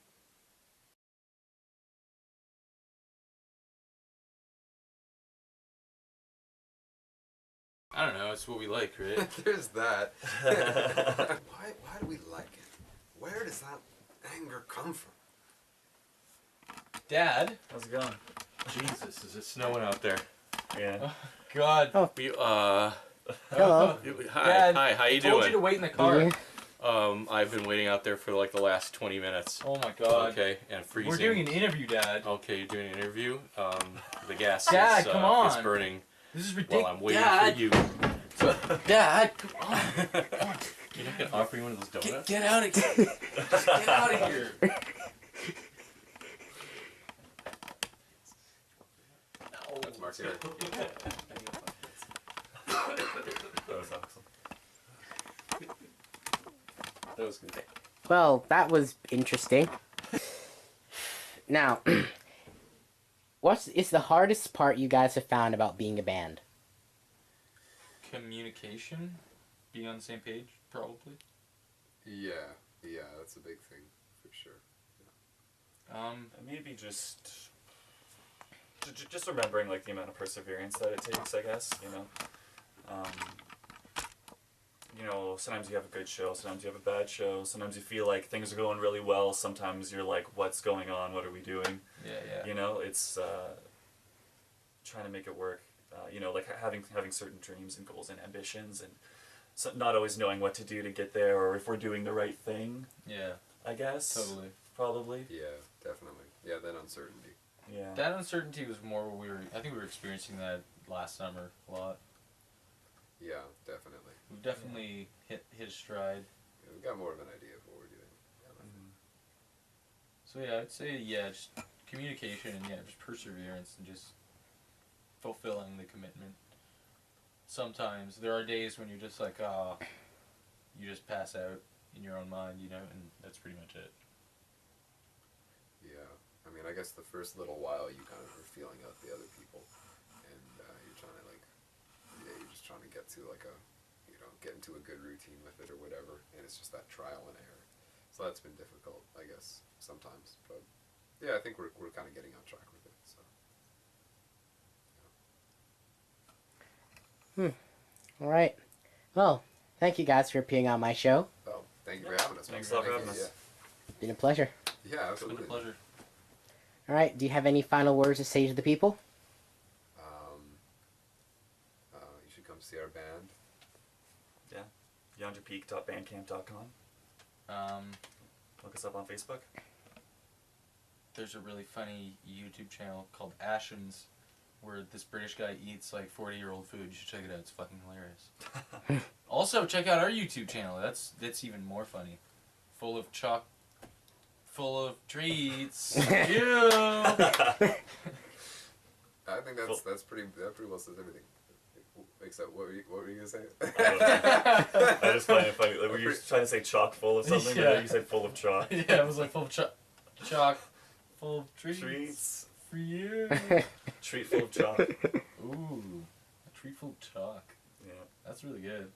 I don't know, it's what we like, right? There's that. Why do we like it? Where does that anger come from? Dad? How's it going? Jesus, is it snowing out there? Yeah. God. Oh. We, Hello. hi, Dad, hi, how you I told doing? you to wait in the car. Yeah. I've been waiting out there for like the last 20 minutes. Oh my God. Okay, and freezing. We're doing an interview, Dad. Okay, you're doing an interview. The gas Dad, is, come on. is burning This is ridiculous. while I'm waiting Dad. for you. Dad, come on. You're not gonna offer me one of those donuts? Get out of here. Just get out of here. That's Mark's here. That was awesome. That was good. Well, that was interesting. Now, what is the hardest part you guys have found about being a band? Communication? Being on the same page, probably. Yeah, that's a big thing for sure. Maybe just remembering like the amount of perseverance that it takes, I guess, you know. You know, sometimes you have a good show, sometimes you have a bad show, sometimes you feel like things are going really well, sometimes you're like, what's going on, what are we doing? Yeah. You know, it's trying to make it work. You know, like having certain dreams and goals and ambitions, and so not always knowing what to do to get there, or if we're doing the right thing, Yeah, I guess. totally. Probably. Yeah, definitely. Yeah, that uncertainty. Yeah. That uncertainty was more what I think we were experiencing that last summer a lot. Yeah, definitely. We've definitely hit a stride. Yeah, we've got more of an idea of what we're doing. So yeah, I'd say just communication and just perseverance and just fulfilling the commitment. Sometimes there are days when you're just like, you just pass out in your own mind, you know, and that's pretty much it. Yeah, I mean, I guess the first little while you kind of are feeling out the other people, and you're trying to you're just trying to get to get into a good routine with it or whatever, and it's just that trial and error. So that's been difficult, I guess, sometimes. But yeah, I think we're kind of getting on track with it. So. All right. Well, thank you guys for appearing on my show. Oh, thank you for having us. Thanks man. a lot for having us. It's been a pleasure. Yeah, It's been absolutely. a pleasure. All right. Do you have any final words to say to the people? You should come see our band. Yeah. YonderPeak.bandcamp.com. Look us up on Facebook. There's a really funny YouTube channel called Ashens, where this British guy eats like 40-year-old food. You should check it out. It's fucking hilarious. Also, check out our YouTube channel. That's even more funny. Full of treats. You. I think that pretty well says everything. Except what were you gonna say? I just find it funny. Like, were you trying to say chock full of something? Yeah. But then you said full of chalk. Yeah, it was like full of chalk, full of treats. Treats. For you. Treat full of chalk. Ooh, a treat full of chalk. Yeah. That's really good.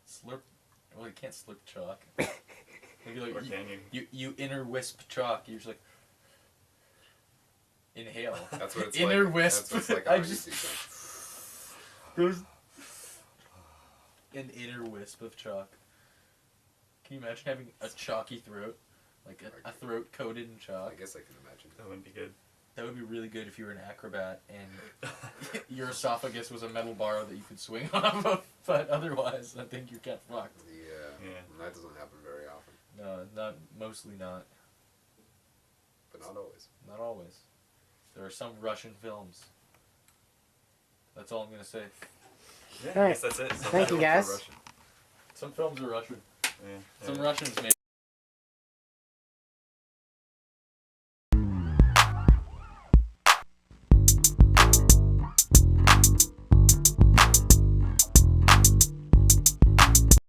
Slurp. Well, you can't slurp chalk. Maybe like Or can you? you inner wisp chalk. You're just like inhale. That's what it's Inner like. wisp. That's what's like I on just- YouTube. There's an inner wisp of chalk. Can you imagine having a chalky throat? Like a throat coated in I chalk? guess I can imagine. That wouldn't be good. That would be really good if you were an acrobat and your esophagus was a metal bar that you could swing off of, but otherwise I think you're kind of fucked. Yeah. Yeah. And that doesn't happen very often. No, mostly not. But not always. Not always. There are some Russian films. That's all I'm gonna say. Yeah, All I right. guess that's it. So Thank you, guys. Some films are Russian. Yeah. Some Russians made